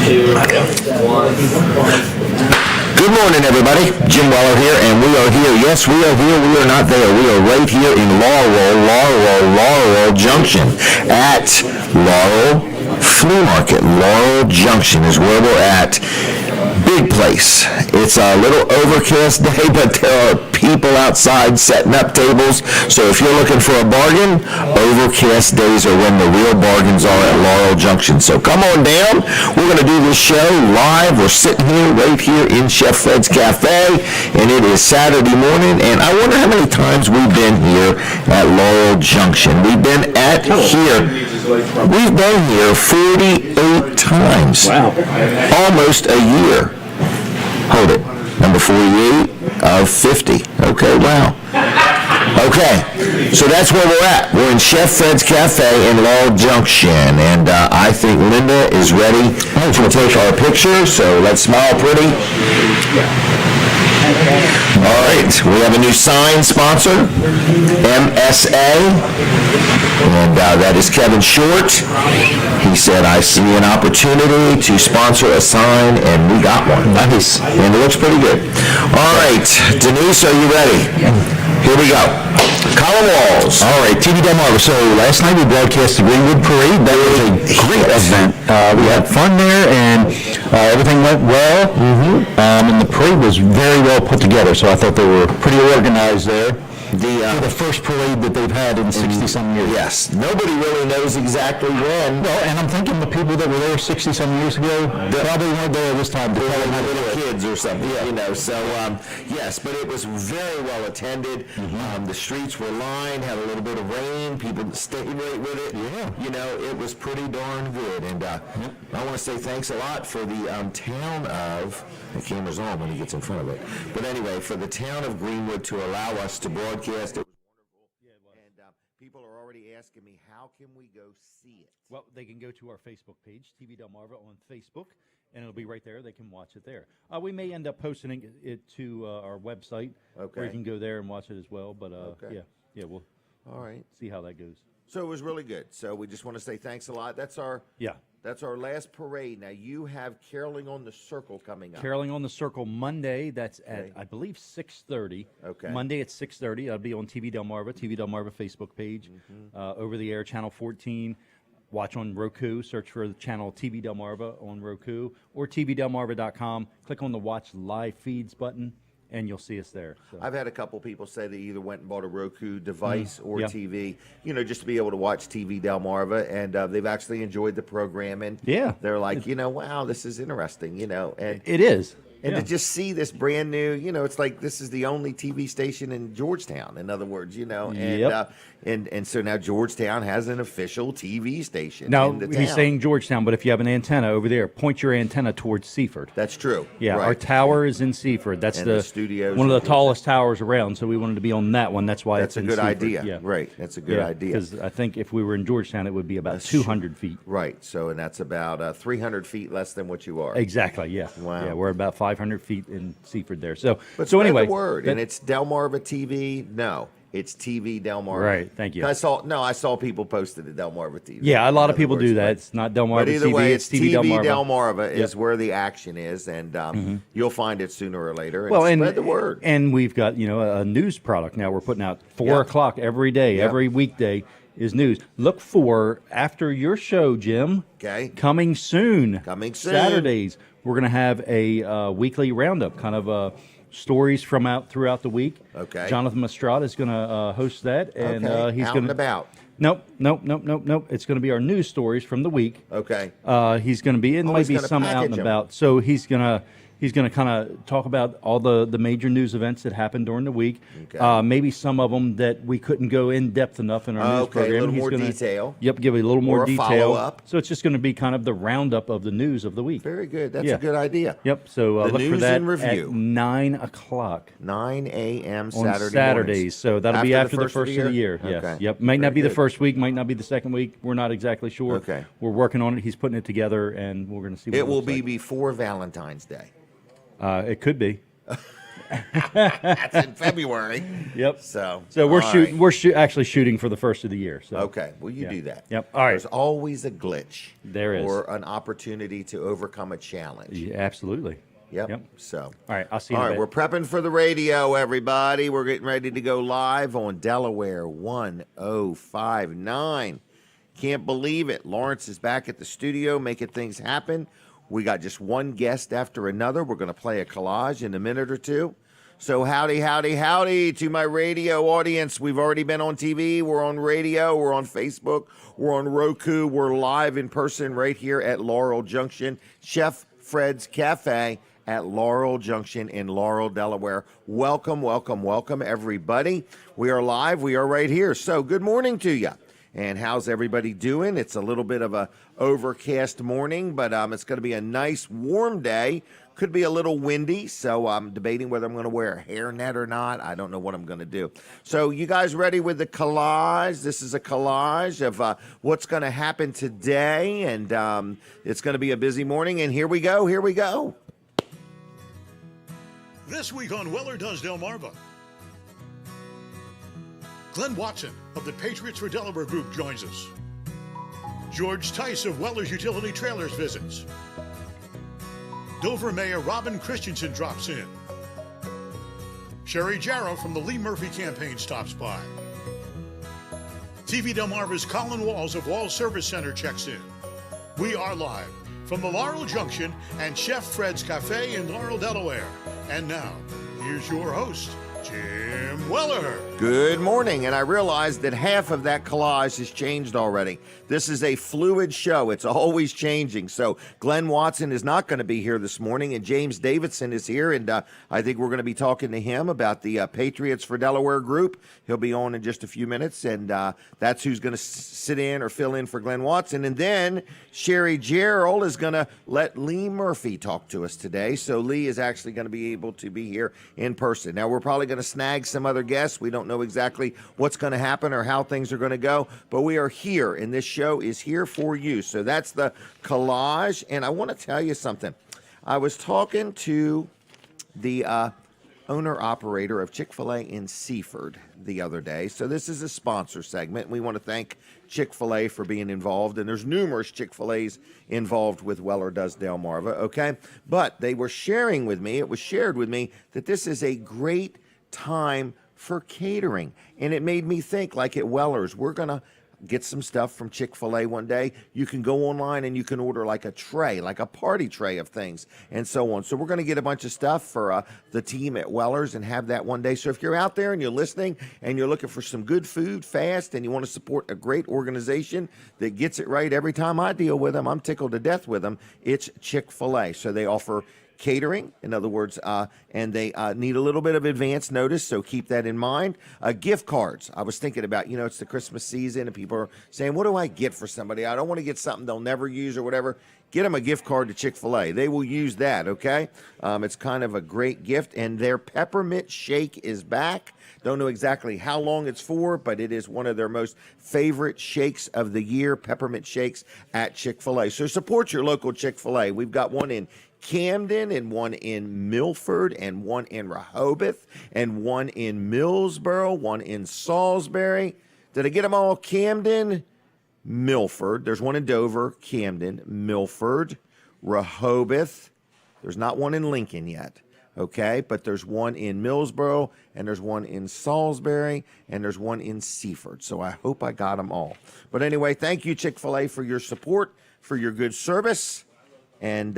2, 1. Good morning, everybody. Jim Weller here, and we are here. Yes, we are here. We are not there. We are right here in Laurel Junction at Laurel Flea Market. Laurel Junction is where we're at. Big place. It's a little overcast day, but there are people outside setting up tables. So if you're looking for a bargain, overcast days are when the real bargains are at Laurel Junction. So come on down. We're going to do this show live. We're sitting here right here in Chef Fred's Cafe, and it is Saturday morning. And I wonder how many times we've been here at Laurel Junction. We've been here 48 times. Wow. Almost a year. Hold it. Number 48 of 50. Okay, wow. Okay, so that's where we're at. We're in Chef Fred's Cafe in Laurel Junction, and I think Linda is ready to take our picture, so let's smile pretty. All right, we have a new sign sponsor, MSA, and that is Kevin Short. He said, I see an opportunity to sponsor a sign, and we got one. Nice. And it looks pretty good. All right, Denise, are you ready? Here we go. Colin Walls. All right, TV Delmarva. So last night we broadcast the Greenwood Parade. That was a great event. We had fun there, and everything went well. And the parade was very well put together, so I thought they were pretty organized there. For the first parade that they've had in 60-some years. Yes. Nobody really knows exactly when. Well, and I'm thinking the people that were there 60-some years ago probably weren't there this time. They probably had little kids or something, you know. So, yes, but it was very well attended. The streets were lined, had a little bit of rain. People stayed right with it. Yeah. You know, it was pretty darn good. And I want to say thanks a lot for the town of, the camera's on when he gets in front of it. But anyway, for the town of Greenwood to allow us to broadcast. It was wonderful. And people are already asking me, how can we go see it? Well, they can go to our Facebook page, TV Delmarva on Facebook, and it'll be right there. They can watch it there. We may end up posting it to our website, where you can go there and watch it as well. But yeah, we'll see how that goes. So it was really good. So we just want to say thanks a lot. That's our last parade. Now you have Caroling on the Circle coming up. Caroling on the Circle Monday. That's at, I believe, 6:30. Okay. Monday at 6:30. That'll be on TV Delmarva Facebook page. Over the air, channel 14. Watch on Roku. Search for the channel TV Delmarva on Roku or tvdelmarva.com. Click on the Watch Live Feeds button, and you'll see us there. So. I've had a couple people say they either went and bought a Roku device or TV, you know, just to be able to watch TV Delmarva, and they've actually enjoyed the programming. Yeah. They're like, you know, wow, this is interesting, you know. And it is. And to just see this brand new, you know, it's like this is the only TV station in Georgetown, in other words, you know. And so now Georgetown has an official TV station. Now, in the he's town. saying Georgetown, but if you have an antenna over there, point your antenna towards Seaford. That's true. Yeah, right. our tower is in Seaford. That's And the studios one of in the tallest towers around, so we wanted to be on that one. That's why That's it's a in good Seaford. idea. Yeah. Right. That's a good idea. Because I think if we were in Georgetown, it would be about 200 feet. Right. So, and that's about 300 feet less than what you are. Exactly, yeah. Wow. Yeah, we're about 500 feet in Seaford there. So, But so spread anyway. the word. And it's Delmarva TV. No, it's TV Delmarva. Right, thank you. I saw people posted at Delmarva TV. Yeah, a lot of people words, do that. but- It's not Delmarva But either TV, way, it's TV TV Delmarva. Delmarva is where the action is, and you'll find it sooner or later. And Well, spread the word. And we've got, you know, a news product now. We're putting out 4 o'clock every day, every weekday is news. Look for, after your show, Jim, coming soon. Saturdays, we're going to have a weekly roundup, kind of stories from throughout the week. Okay. Jonathan Mastrada is going to host that. And he's Out going and about. Nope. It's going to be our news stories from the week. Okay. He's going to be, it might be some out and about. So he's going to kind of talk about all the major news events that happened during the week. Okay. Maybe some of them that we couldn't go in depth enough in our news program. A little He's more gonna, detail. Yep, give you a little more Or a detail. follow-up. So it's just going to be kind of the roundup of the news of the week. Very good. That's a good idea. Yep. So The look for news that and review. at 9 o'clock. 9 a.m. On Saturdays. Saturdays. So that'll be after the first of the year. Okay. Yes. Yep. Might not be the first week, might not be the second week. We're not exactly sure. Okay. We're working on it. He's putting it together, and we're going to see what It will looks be like. before Valentine's Day. It could be. That's in February. Yep. So we're all shooting. right. We're actually shooting for the first of the year. So Okay. Well, you do that. Yep. All right. There's always a glitch. There is. Or an opportunity to overcome a challenge. Yeah, absolutely. Yep. So. All right. I'll see you. All in a right. bit. We're prepping for the radio, everybody. We're getting ready to go live on Delaware 1059. Can't believe it. Lawrence is back at the studio making things happen. We got just one guest after another. We're going to play a collage in a minute or two. So howdy, howdy, howdy to my radio audience. We've already been on TV. We're on radio. We're on Facebook. We're on Roku. We're live in person right here at Laurel Junction. Chef Fred's Cafe at Laurel Junction in Laurel, Delaware. Welcome, welcome, welcome, everybody. We are live. We are right here. So good morning to you. And how's everybody doing? It's a little bit of a overcast morning, but it's going to be a nice warm day. Could be a little windy, so I'm debating whether I'm going to wear a hairnet or not. I don't know what I'm going to do. So you guys ready with the collage? This is a collage of what's going to happen today, and it's going to be a busy morning. And here we go, here we go. This week on Weller Does Delmarva, Glenn Watson of the Patriots for Delaware group joins us. George Tice of Weller's Utility Trailers visits. Dover Mayor Robin Christiansen drops in. Sherry Jarrow from the Lee Murphy campaign stops by. TV Delmarva's Colin Walls of Wall Service Center checks in. We are live from the Laurel Junction and Chef Fred's Cafe in Laurel, Delaware. And now, here's your host, Jim Weller. Good morning, and I realized that half of that collage has changed already. This is a fluid show. It's always changing. So Glenn Watson is not going to be here this morning, and James Davidson is here, and I think we're going to be talking to him about the Patriots for Delaware group. He'll be on in just a few minutes, and that's who's going to sit in or fill in for Glenn Watson. And then Sherry Gerald is going to let Lee Murphy talk to us today. So Lee is actually going to be able to be here in person. Now, we're probably going to snag some other guests. We don't know exactly what's going to happen or how things are going to go, but we are here, and this show is here for you. So that's the collage, and I want to tell you something. I was talking to the owner-operator of Chick-Fil-A in Seaford the other day. So this is a sponsor segment. We want to thank Chick-Fil-A for being involved, and there's numerous Chick-Fil-A's involved with Weller Does Delmarva, okay? But they were sharing with me, it was shared with me, that this is a great time for catering. And it made me think, like at Weller's, we're going to get some stuff from Chick-fil-A one day. You can go online and you can order like a tray, like a party tray of things and so on. So we're going to get a bunch of stuff for the team at Weller's and have that one day. So if you're out there and you're listening and you're looking for some good food fast and you want to support a great organization that gets it right every time I deal with them, I'm tickled to death with them, it's Chick-fil-A. So they offer catering, in other words, and they need a little bit of advance notice, so keep that in mind. Gift cards. I was thinking about, it's the Christmas season, and people are saying, what do I get for somebody? I don't want to get something they'll never use or whatever. Get them a gift card to Chick-fil-A. They will use that, okay? It's kind of a great gift, and their Peppermint Shake is back. Don't know exactly how long it's for, but it is one of their most favorite shakes of the year, Peppermint Shakes at Chick-fil-A. So support your local Chick-fil-A. We've got one in Camden and one in Milford and one in Rehoboth and one in Millsboro, one in Salisbury. Did I get them all? Camden, Milford. There's one in Dover, Camden, Milford, Rehoboth. There's not one in Lincoln yet, okay? But there's one in Millsboro, and there's one in Salisbury, and there's one in Seaford. So I hope I got them all. But anyway, thank you, Chick-fil-A, for your support, for your good service, and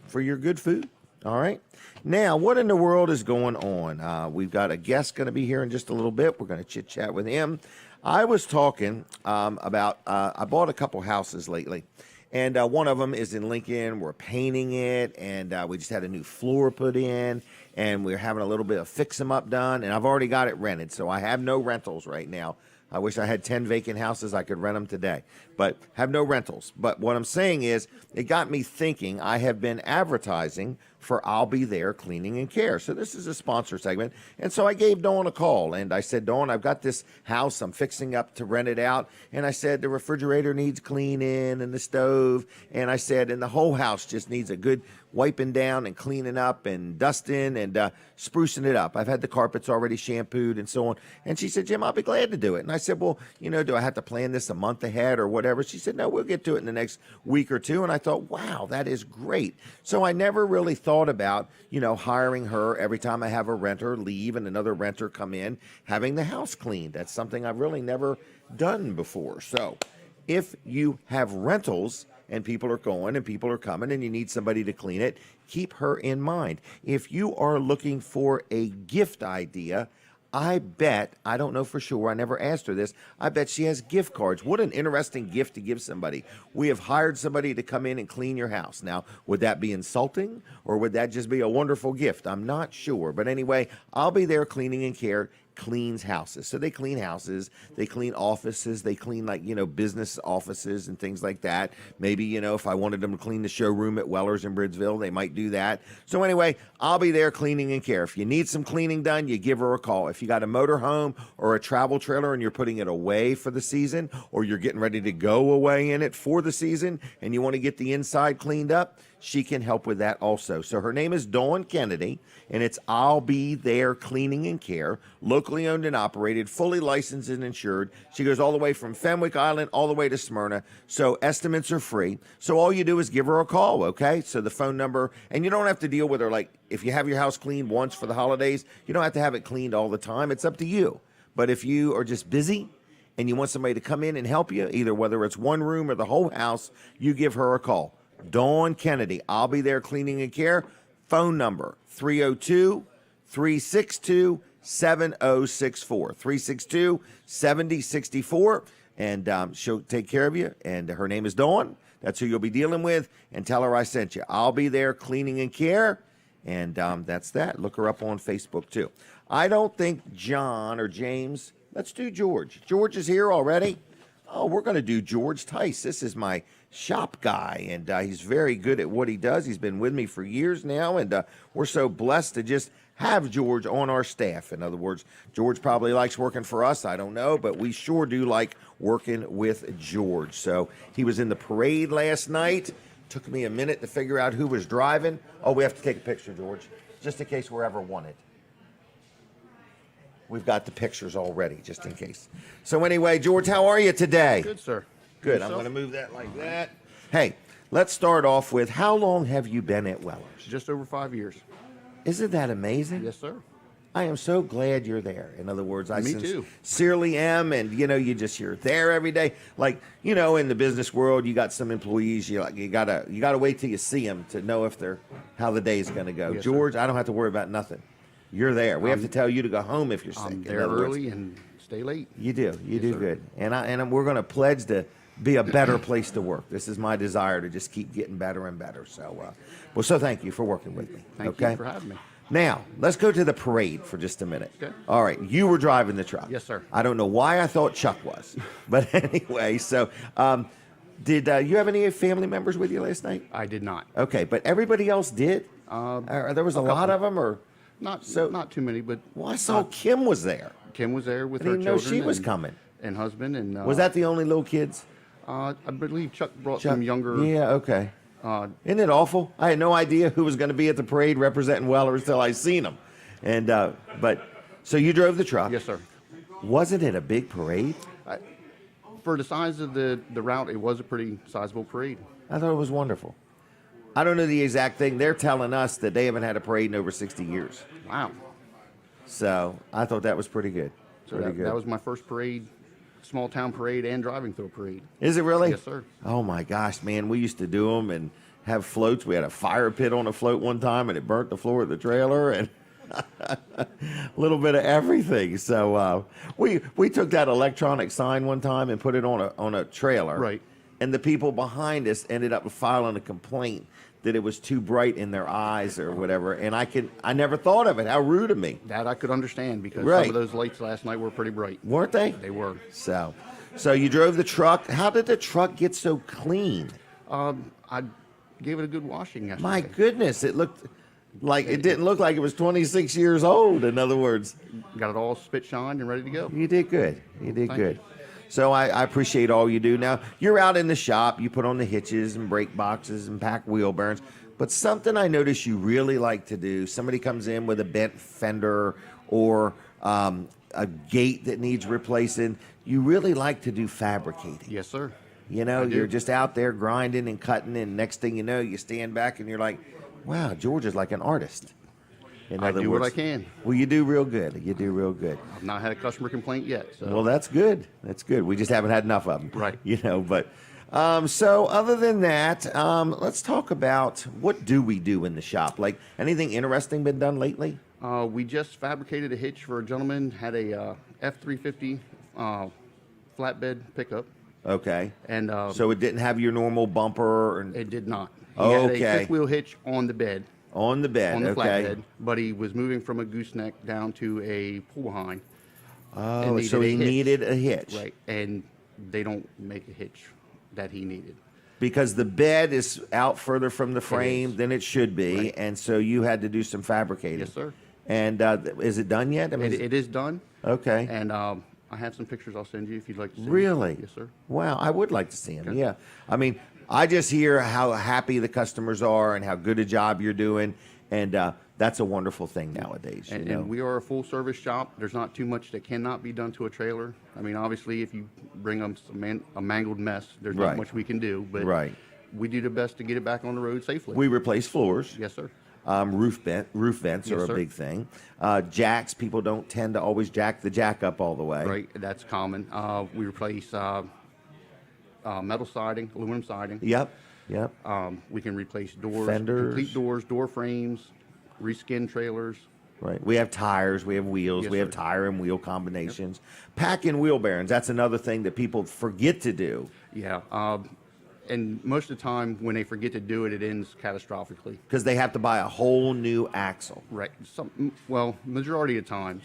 for your good food. All right. Now, what in the world is going on? We've got a guest going to be here in just a little bit. We're going to chit-chat with him. I was talking about, I bought a couple houses lately, and one of them is in Lincoln. We're painting it, and we just had a new floor put in, and we're having a little bit of fix-em-up done, and I've already got it rented, so I have no rentals right now. I wish I had 10 vacant houses. I could rent them today, but have no rentals. But what I'm saying is it got me thinking. I have been advertising for I'll Be There Cleaning and Care. So this is a sponsor segment. And so I gave Dawn a call, and I said, Dawn, I've got this house I'm fixing up to rent it out. And I said, the refrigerator needs cleaning and the stove. And I said, and the whole house just needs a good wiping down and cleaning up and dusting and sprucing it up. I've had the carpets already shampooed and so on. And she said, Jim, I'll be glad to do it. And I said, well, do I have to plan this a month ahead or whatever? She said, no, we'll get to it in the next week or two. And I thought, wow, that is great. So I never really thought about, hiring her every time I have a renter leave and another renter come in, having the house cleaned. That's something I've really never done before. So if you have rentals and people are going and people are coming and you need somebody to clean it, keep her in mind. If you are looking for a gift idea, I bet, I don't know for sure, I never asked her this, I bet she has gift cards. What an interesting gift to give somebody. We have hired somebody to come in and clean your house. Now, would that be insulting or would that just be a wonderful gift? I'm not sure. But anyway, I'll Be There Cleaning and Care cleans houses. So they clean houses, they clean offices, they clean business offices and things like that. Maybe, if I wanted them to clean the showroom at Weller's in Bridgeville, they might do that. So anyway, I'll Be There Cleaning and Care. If you need some cleaning done, you give her a call. If you got a motor home or a travel trailer and you're putting it away for the season, or you're getting ready to go away in it for the season and you want to get the inside cleaned up, she can help with that also. So her name is Dawn Kennedy, and it's I'll Be There Cleaning and Care, locally owned and operated, fully licensed and insured. She goes all the way from Fenwick Island all the way to Smyrna, so estimates are free. So all you do is give her a call, okay? So the phone number, and you don't have to deal with her like if you have your house cleaned once for the holidays, you don't have to have it cleaned all the time. It's up to you. But if you are just busy and you want somebody to come in and help you, either whether it's one room or the whole house, you give her a call. Dawn Kennedy, I'll Be There Cleaning and Care. Phone number 302-362-7064. 362-7064. And she'll take care of you. And her name is Dawn. That's who you'll be dealing with. And tell her I sent you. I'll Be There Cleaning and Care. And that's that. Look her up on Facebook too. I don't think John or James. Let's do George. George is here already. Oh, we're going to do George Tice. This is my shop guy, and he's very good at what he does. He's been with me for years now, and we're so blessed to just have George on our staff. In other words, George probably likes working for us. I don't know, but we sure do like working with George. So he was in the parade last night. Took me a minute to figure out who was driving. Oh, we have to take a picture, George, just in case we're ever wanted. We've got the pictures already, just in case. So anyway, George, how are you today? Good, sir. Good. I'm going to move that like that. Hey, let's start off with, how long have you been at Weller's? Just over 5 years. Isn't that amazing? Yes, sir. I am so glad you're there. In other words, I Me too. sincerely am, and you're there every day. Like, in the business world, you got some employees, you gotta wait till you see them to know if how the day's going to go. Yes, George, sir. I don't have to worry about nothing. You're there. We have to tell you to go home if you're sick. I'm there early and stay late. You do. You do sir. good. And we're going to pledge to be a better place to work. This is my desire to just keep getting better and better. So, so thank you for working with me. Thank you for having me. Now, let's go to the parade for just a minute. Okay. All right. You were driving the truck. Yes, sir. I don't know why I thought Chuck was. But anyway, so did you have any family members with you last night? I did not. Okay. But everybody else did? There was a lot of them? Or Not too many, but... Well, I saw Kim was there. Kim was there with I her didn't know children. she was coming. And husband. And Was that the only little kids? I believe Chuck brought some younger... Yeah, okay. Isn't it awful? I had no idea who was going to be at the parade representing Weller's till I seen them. And so you drove the truck. Yes, sir. Wasn't it a big parade? For the size of the route, it was a pretty sizable parade. I thought it was wonderful. I don't know the exact thing. They're telling us that they haven't had a parade in over 60 years. Wow. So I thought that was pretty good. So that was my first parade, small town parade, and driving through a parade. Is it really? Yes, sir. Oh my gosh, man. We used to do them and have floats. We had a fire pit on a float one time and it burnt the floor of the trailer and a little bit of everything. So we took that electronic sign one time and put it on a trailer. Right. And the people behind us ended up filing a complaint that it was too bright in their eyes or whatever. And I never thought of it. How rude of me. That I could understand because Right. some of those lights last night were pretty bright. Weren't they? They were. So you drove the truck. How did the truck get so clean? I gave it a good washing yesterday. My goodness, it looked. Like, it didn't look like it was 26 years old, in other words. Got it all spit shined and ready to go. You did good. You did Thank good. you. So I appreciate all you do. Now, you're out in the shop. You put on the hitches and brake boxes and pack wheel bearings. But something I notice you really like to do, somebody comes in with a bent fender or a gate that needs replacing, you really like to do fabricating. Yes, sir. You know, I do. you're just out there grinding and cutting, and next thing you know, you stand back and you're like, wow, George is like an artist. In I other do words, what I can. Well, you do real good. You do real good. I've not had a customer complaint yet. So. Well, that's good. That's good. We just haven't had enough of them. Right. You know, but so other than that, let's talk about what do we do in the shop? Like, anything interesting been done lately? We just fabricated a hitch for a gentleman, had a F-350 flatbed pickup. Okay. And So it didn't have your normal bumper? And it did not. He Oh, had okay. a fifth-wheel hitch on the bed. On the bed, On the okay. flatbed, but he was moving from a gooseneck down to a pull behind. Oh, so he needed a hitch. Right, and they don't make a hitch that he needed. Because the bed is out further from the frame is. than it should be, Right. and so you had to do some fabricating. Yes, sir. And is it done yet? I mean, It is done. Okay. And I have some pictures I'll send you if you'd like to see. Really? Yes, sir. Wow, I would like to see them. Okay. Yeah. I mean, I just hear how happy the customers are and how good a job you're doing, and that's a wonderful thing nowadays. And, you know? and we are a full-service shop. There's not too much that cannot be done to a trailer. I mean, obviously, if you bring them a mangled mess, there's Right. not much we can do. But Right. we do the best to get it back on the road safely. We replace floors. Yes, sir. Roof vents are Yes, a sir. big thing. Jacks, people don't tend to always jack the jack up all the way. Right, that's common. We replace metal siding, aluminum siding. Yep. Yep. We can replace doors, Fenders. complete doors, door frames, reskin trailers. Right. We have tires, we have wheels, Yes, we have sir. tire and wheel combinations. Packing wheel bearings, that's another thing that people forget to do Yeah, and most of the time when they forget to do it, it ends catastrophically. because they have to buy a whole new axle. Right. Well, majority of times.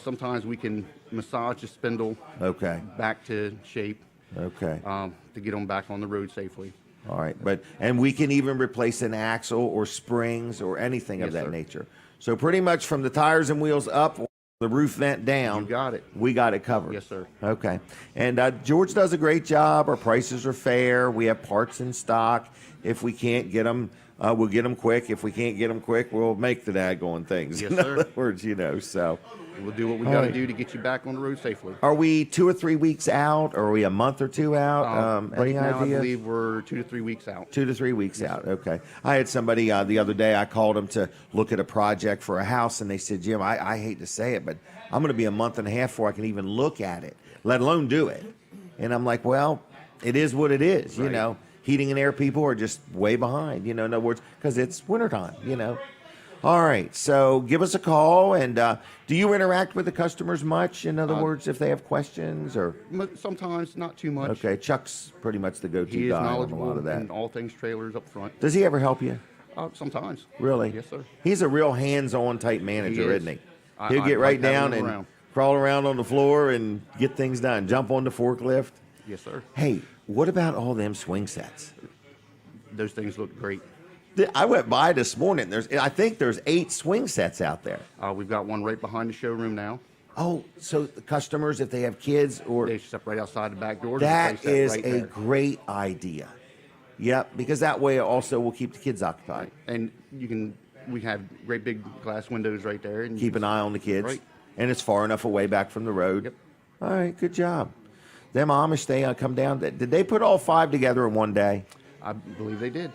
Sometimes we can massage the spindle Okay. back to shape Okay. to get them back on the road safely. All right. And we can even replace an axle or springs or anything of Yes, that sir. nature. So pretty much from the tires and wheels up, the roof vent down. You got it. We got it covered. Yes, sir. Okay. And George does a great job. Our prices are fair. We have parts in stock. If we can't get them, we'll get them quick. If we can't get them quick, we'll make the daggone things. Yes, in sir. other words, you know, so. We'll do what we All got to right. do to get you back on the road safely. Are we 2 or 3 weeks out? Or are we a month or two out? Right Any now, idea? I believe we're 2 to 3 weeks out. 2 to 3 weeks out. Okay. I had somebody the other day, I called them to look at a project for a house, and they said, Jim, I hate to say it, but I'm going to be a month and a half before I can even look at it, let alone do it. And I'm like, well, it is what it is, you Right. know. Heating and air people are just way behind, you know, in other words, because it's wintertime, you know. All right, so give us a call, and do you interact with the customers much? In other words, if they have questions, or Sometimes, not too much. okay, Chuck's pretty much the go-to He is guy on a knowledgeable lot of that. in all things trailers up front. Does he ever help you? Sometimes. Really? Yes, sir. He's a real hands-on type manager, He isn't is. he? He'll I get right like having down him and around. crawl around on the floor and get things done. Jump on the forklift. Yes, sir. Hey, what about all them swing sets? Those things look great. I went by this morning. I think there's 8 swing sets out there. We've got one right behind the showroom now. Oh, so the customers, if they have kids or They step right outside the back door. There's a that place is right a there. great idea. Yep, because that way also will keep the kids occupied. And we have great big glass windows right there. And Keep an eye on the kids. Right. And it's far enough away back from the road. Yep. All right, good job. Them Amish, they come down. Did they put all 5 together in one day? I believe they did.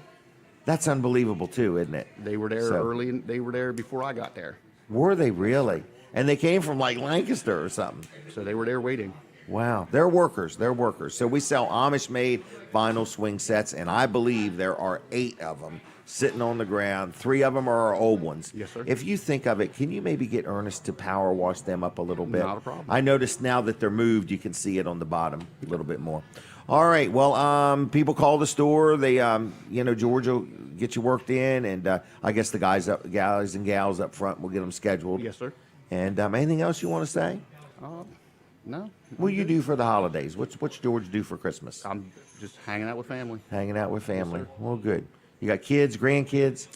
That's unbelievable too, isn't it? They were there So- early, and they were there before I got there. Were they really? And they came from like Lancaster or something. So they were there waiting. Wow, they're workers. They're workers. So we sell Amish-made vinyl swing sets, and I believe there are 8 of them sitting on the ground. 3 of them are our old ones. Yes, sir. If you think of it, can you maybe get Ernest to power wash them up a little bit? Not a problem. I noticed now that they're moved, you can see it on the bottom a little bit more. All right. Well, people call the store. They, George will get you worked in, and I guess the guys and gals up front will get them scheduled. Yes, sir. And anything else you want to say? No. What do you do for the holidays? What's George do for Christmas? I'm just hanging out with family. Hanging out with family. sir. Well, good. You got kids, grandkids?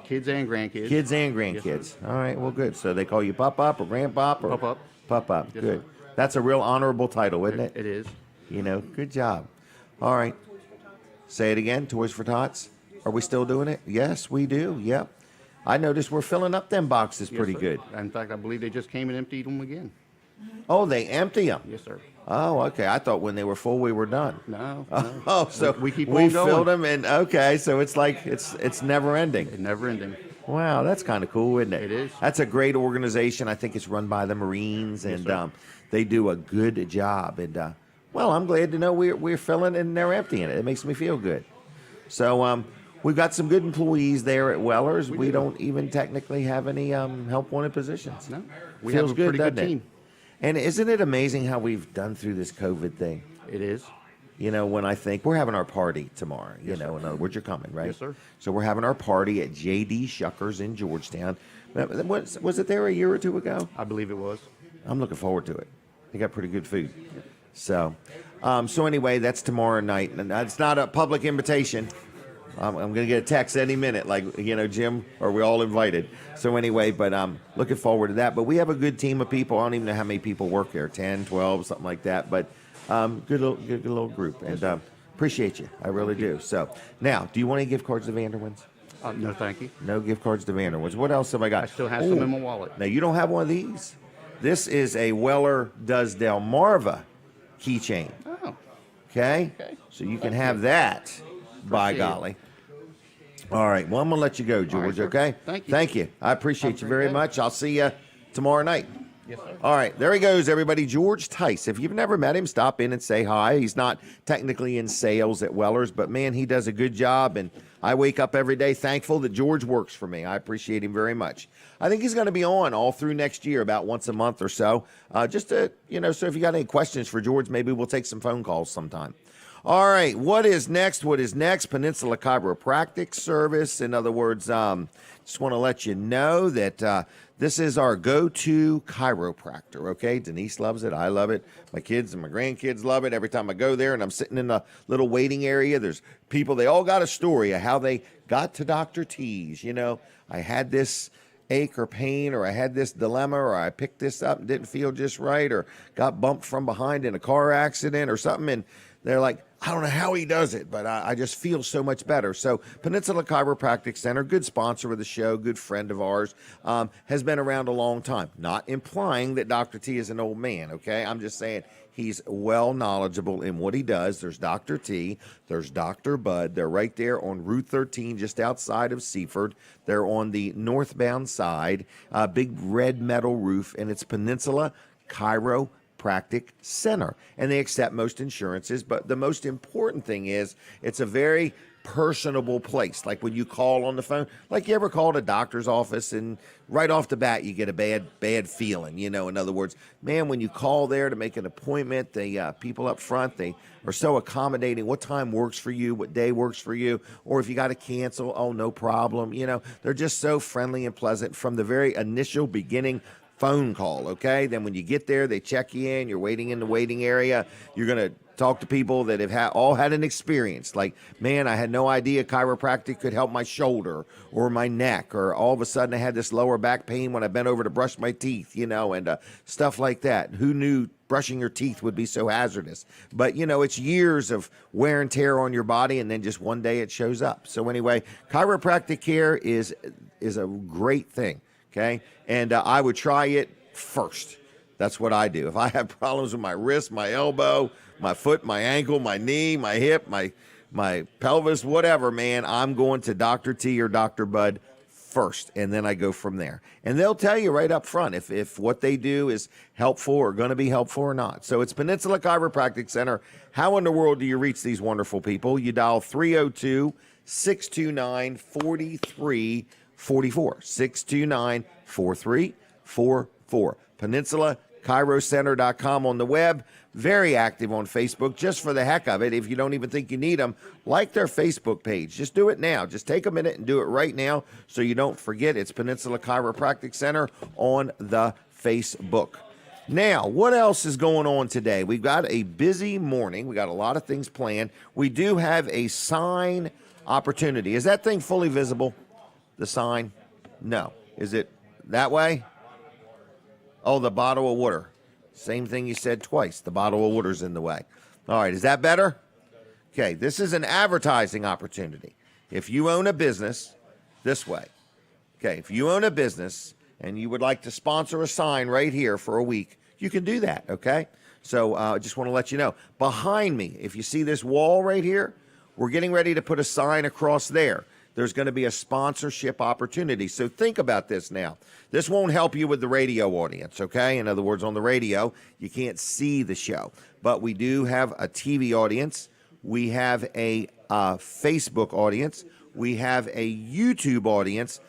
Kids and grandkids. Kids and grandkids. Yes, All right, well, good. So they call you Pop-Up or Grandpop? Or Pop-Up. Pop-Up, Yes, good. sir. That's a real honorable title, isn't it? It is. You know, good job. All right. Say it again, Toys for Tots. Are we still doing it? Yes, we do. Yep. I noticed we're filling up them boxes Yes, pretty sir. good. In fact, I believe they just came and emptied them again. Oh, they empty them? Yes, sir. Oh, okay. I thought when they were full, we were done. No. Oh, so we keep we on going. filled them, and okay, so it's like it's never ending. It's never ending. Wow, that's kind of cool, isn't it? It is. That's a great organization. I think it's run by the Marines, and sir. they do a good job. And well, I'm glad to know we're filling and they're emptying it. It makes me feel good. So we've got some good employees there at Weller's. We don't even technically have any help wanted positions. No. We Feels have a pretty good doesn't it? team. And isn't it amazing how we've done through this COVID thing? It is. You know, when I think we're having our party tomorrow, you know, in other words, you're coming, right? Yes, sir. So we're having our party at J.D. Shuckers in Georgetown. Was it there a year or two ago? I believe it was. I'm looking forward to it. They got pretty good food. So anyway, that's tomorrow night. And it's not a public invitation. I'm going to get a text any minute, like, you know, Jim, are we all invited? So anyway, but I'm looking forward to that. But we have a good team of people. I don't even know how many people work there, 10, 12, something like that. But good little group. And appreciate you. I really do. So now, do you want any gift cards to Vanderwins? No, thank you. No gift cards to Vanderwins. What else have I got? I still have some in my wallet. Now, you don't have one of these? This is a Weller Does Delmarva keychain. Oh. Okay? Okay. So you can have that, by Appreciate it. golly. All right. Well, I'm going to let you go, George, sir. okay? Thank you. Thank you. I appreciate Have a you great very day. much. I'll see you tomorrow night. Yes, sir. All right, there he goes, everybody. George Tice. If you've never met him, stop in and say hi. He's not technically in sales at Weller's, but man, he does a good job, and I wake up every day thankful that George works for me. I appreciate him very much. I think he's going to be on all through next year, about once a month or so, just to, you know, so if you got any questions for George, maybe we'll take some phone calls sometime. All right, what is next? What is next? Peninsula Chiropractic Service. In other words, just want to let you know that this is our go-to chiropractor, okay? Denise loves it. I love it. My kids and my grandkids love it. Every time I go there and I'm sitting in a little waiting area, there's people, they all got a story of how they got to Dr. T's. You know, I had this ache or pain, or I had this dilemma, or I picked this up and didn't feel just right, or got bumped from behind in a car accident or something, and they're like, I don't know how he does it, but I just feel so much better. So Peninsula Chiropractic Center, good sponsor of the show, good friend of ours, has been around a long time. Not implying that Dr. T is an old man, okay? I'm just saying he's well knowledgeable in what he does. There's Dr. T, there's Dr. Bud. They're right there on Route 13, just outside of Seaford. They're on the northbound side, big red metal roof, and it's Peninsula Chiropractic Center, and they accept most insurances. But the most important thing is it's a very personable place. Like when you call on the phone, like you ever called a doctor's office and right off the bat you get a bad feeling, you know. In other words, man, when you call there to make an appointment, the people up front, they are so accommodating. What time works for you? What day works for you? Or if you got to cancel, oh, no problem. You know, they're just so friendly and pleasant from the very initial beginning phone call, okay? Then when you get there, they check you in. You're waiting in the waiting area. You're going to talk to people that have all had an experience. Like, man, I had no idea chiropractic could help my shoulder or my neck, or all of a sudden I had this lower back pain when I bent over to brush my teeth, you know, and stuff like that. Who knew brushing your teeth would be so hazardous? But, you know, it's years of wear and tear on your body, and then just one day it shows up. So anyway, chiropractic care is a great thing. Okay, and I would try it first. That's what I do. If I have problems with my wrist, my elbow, my foot, my ankle, my knee, my hip, my pelvis, whatever, man, I'm going to Dr. T or Dr. Bud first, and then I go from there. And they'll tell you right up front if what they do is helpful or going to be helpful or not. So it's Peninsula Chiropractic Center. How in the world do you reach these wonderful people? You dial 302-629-4344. 629-4344. PeninsulaChiroCenter.com on the web. Very active on Facebook, just for the heck of it. If you don't even think you need them, like their Facebook page. Just do it now. Just take a minute and do it right now so you don't forget. It's Peninsula Chiropractic Center on the Facebook. Now, what else is going on today? We've got a busy morning. We got a lot of things planned. We do have a sign opportunity. Is that thing fully visible, the sign? No. Is it that way? Oh, the bottle of water. Same thing you said twice. The bottle of water's in the way. All right, is that better? Okay, this is an advertising opportunity. If you own a business, this way. Okay, if you own a business and you would like to sponsor a sign right here for a week, you can do that, okay? So I just want to let you know. Behind me, if you see this wall right here, we're getting ready to put a sign across there. There's going to be a sponsorship opportunity. So think about this now. This won't help you with the radio audience, okay? In other words, on the radio, you can't see the show. But we do have a TV audience. We have a Facebook audience. We have a YouTube audience.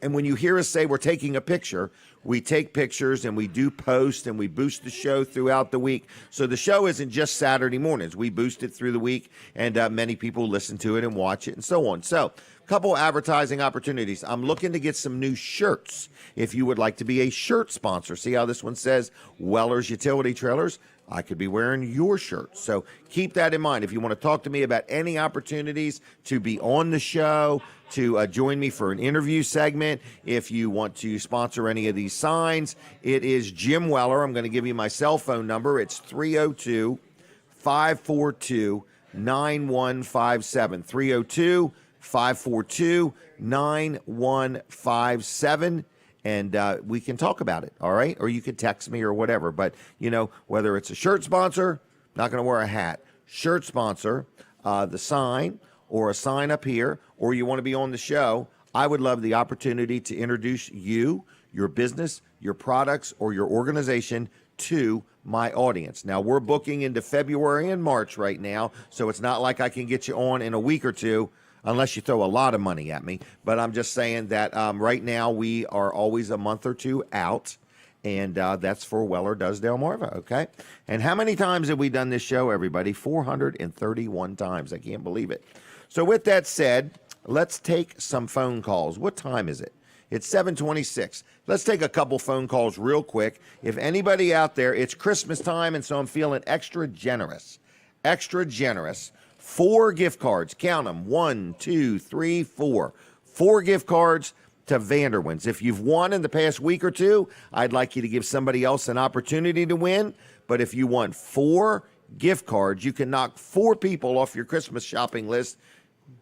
And when you hear us say we're taking a picture, we take pictures and we do post and we boost the show throughout the week. So the show isn't just Saturday mornings. We boost it through the week, and many people listen to it and watch it and so on. So a couple advertising opportunities. I'm looking to get some new shirts. If you would like to be a shirt sponsor, see how this one says Weller's Utility Trailers? I could be wearing your shirt. So keep that in mind. If you want to talk to me about any opportunities to be on the show, to join me for an interview segment, if you want to sponsor any of these signs, it is Jim Weller. I'm going to give you my cell phone number. It's 302-542-9157. 302-542-9157. And we can talk about it, all right? Or you could text me or whatever. But, you know, whether it's a shirt sponsor, not going to wear a hat, shirt sponsor, the sign, or a sign up here, or you want to be on the show, I would love the opportunity to introduce you, your business, your products, or your organization to my audience. Now, we're booking into February and March right now, so it's not like I can get you on in a week or two, unless you throw a lot of money at me. But I'm just saying that right now we are always a month or two out, and that's for Weller Does Delmarva, okay? And how many times have we done this show, everybody? 431 times. I can't believe it. So with that said, let's take some phone calls. What time is it? It's 7:26. Let's take a couple phone calls real quick. If anybody out there, it's Christmas time, and so I'm feeling extra generous. Extra generous. 4 gift cards. Count them. 1, 2, 3, 4. 4 gift cards to Vanderwins. If you've won in the past week or two, I'd like you to give somebody else an opportunity to win. But if you want 4 gift cards, you can knock 4 people off your Christmas shopping list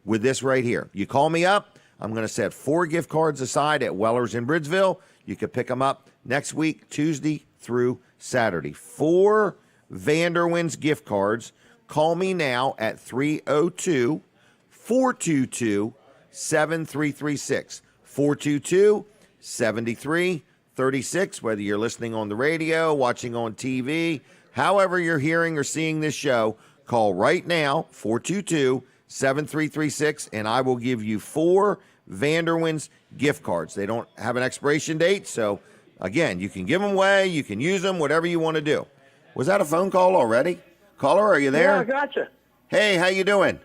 with this right here. You call me up. I'm going to set 4 gift cards aside at Weller's in Bridgeville. You can pick them up next week, Tuesday through Saturday. 4 Vanderwins gift cards. Call me now at 302-422-7336. 422-7336, whether you're listening on the radio, watching on TV, however you're hearing or seeing this show, call right now, 422-7336, and I will give you 4 Vanderwins gift cards. They don't have an expiration date, so again, you can give them away, you can use them, whatever you want to do. Was that a phone call already? Caller, are you there? Yeah, I gotcha. Hey, how you doing?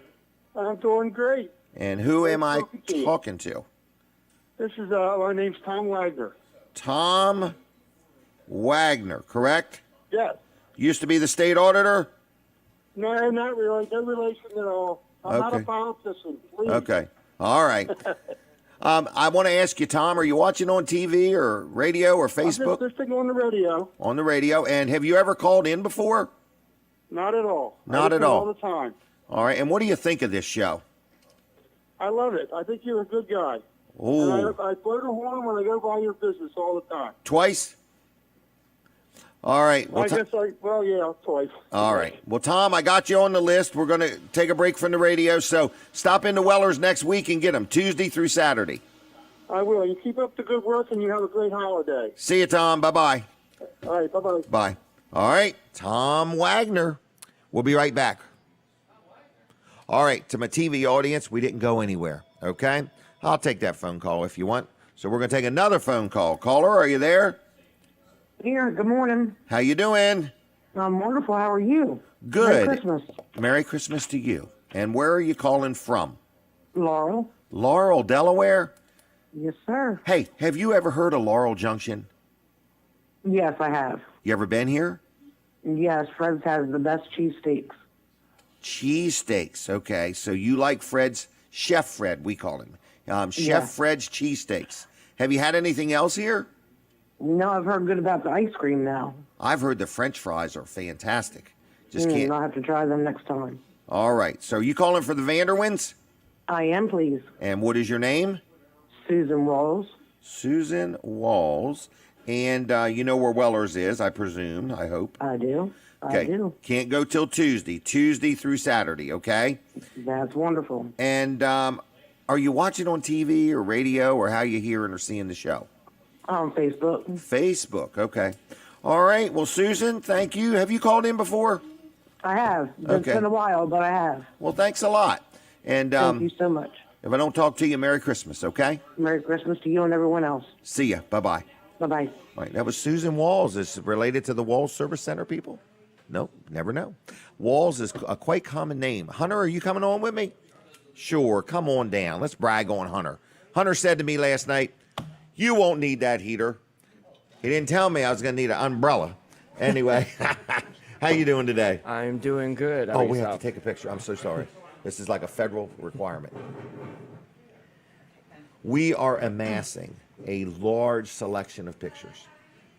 I'm doing great. And who am I talking to? This is, my name's Tom Wagner. Tom Wagner, correct? Yes. Used to be the state auditor? No, not really. No relation at all. I'm not a politician. Please. Okay. All right. I want to ask you, Tom, are you watching on TV or radio or Facebook? I'm just listening on the radio. On the radio. And have you ever called in before? Not at all. Not at all. All the time. All right. And what do you think of this show? I love it. I think you're a good guy. Oh. And I blow the horn when I go by your business all the time. Twice? All right. Well, yeah, twice. All right. Well, Tom, I got you on the list. We're going to take a break from the radio, so stop into Weller's next week and get them Tuesday through Saturday. I will. You keep up the good work, and you have a great holiday. See you, Tom. Bye-bye. All right. Bye-bye. Bye. All right. Tom Wagner. We'll be right back. All right. To my TV audience, we didn't go anywhere, okay? I'll take that phone call if you want. So we're going to take another phone call. Caller, are you there? Here, good morning. How you doing? I'm wonderful. How are you? Good. Merry Christmas. Merry Christmas to you. And where are you calling from? Laurel. Laurel, Delaware? Yes, sir. Hey, have you ever heard of Laurel Junction? Yes, I have. You ever been here? Yes, Fred's has the best cheesesteaks. Cheesesteaks. Okay, so you like Chef Fred, we call him. Chef Fred's cheesesteaks. Have you had anything else here? No, I've heard good about the ice cream now. I've heard the French fries are fantastic. Just can't. I'll have to try them next time. All right, so you calling for the Vanderwins? I am, please. And what is your name? Susan Walls. Susan Walls. And you know where Weller's is, I presume, I hope. I do. Okay. I do. Can't go till Tuesday through Saturday, okay? That's wonderful. And are you watching on TV or radio, or how you hearing or seeing the show? On Facebook. Facebook, okay. All right, well, Susan, thank you. Have you called in before? I have. It's been a while, but I have. Well, thanks a lot. And thank you so much. if I don't talk to you, Merry Christmas, okay? Merry Christmas to you and everyone else. See ya. Bye-bye. Bye-bye. All right, that was Susan Walls. Is it related to the Walls Service Center people? Nope, never know. Walls is a quite common name. Hunter, are you coming on with me? Sure, come on down. Let's brag on Hunter. Hunter said to me last night, you won't need that heater. He didn't tell me I was going to need an umbrella. Anyway, how you doing today? I'm doing good. Oh, we have to take a picture. I'm so sorry. This is like a federal requirement. We are amassing a large selection of pictures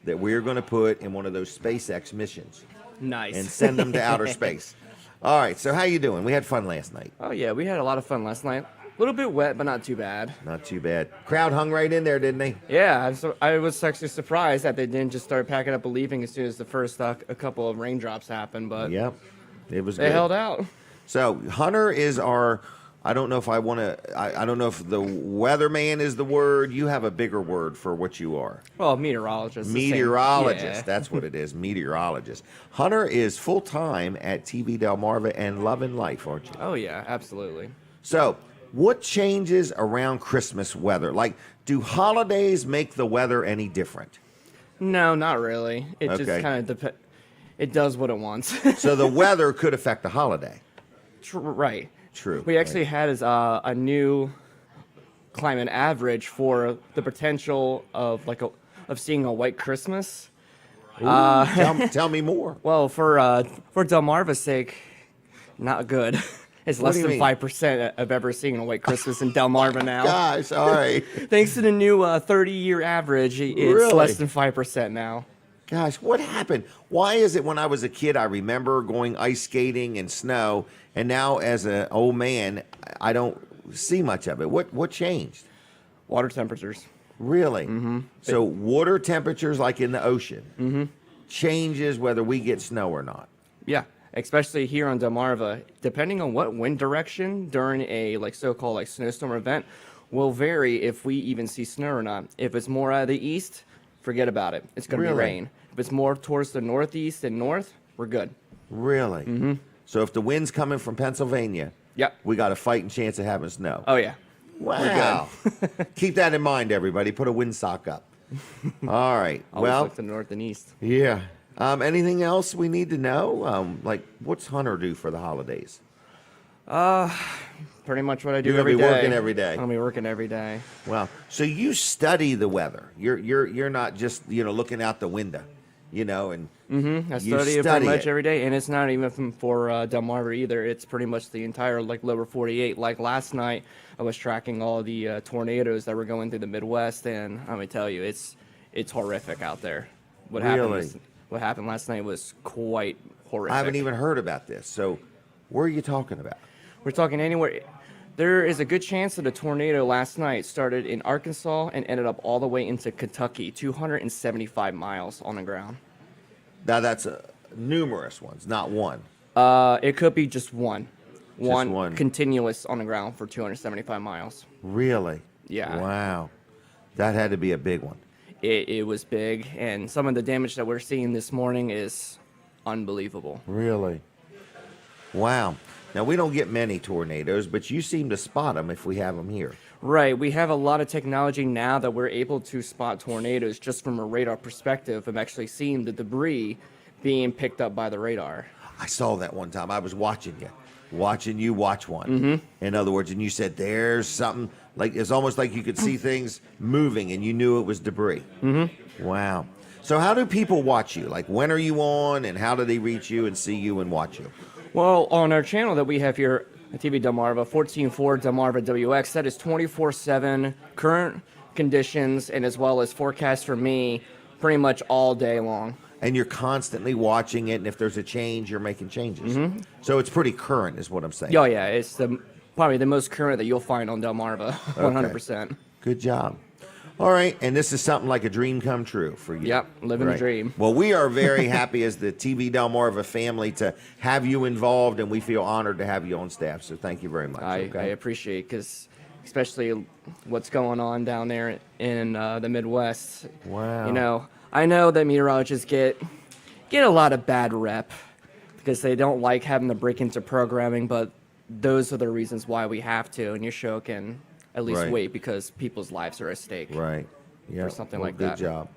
that we're going to put in one of those SpaceX missions. Nice. And send them to outer space. All right, so how you doing? We had fun last night. Oh, yeah, we had a lot of fun last night. A little bit wet, but not too bad. Not too bad. Crowd hung right in there, didn't they? Yeah, I was actually surprised that they didn't just start packing up and leaving as soon as the first a couple of raindrops happened, but yep, it was they good. held out. So Hunter is our, I don't know if I want to, I don't know if the weatherman is the word. You have a bigger word for what you are. Well, meteorologist. Meteorologist, Yeah. That's what it is, meteorologist. Hunter is full-time at TV Delmarva and loving life, aren't you? Oh, yeah, absolutely. So, what changes around Christmas weather? Like, do holidays make the weather any different? No, not really. It Okay. just kind of it does what it wants. So the weather could affect the holiday. Right. True. We actually had a new climate average for the potential of seeing a white Christmas. Ooh, tell me more. Well, for Delmarva's sake, not good. It's less than 5% of ever seeing a white Christmas in Delmarva now. Gosh, all right. Thanks to the new 30-year average, it's less than 5% now. Gosh, what happened? Why is it when I was a kid, I remember going ice skating in snow, and now as an old man, I don't see much of it? What changed? Water temperatures. Really? Mm-hmm. So water temperatures, like in the ocean, changes whether we get snow or not. Yeah, especially here on Delmarva, depending on what wind direction during a so-called snowstorm event will vary if we even see snow or not. If it's more out of the east, forget about it. It's going to be rain. If it's more towards the northeast and north, we're good. Really? Mm-hmm. So if the wind's coming from Pennsylvania, we got a fighting chance of having snow. Oh, yeah. Wow. Keep that in mind, everybody. Put a windsock up. All right. Always look to the north and east. Yeah. Anything else we need to know? What's Hunter do for the holidays? Pretty much what I do You're every day. You're going to be working every day. I'm going to be working every day. Wow. So you study the weather. You're not just, looking out the window, and I study it pretty much every day, and it's not even for Delmarva either. It's pretty much the entire lower 48. Like last night, I was tracking all the tornadoes that were going through the Midwest, and I'm going to tell you, it's horrific out there. What happened last night was quite horrific. I haven't even heard about this. So where are you talking about? We're talking anywhere. There is a good chance that a tornado last night started in Arkansas and ended up all the way into Kentucky, 275 miles on the ground. Now that's numerous ones, not one. It could be just one. One continuous on the ground for 275 miles. Really? Yeah. Wow. That had to be a big one. It was big, and some of the damage that we're seeing this morning is unbelievable. Really? Wow. Now, we don't get many tornadoes, but you seem to spot them if we have them here. Right. We have a lot of technology now that we're able to spot tornadoes just from a radar perspective of actually seeing the debris being picked up by the radar. I saw that one time. I was watching you watch one. In other words, and you said, there's something, it's almost like you could see things moving and you knew it was debris. Wow. So how do people watch you? When are you on, and how do they reach you and see you and watch you? Well, on our channel that we have here at TV Delmarva, 14.4 Delmarva WX, that is 24/7 current conditions and as well as forecast for me pretty much all day long. And you're constantly watching it, and if there's a change, you're making changes. So it's pretty current, is what I'm saying. Oh, yeah, it's probably the most current that you'll find on Delmarva, 100%. Good job. All right, and this is something like a dream come true for you. Yep, living the dream. Well, we are very happy as the TV Delmarva family to have you involved, and we feel honored to have you on staff. So thank you very much. I appreciate it, because especially what's going on down there in the Midwest. Wow. You know, I know that meteorologists get a lot of bad rep because they don't like having to break into programming, but those are the reasons why we have to, and your show can at least wait because people's lives are at stake. Right. Yeah. Or something like that. Good job.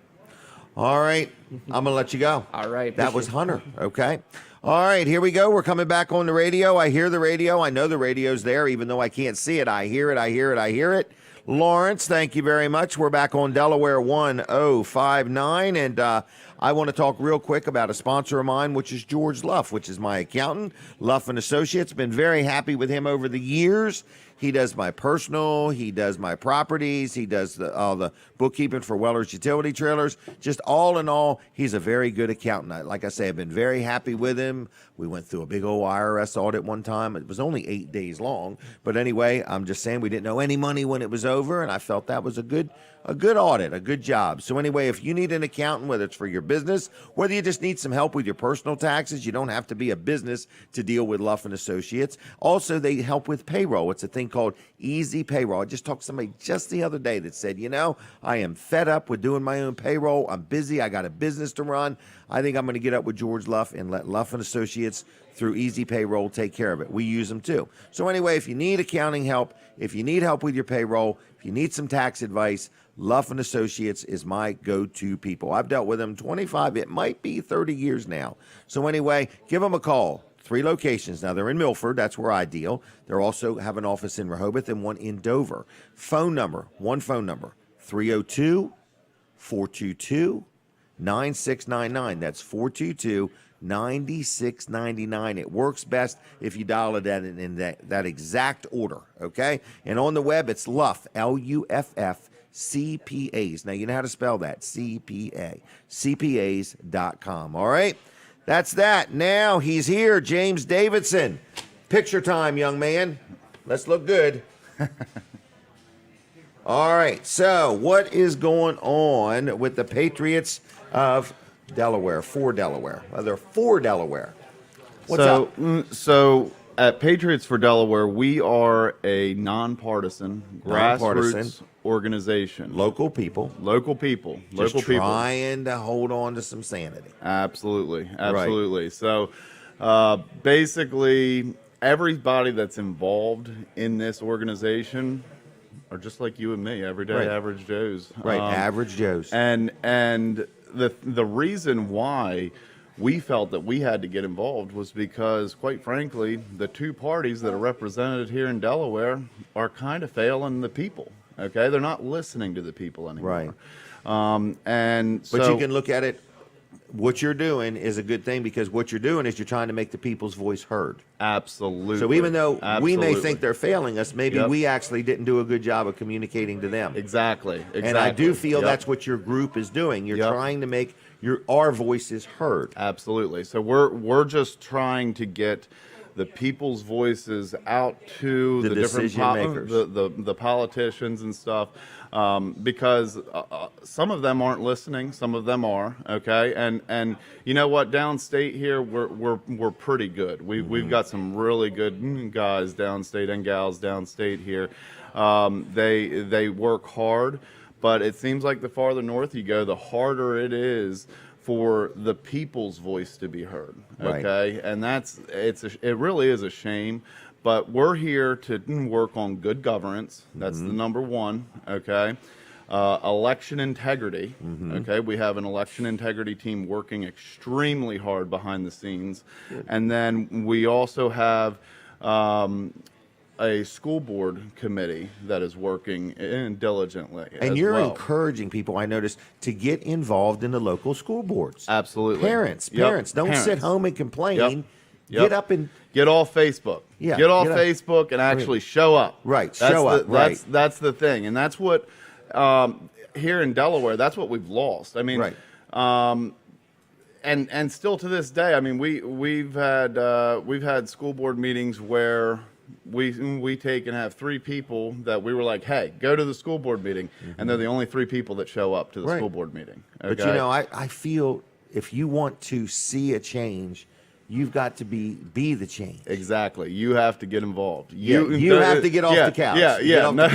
All right. I'm going to let you go. All right. That was Hunter. Okay. All right. Here we go. We're coming back on the radio. I hear the radio. I know the radio's there, even though I can't see it. I hear it. I hear it. I hear it. Lawrence, thank you very much. We're back on Delaware 1059, and I want to talk real quick about a sponsor of mine, which is George Luff, which is my accountant, Luff and Associates. Been very happy with him over the years. He does my personal, he does my properties, he does all the bookkeeping for Weller's utility trailers. Just all in all, he's a very good accountant. Like I say, I've been very happy with him. We went through a big old IRS audit one time. It was only 8 days long. But anyway, I'm just saying we didn't owe any money when it was over, and I felt that was a good audit, a good job. So anyway, if you need an accountant, whether it's for your business, whether you just need some help with your personal taxes, you don't have to be a business to deal with Luff and Associates. Also, they help with payroll. It's a thing called Easy Payroll. I just talked to somebody just the other day that said, you know, I am fed up with doing my own payroll. I'm busy. I got a business to run. I think I'm going to get up with George Luff and let Luff and Associates through Easy Payroll take care of it. We use them too. So anyway, if you need accounting help, if you need help with your payroll, if you need some tax advice, Luff and Associates is my go-to people. I've dealt with them 25, it might be 30 years now. So anyway, give them a call. 3 locations. Now, they're in Milford. That's where I deal. They also have an office in Rehoboth and one in Dover. One phone number, 302-422-9699. That's 422-9699. It works best if you dial it in that exact order, okay? And on the web, it's Luff, L-U-F-F, CPAs. Now, you know how to spell that, CPA, CPAs.com, all right? That's that. Now he's here, James Davidson. Picture time, young man. Let's look good. All right, so what is going on with the Patriots of Delaware, for Delaware? Well, they're for Delaware. What's up? So at Patriots for Delaware, we are a nonpartisan, grassroots organization. Local people. Just trying to hold on to some sanity. Absolutely. Right. So basically, everybody that's involved in this organization are just like you and me, everyday average Joes. Right, average Joes. And the reason why we felt that we had to get involved was because, quite frankly, the 2 parties that are represented here in Delaware are kind of failing the people. Okay, they're not listening to the people anymore. Right. But you can look at it. What you're doing is a good thing, because what you're doing is you're trying to make the people's voice heard. Absolutely. So even though we may think they're failing us, maybe we actually didn't do a good job of communicating to them. Exactly. And I do feel that's what your group is doing. You're trying to make our voices heard. Absolutely. So we're just trying to get the people's voices out to the different makers, the politicians and stuff, because some of them aren't listening, some of them are. Okay, and you know what? Downstate here, we're pretty good. We've got some really good guys downstate and gals downstate here. They work hard, but it seems like the farther north you go, the harder it is for the people's voice to be heard, okay? Right. And it really is a shame, but we're here to work on good governance. That's the number one, okay? Election integrity, okay? We have an election integrity team working extremely hard behind the scenes. Good. And then we also have a school board committee that is working diligently. And you're encouraging people, I noticed, to get involved in the local school boards. Absolutely. Parents, don't sit home and complain. Get up and get off Facebook. Yeah, get off get up. Facebook and actually show up. Right, That's show up, right. That's the thing, and that's what here in Delaware. That's what we've lost. I mean, Right. And still to this day, I mean, we've had school board meetings where we take and have 3 people that we were like, hey, go to the school board meeting, and they're the only 3 people that show up to the Right. school board meeting. But okay? I feel if you want to see a change, you've got to be the change. Exactly. You have to get involved. You have to get off the couch. Yeah, Get yeah. off the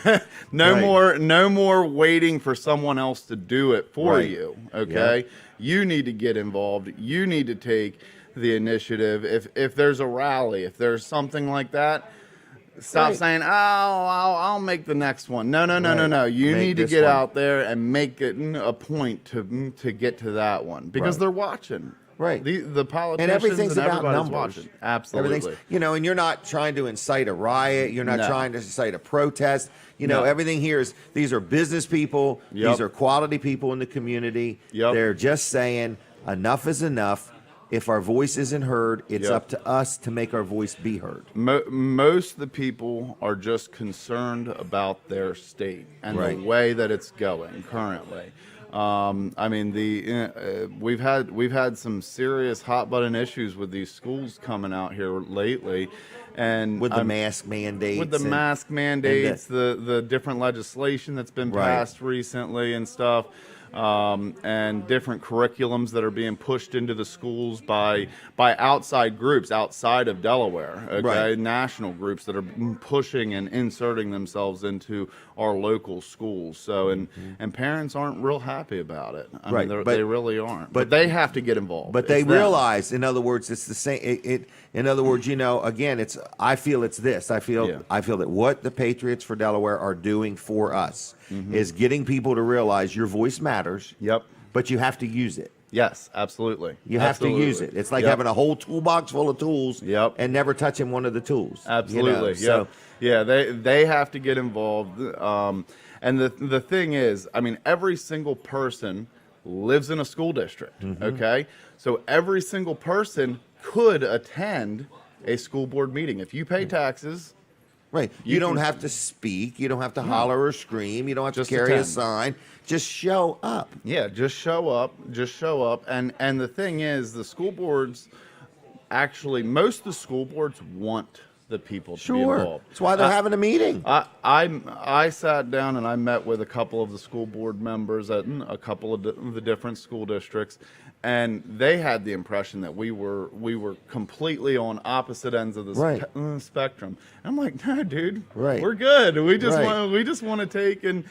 keyboard. Right. No more waiting for someone else to do it for Right. you. Okay? Yeah. You need to get involved. You need to take the initiative. If there's a rally, if there's something like that, stop Right. saying, "Oh, I'll make the next one." No. Right. You Make need to this get one. out there and make it a point to get to that one because Right. they're watching. Right. The politicians And everything's about everybody's numbers. watching. Absolutely. Everything's, and you're not trying to incite a riot. You're not No. trying to incite a protest. No. Everything here is, these are business people. Yep. These are quality people in the community. Yep. They're just saying enough is enough. If our voice isn't heard, it's Yep. up to us to make our voice be heard. Most of the people are just concerned about their state and Right. the way that it's going currently. I mean, we've had some serious hot button issues with these schools coming out here lately, and With the mask mandates. with the and- mask mandates, the different legislation that's been Right. passed recently and stuff. And different curriculums that are being pushed into the schools by outside groups outside of Delaware, okay, Right. national groups that are pushing and inserting themselves into our local schools. So and parents aren't real happy about it. I Right, mean, but- they really aren't. but- But they have to get involved. But they It's them. realize, in other words, it's the same. In other words, again, I feel it's this. I feel that what the Patriots for Delaware are doing for us is getting people to realize your voice matters. Yep. But you have to use it. Yes, absolutely. You have to use it. It's like Yep. having a whole toolbox full of tools. Yep. And never touching one of the tools. Absolutely. So yeah, they have to get involved. And the thing is, I mean, every single person lives in a school district. Okay, so every single person could attend a school board meeting if you pay taxes. right, you don't have to speak. You don't have to holler or scream. You don't have to Just carry a attend. sign. Just show up. Yeah, just show up. Just show up. And the thing is, the school boards actually, most of the school boards want the people to be involved. That's why they're having a meeting. I sat down and I met with a couple of the school board members at a couple of the different school districts, and they had the impression that we were completely on opposite ends of the Right. spectrum. And I'm like, no, dude, Right. we're good. We just Right. want to take and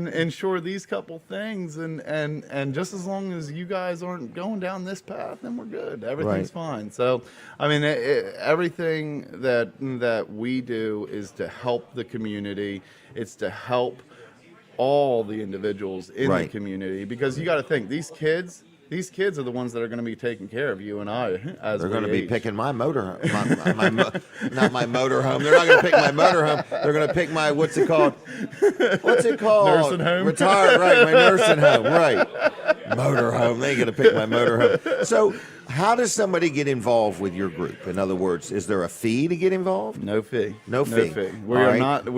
ensure these couple things, and just as long as you guys aren't going down this path, then we're good. Everything's fine. So, I mean, everything that we do is to help the community. It's to help all the individuals in the Right. community, because you got to think, these kids are the ones that are going to be taking care of you and I as They're we going to be age. picking my motorhome. Not my motorhome. They're not going to pick my motorhome. They're going to pick my, what's it called? Nursing home? Retired, right, my nursing home, right. Motorhome. They ain't going to pick my motorhome. So how does somebody get involved with your group? In other words, is there a fee to get involved? No fee. No fee. We All are right. not the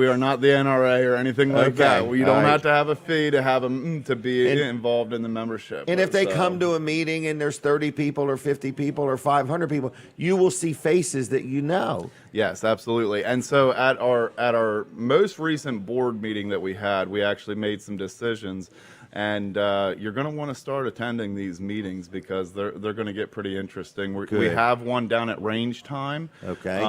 NRA or anything like Okay. that. You don't All right. have to have a fee to have them to be And- involved in the membership. And if they So- come to a meeting and there's 30 people or 50 people or 500 people, you will see faces that you know. Yes, absolutely. And so at our most recent board meeting that we had, we actually made some decisions. And you're going to want to start attending these meetings because they're going to get pretty interesting. We Good. have one down at Range Time. Okay.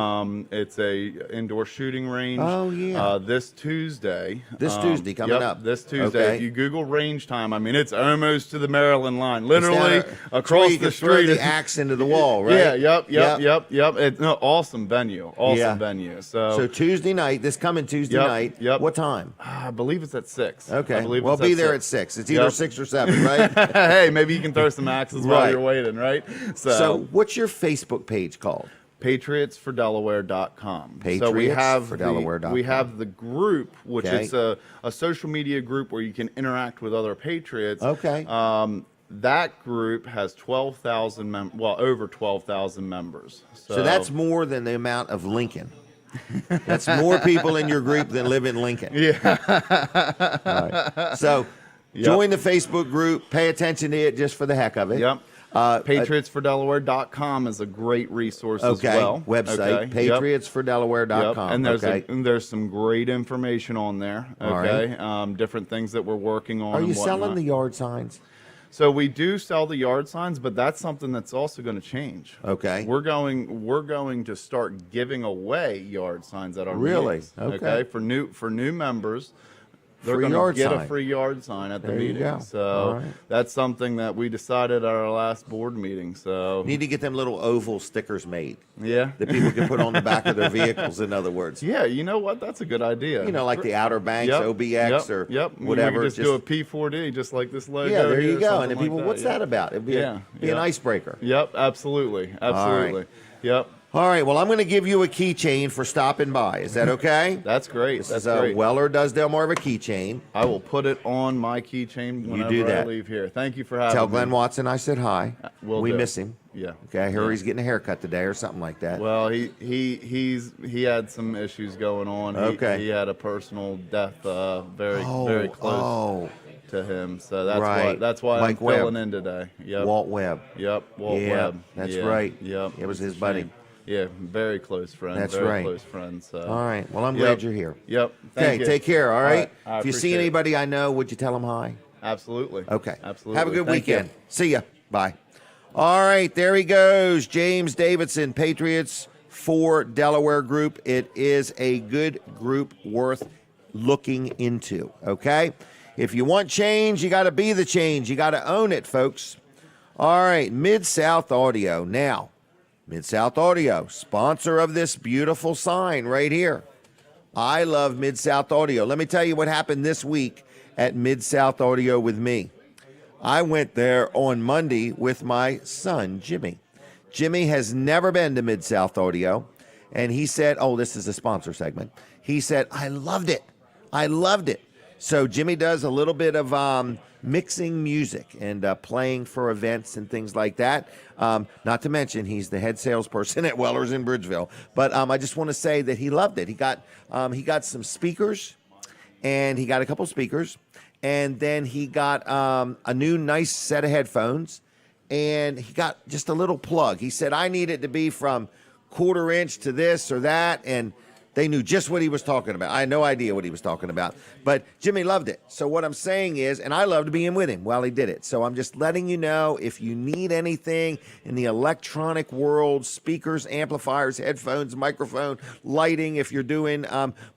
It's a indoor shooting range. Oh, yeah. This Tuesday. This Tuesday coming up. This Tuesday. Okay. If you Google Range Time, I mean, it's almost to the Maryland line. It's down Literally there. It's where across you the can throw street. the axe into the wall, right? Yeah. Yep. It's awesome venue. Yeah. Venue. So Tuesday night, this coming Tuesday night. Yep. What time? I believe it's at 6. Okay. I believe Well, it's be at there 6. at 6. It's either Yep. 6 or 7, right? Hey, maybe you can throw some axes while Right. you're waiting, right? So, what's your Facebook page called? PatriotsForDelaware.com. So we have PatriotsForDelaware.com. we have the group, which Okay. is a social media group where you can interact with other Patriots. Okay. That group has 12,000 over 12,000 members. So that's more than the amount of Lincoln. That's more people in your group than live in Lincoln. Yeah. All right. So join the Facebook group. Pay attention to it just for the heck of it. Yep. PatriotsForDelaware.com is a great resource as well. Website, Okay. PatriotsForDelaware.com. Yep. And there's some great information on there. Okay. Different things that we're working on. Are you and selling whatnot. the yard signs? So we do sell the yard signs, but that's something that's also going to change. Okay. We're going to start giving away yard signs at our Really? meetings. Okay. For new members. They're Free going yard to get sign. a free yard sign at the There you meeting. go. So All right. that's something that we decided at our last board meeting. So Need to get them little oval stickers made yeah, that people can put on the back of their vehicles, in other words. yeah. You know what? That's a good idea. You know, like the Outer Banks, Yep, OBX, or whatever. We could just do a P4D, just like this logo. yeah, there here you or go. something And then like people, what's that about? It'd be, an icebreaker. Yep, absolutely. Yep. All right, well, I'm going to give you a keychain for stopping by. Is that okay? That's great. This That's is a great. Weller Does Delmarva keychain. I will put it on my keychain whenever do I that. leave here. Thank you for having Tell me. Glenn Watson I said hi. Will We do. miss him. Yeah. Okay, I heard he's getting a haircut today or something like that. Well, he had some issues going on. Okay. He had a personal death very close to him. So that's why Mike I'm filling Webb. in today. Yep. Walt Webb. Yep. Walt Yeah, Webb. that's Yeah. right. Yep. It was his It's a buddy. shame. Yeah, very close friend. That's very right. close friend. So. All right, well, I'm glad you're here. Yep. Okay, Thank you. take care, all right? I If you see appreciate it. anybody I know, would you tell them hi? Absolutely. Okay. Absolutely. Have a good Thank weekend. you. See ya. Bye. All right, there he goes. James Davidson, Patriots for Delaware Group. It is a good group worth looking into, okay? If you want change, you got to be the change. You got to own it, folks. All right, Mid-South Audio. Now, Mid-South Audio, sponsor of this beautiful sign right here. I love Mid-South Audio. Let me tell you what happened this week at Mid-South Audio with me. I went there on Monday with my son, Jimmy. Jimmy has never been to Mid-South Audio, and he said, this is a sponsor segment. He said, I loved it. I loved it. So Jimmy does a little bit of mixing music and playing for events and things like that. Not to mention, he's the head salesperson at Weller's in Bridgeville. But I just want to say that he loved it. He got some speakers, and he got a couple speakers, and then he got a new nice set of headphones, and he got just a little plug. He said, I need it to be from 1/4 inch to this or that, and they knew just what he was talking about. I had no idea what he was talking about, but Jimmy loved it. So what I'm saying is, and I loved being with him while he did it. So I'm just letting you know, if you need anything in the electronic world, speakers, amplifiers, headphones, microphone, lighting, if you're doing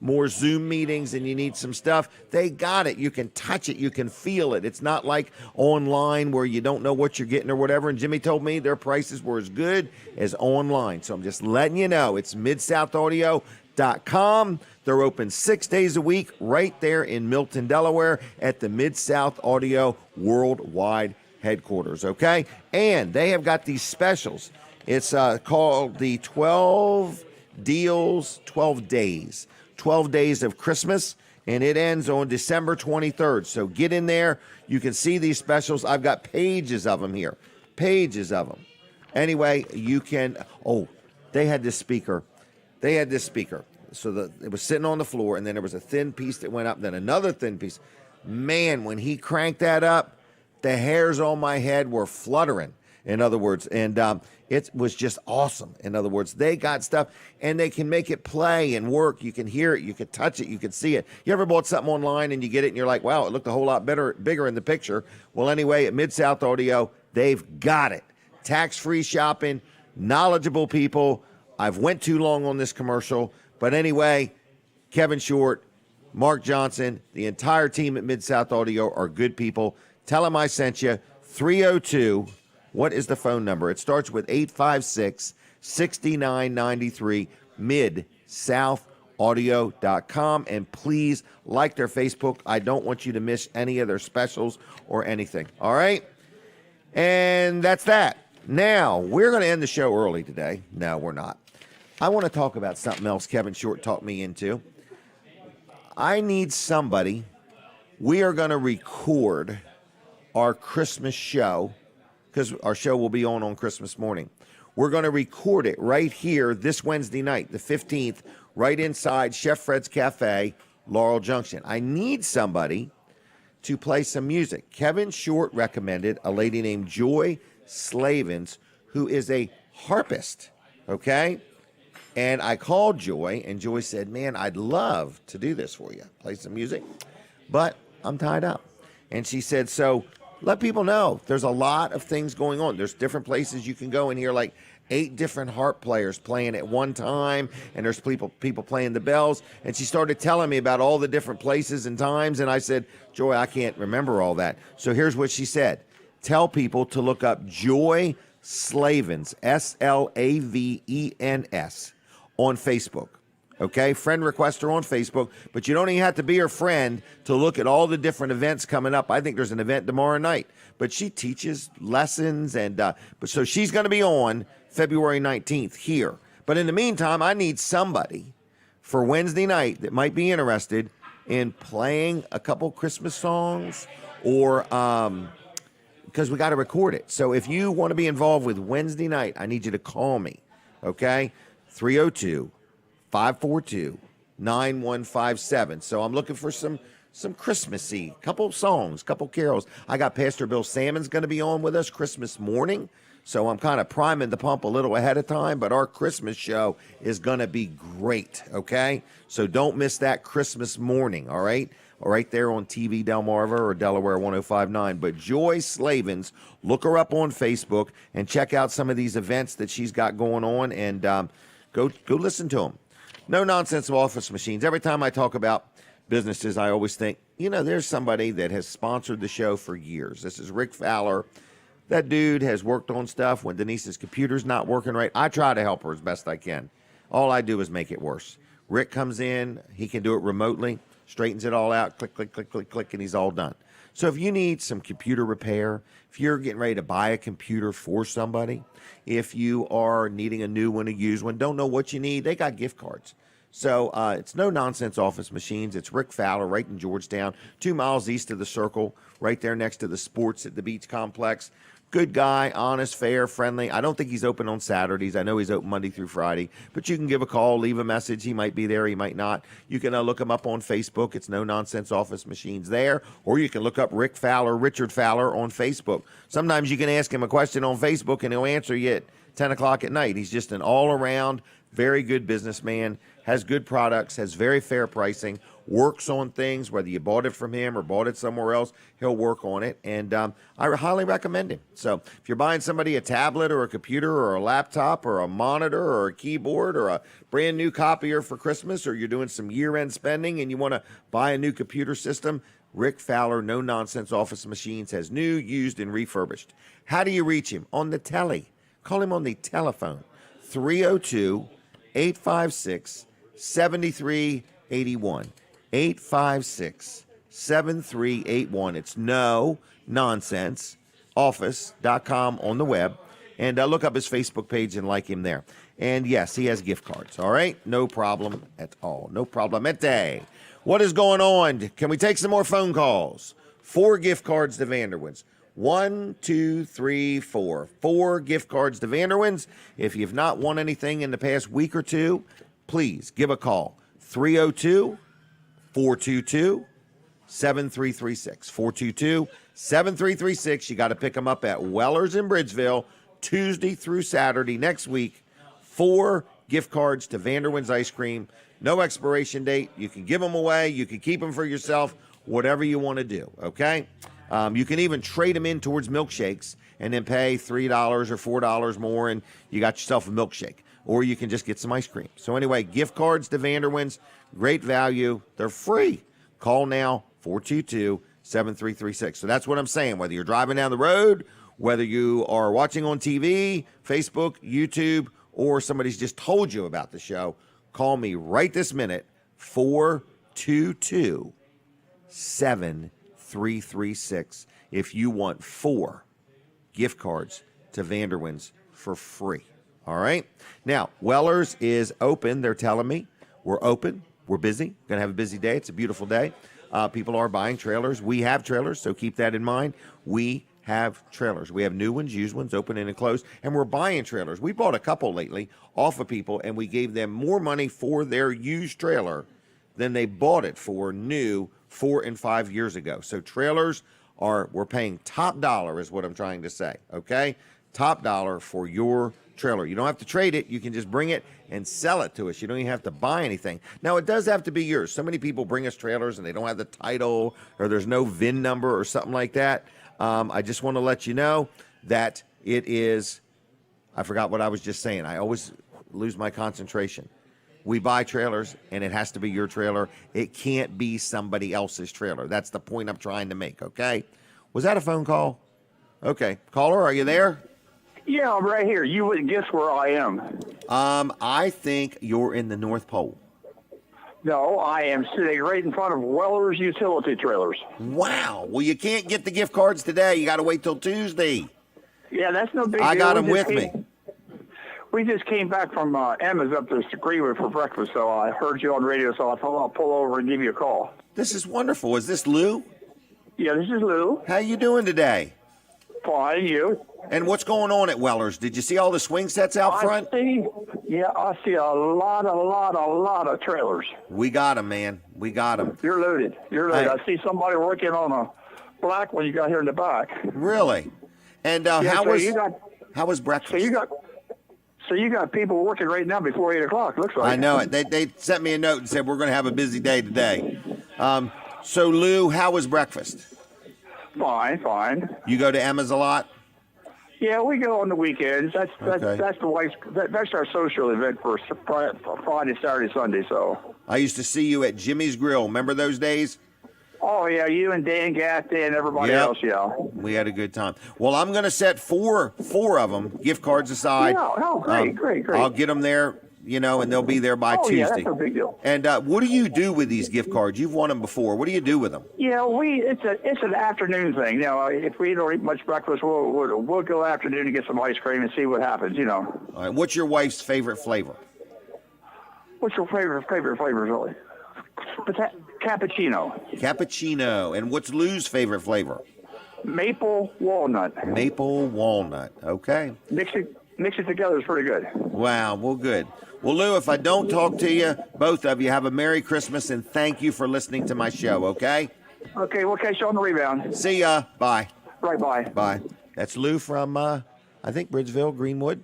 more Zoom meetings and you need some stuff, they got it. You can touch it. You can feel it. It's not like online where you don't know what you're getting or whatever. And Jimmy told me their prices were as good as online. So I'm just letting you know, it's Mid-South Audio. They're open 6 days a week right there in Milton, Delaware at the Mid-South Audio Worldwide headquarters, okay? And they have got these specials. It's called the 12 Deals, 12 Days. 12 Days of Christmas, and it ends on December 23rd. So get in there. You can see these specials. I've got pages of them here. Pages of them. Anyway, you can... they had this speaker. So it was sitting on the floor, and then there was a thin piece that went up, then another thin piece. Man, when he cranked that up, the hairs on my head were fluttering, in other words. And it was just awesome. In other words, they got stuff, and they can make it play and work. You can hear it. You can touch it. You can see it. You ever bought something online, and you get it, and you're like, wow, it looked a whole lot bigger in the picture. Well, anyway, at Mid-South Audio, they've got it. Tax-free shopping, knowledgeable people. I've went too long on this commercial, but anyway, Kevin Short, Mark Johnson, the entire team at Mid-South Audio are good people. Tell them I sent you. 302, what is the phone number? It starts with 856-6993, midsouthaudio.com, and please like their Facebook. I don't want you to miss any of their specials or anything, all right? And that's that. Now, we're going to end the show early today. No, we're not. I want to talk about something else Kevin Short talked me into. I need somebody. We are going to record our Christmas show, because our show will be on Christmas morning. We're going to record it right here this Wednesday night, the 15th, right inside Chef Fred's Cafe, Laurel Junction. I need somebody to play some music. Kevin Short recommended a lady named Joy Slavens, who is a harpist, okay? And I called Joy, and Joy said, man, I'd love to do this for you, play some music, but I'm tied up. And she said, so let people know there's a lot of things going on. There's different places you can go and hear like 8 different harp players playing at one time, and there's people playing the bells. And she started telling me about all the different places and times, and I said, Joy, I can't remember all that. So here's what she said. Tell people to look up Joy Slavens, Slavens, on Facebook. Okay, friend request her on Facebook, but you don't even have to be her friend to look at all the different events coming up. I think there's an event tomorrow night, but she teaches lessons, and but so she's going to be on February 19th here. But in the meantime, I need somebody for Wednesday night that might be interested in playing a couple Christmas songs, or because we got to record it. So if you want to be involved with Wednesday night, I need you to call me. Okay, 302-542-9157. So I'm looking for some Christmassy, couple songs, couple carols. I got Pastor Bill Salmon's going to be on with us Christmas morning. So I'm kind of priming the pump a little ahead of time, but our Christmas show is going to be great, okay? So don't miss that Christmas morning, all right? Right there on TV Delmarva or Delaware 105.9. But Joy Slavens, look her up on Facebook and check out some of these events that she's got going on, and go listen to them. No nonsense office machines. Every time I talk about businesses, I always think, there's somebody that has sponsored the show for years. This is Rick Fowler. That dude has worked on stuff when Denise's computer's not working right. I try to help her as best I can. All I do is make it worse. Rick comes in, he can do it remotely, straightens it all out, click, click, click, click, click, and he's all done. So if you need some computer repair, if you're getting ready to buy a computer for somebody, if you are needing a new one, a used one, don't know what you need, they got gift cards. So it's no nonsense office machines. It's Rick Fowler right in Georgetown, 2 miles east of the Circle, right there next to the sports at the Beach Complex. Good guy, honest, fair, friendly. I don't think he's open on Saturdays. I know he's open Monday through Friday, but you can give a call, leave a message. He might be there, he might not. You can look him up on Facebook. It's No Nonsense Office Machines there, or you can look up Rick Fowler, Richard Fowler on Facebook. Sometimes you can ask him a question on Facebook, and he'll answer you at 10 o'clock at night. He's just an all-around, very good businessman, has good products, has very fair pricing, works on things, whether you bought it from him or bought it somewhere else, he'll work on it, and I highly recommend him. So if you're buying somebody a tablet or a computer or a laptop or a monitor or a keyboard or a brand new copier for Christmas, or you're doing some year-end spending and you want to buy a new computer system, Rick Fowler, No Nonsense Office Machines, has new, used, and refurbished. How do you reach him? On the telly. Call him on the telephone, 302-856-7381. 856-7381. It's no nonsense office.com on the web, and look up his Facebook page and like him there. And yes, he has gift cards. All right, no problem at all. No problemette. What is going on? Can we take some more phone calls? 4 gift cards to Vanderwins. 1, 2, 3, 4. 4 gift cards to Vanderwins. If you've not won anything in the past week or two, please give a call. 302-422-7336. 422-7336. You got to pick them up at Weller's in Bridgeville, Tuesday through Saturday next week. 4 gift cards to Vanderwins Ice Cream. No expiration date. You can give them away. You can keep them for yourself. Whatever you want to do, okay? You can even trade them in towards milkshakes and then pay $3 or $4 more, and you got yourself a milkshake. Or you can just get some ice cream. So anyway, gift cards to Vanderwins, great value. They're free. Call now, 422-7336. So that's what I'm saying. Whether you're driving down the road, whether you are watching on TV, Facebook, YouTube, or somebody's just told you about the show, call me right this minute, 422-7336, if you want 4 gift cards to Vanderwins for free. All right? Now, Weller's is open. They're telling me we're open. we're busy. Going to have a busy day. It's a beautiful day. People are buying trailers. We have trailers, so keep that in mind. We have trailers. We have new ones, used ones, open and closed, and we're buying trailers. We bought a couple lately off of people, and we gave them more money for their used trailer than they bought it for new 4 and 5 years ago. So trailers we're paying top dollar is what I'm trying to say, okay? Top dollar for your trailer. You don't have to trade it. You can just bring it and sell it to us. You don't even have to buy anything. Now, it does have to be yours. So many people bring us trailers and they don't have the title or there's no VIN number or something like that. I just want to let you know that it is, I forgot what I was just saying. I always lose my concentration. We buy trailers, and it has to be your trailer. It can't be somebody else's trailer. That's the point I'm trying to make, okay? Was that a phone call? Okay. Caller, are you there? Yeah, I'm right here. You wouldn't guess where I am. I think you're in the North Pole. No, I am sitting right in front of Weller's utility trailers. Wow. Well, you can't get the gift cards today. You got to wait till Tuesday. Yeah, that's no big deal. I got them with me. We just came back from Emma's up to Greenwood for breakfast, so I heard you on the radio, so I thought I'll pull over and give you a call. This is wonderful. Is this Lou? Yeah, this is Lou. How you doing today? Fine, you? And what's going on at Weller's? Did you see all the swing sets out front? I see a lot of trailers. We got them, man. We got them. You're loaded. I see somebody working on a black one you got here in the back. Really? And how was breakfast? So you got people working right now before 8 o'clock, looks like. I know it. They sent me a note and said we're going to have a busy day today. So, Lou, how was breakfast? Fine. You go to Emma's a lot? Yeah, we go on the weekends. That's the wife's. That's our social event for Friday, Saturday, Sunday. So I used to see you at Jimmy's Grill. Remember those days? Oh yeah, you and Dan Gaffney and everybody else. Yeah, we had a good time. Well, I'm going to set four of them, gift cards aside. Yeah, great. I'll get them there, and they'll be there by Tuesday. Yeah, that's no big deal. And what do you do with these gift cards? You've won them before. What do you do with them? Yeah, it's an afternoon thing. If we don't eat much breakfast, we'll go afternoon and get some ice cream and see what happens. All right. What's your wife's favorite flavor? What's your favorite flavor, really? Cappuccino. And what's Lou's favorite flavor? Maple walnut. Okay. Mix it together is pretty good. Wow. Well, good. Well, Lou, if I don't talk to you, both of you have a Merry Christmas and thank you for listening to my show, okay? Okay, we'll catch you on the rebound. See ya. Bye. Right, bye. Bye. That's Lou from, I think, Bridgeville, Greenwood.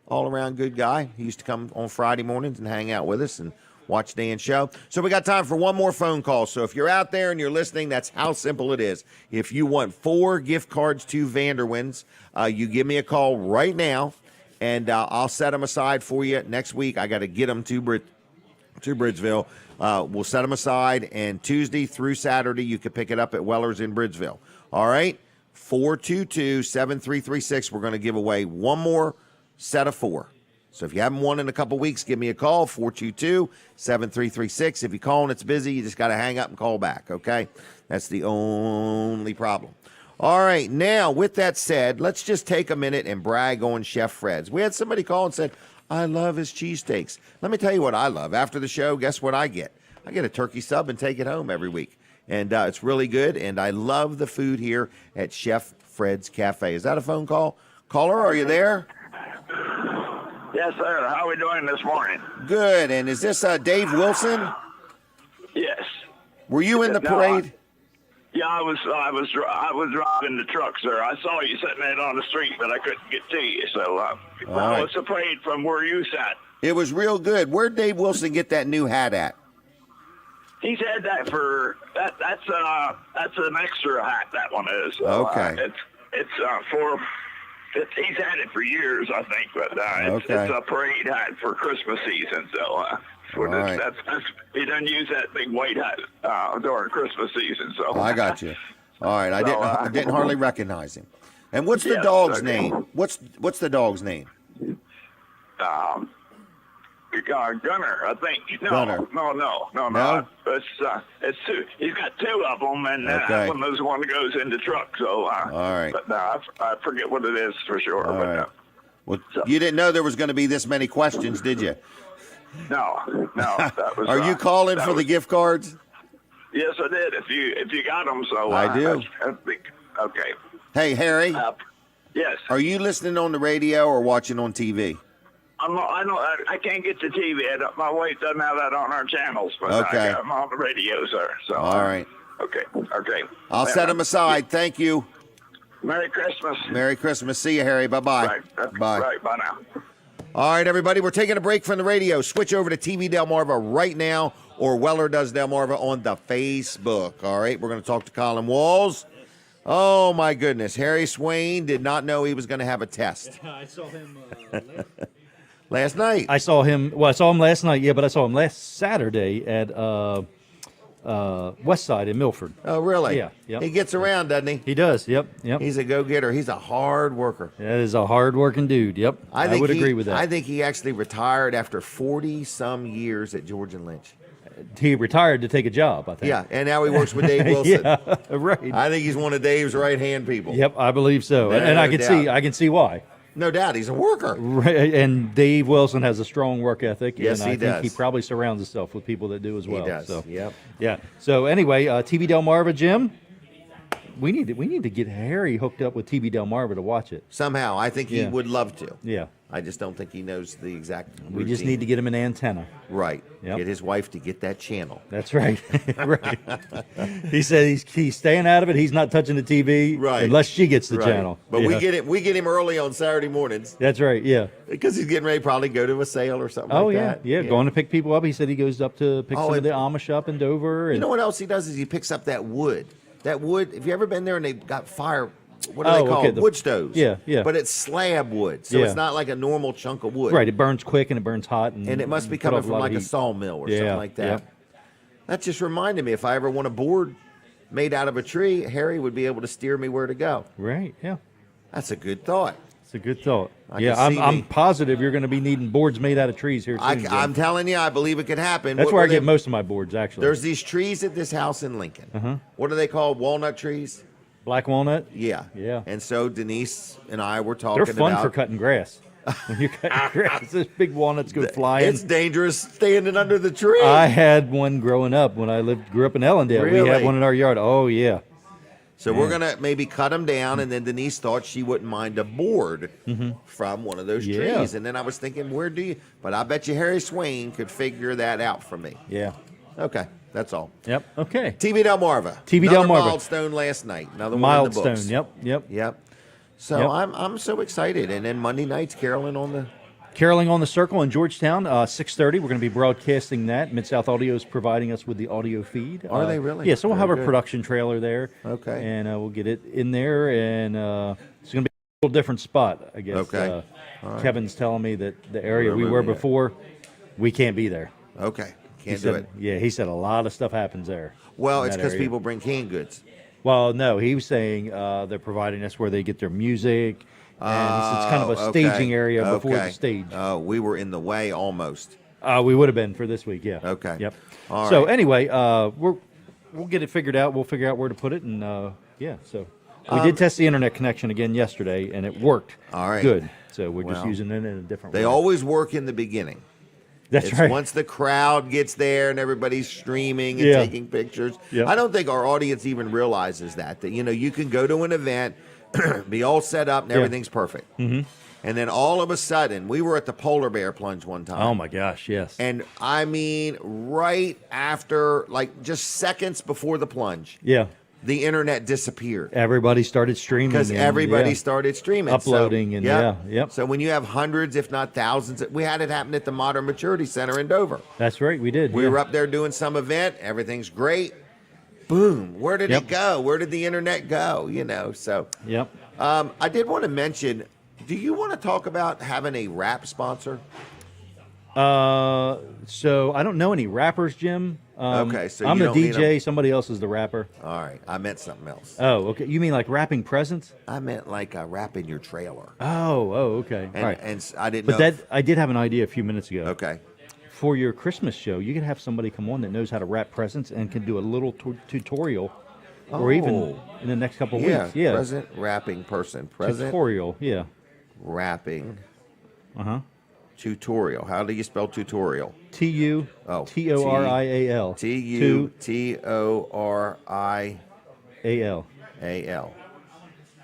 All around good guy. He used to come on Friday mornings and hang out with us and watch Dan's show. So we got time for one more phone call. So if you're out there and you're listening, that's how simple it is. If you want 4 gift cards to Vanderwin's, you give me a call right now, and I'll set them aside for you next week. I got to get them to Bridgeville. We'll set them aside, and Tuesday through Saturday, you can pick it up at Weller's in Bridgeville. All right? 422-7336. We're going to give away one more set of 4. So if you haven't won in a couple weeks, give me a call, 422-7336. If you call and it's busy, you just got to hang up and call back, okay? That's the only problem. All right, now, with that said, let's just take a minute and brag on Chef Fred's. We had somebody call and said, I love his cheesesteaks. Let me tell you what I love. After the show, guess what I get? I get a turkey sub and take it home every week. And it's really good, and I love the food here at Chef Fred's Cafe. Is that a phone call? Caller, are you there? Yes, sir. How are we doing this morning? Good. And is this Dave Wilson? Yes. Were you in the parade? Yeah, I was driving the truck, sir. I saw you sitting there on the street, but I couldn't get to you. So I was afraid from where you sat. It was real good. Where'd Dave Wilson get that new hat at? He's had that for that's an extra hat. That one is. So, okay. He's had it for years, I think, but it's a parade hat for Christmas season. So he doesn't use that big white hat during Christmas season. So I got you. All right, I didn't hardly recognize him. And what's the dog's name? What's the dog's name? Gunner, I think. Gunner. No. It's two. He's got 2 of them, and one of those one that goes in the truck. So, all right. But I forget what it is for sure. All right. Well, you didn't know there was going to be this many questions, did you? No, that was. Are you calling for the gift cards? Yes, I did. If you got them, so I do. Okay. Hey, Harry. Yes. Are you listening on the radio or watching on TV? I can't get the TV. My wife doesn't have that on our channels, but okay. I'm on the radio, sir. So. All right. Okay. I'll set them aside. Thank you. Merry Christmas. Merry Christmas. See you, Harry. Bye-bye. Bye. Right. Bye now. All right, everybody. We're taking a break from the radio. Switch over to TV Delmarva right now or Weller Does Delmarva on the Facebook. All right. We're going to talk to Colin Walls. Oh, my goodness. Harry Swain did not know he was going to have a test. I saw him last night. I saw him last night, yeah, but I saw him last Saturday at West Side in Milford. Oh, really? Yeah. Yep. He gets around, doesn't he? He does, yep. He's a go-getter. He's a hard worker. That is a hard-working dude, yep. I would agree with that. I think he actually retired after 40-some years at George and Lynch. He retired to take a job, I think. Yeah, and now he works with Dave Wilson. Yeah, right. I think he's one of Dave's right-hand people. Yep, I believe so. And I can see why. No doubt, he's a worker. Right, and Dave Wilson has a strong work ethic. Yes, and he does. think he probably surrounds himself with people that do as well. He does. So, yep. Yeah. So anyway, TV Delmarva, Jim. We need to get Harry hooked up with TV Delmarva to watch it Somehow, I think he would love to. Yeah. I just don't think he knows the exact routine. We just need to get him an antenna. Right. Yep. Get his wife to get that channel. That's right. Right. He said he's staying out of it. He's not touching the TV unless she gets the channel. But we get him early on Saturday mornings. That's right. Yeah. Because he's getting ready to probably go to a sale or something like that. Yeah, going to pick people up. He said he goes up to pick some of the Amish up in Dover. You know what else he does is he picks up that wood. That wood, if you ever been there and they've got fire, what do they call it? Wood stoves. Yeah. But it's slab wood, so it's not like a normal chunk of wood. Right, it burns quick and it burns hot. And it must be coming from like a sawmill or something like that. Yeah. That just reminded me, if I ever want a board made out of a tree, Harry would be able to steer me where to go. Right, yeah. That's a good thought. It's a good thought. I'm positive you're going to be needing boards made out of trees here soon. I'm telling you, I believe it could happen. That's where I get most of my boards, actually. There's these trees at this house in Lincoln. Uh-huh. What are they called? Walnut trees? Black walnut? Yeah. Yeah. And so Denise and I were talking about... They're fun for cutting grass. When you're cutting grass, those big walnuts go flying. It's dangerous standing under the tree. I had one growing up when I grew up in Ellendale. Really? We had one in our yard. Oh, yeah. So we're going to maybe cut them down, and then Denise thought she wouldn't mind a board from one of those trees. And then I was thinking, where do you... But I bet you Harry Swain could figure that out for me. Yeah. Okay, that's all. Yep, okay. TV Delmarva. TV Another Delmarva. milestone last night. Another one in the books. Milestone, yep. So I'm so excited. And then Monday nights, Caroling on the Circle in Georgetown, 6:30. We're going to be broadcasting that. Mid-South Audio is providing us with the audio feed. Are they really? Yeah, so we'll have our production trailer there. Okay. And we'll get it in there, and it's going to be a little different spot, I guess. Okay. All right. Kevin's telling me that the area we were before, we can't be there. Okay. Can't do it. Yeah, he said a lot of stuff happens there. Well, it's because people bring canned goods. Well, no, he was saying they're providing us where they get their music. And it's kind of a staging area before the stage. Oh, we were in the way almost. We would have been for this week, yeah. Okay. Yep. All so right. anyway, we'll get it figured out. We'll figure out where to put it, and so we did test the internet connection again yesterday, and it worked. All right. Good. So we're just using it in a different way. They always work in the beginning. That's right. Once the crowd gets there and everybody's streaming and taking pictures. Yep. I don't think our audience even realizes that you can go to an event, be all set up and everything's perfect. Mm-hmm. And then all of a sudden, we were at the polar bear plunge one time. Oh my gosh, yes. And I mean, right after, like just seconds before the plunge. Yeah. The internet disappeared. Everybody started streaming. Because everybody started streaming. Uploading Yep. So when you have hundreds, if not thousands, we had it happen at the Modern Maturity Center in Dover. That's right, we did. We were up there doing some event. Everything's great. Boom. Where did it go? Where did the internet go? So. Yep. I did want to mention, do you want to talk about having a rap sponsor? So I don't know any rappers, Jim. Okay, so I'm you the don't need DJ. Somebody else is the rapper. All right, I meant something else. Oh, okay. You mean like rapping presents? I meant like a rap in your trailer. Oh, okay. And, all right. And I didn't but know. But I did have an idea a few minutes ago. Okay. For your Christmas show, you could have somebody come on that knows how to wrap presents and can do a little tutorial, or even in the next couple of weeks. Yeah. Present wrapping person. Present tutorial. Yeah. Wrapping. Tutorial. How do you spell tutorial? Tutorial. Tutorial.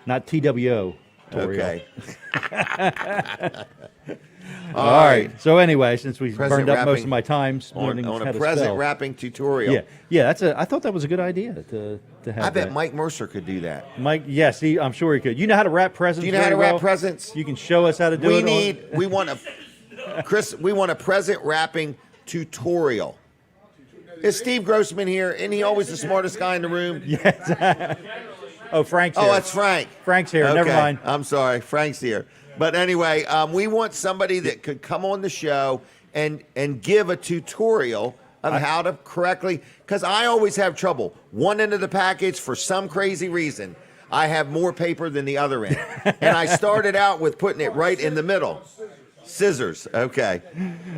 Not TWO. Okay. All right. So anyway, since we Present burned up most wrapping of my time learning on how a to present spell. wrapping tutorial. Yeah. I thought that was a good idea to have. I bet that. Mike Mercer could do that. Mike, yes, I'm sure he could. You know how to wrap presents. Do you know how to wrap presents? You can show us how to do it. We want a present wrapping tutorial. Is Steve Grossman here? Isn't he always the smartest guy in the room? Yes. Oh, Frank's here. Oh, that's Frank. Frank's here. Okay. Never mind. I'm sorry. Frank's here. But anyway, we want somebody that could come on the show and give a tutorial of how to correctly, because I always have trouble. One end of the package, for some crazy reason, I have more paper than the other end. And I started out with putting it right in the middle. Scissors. Okay.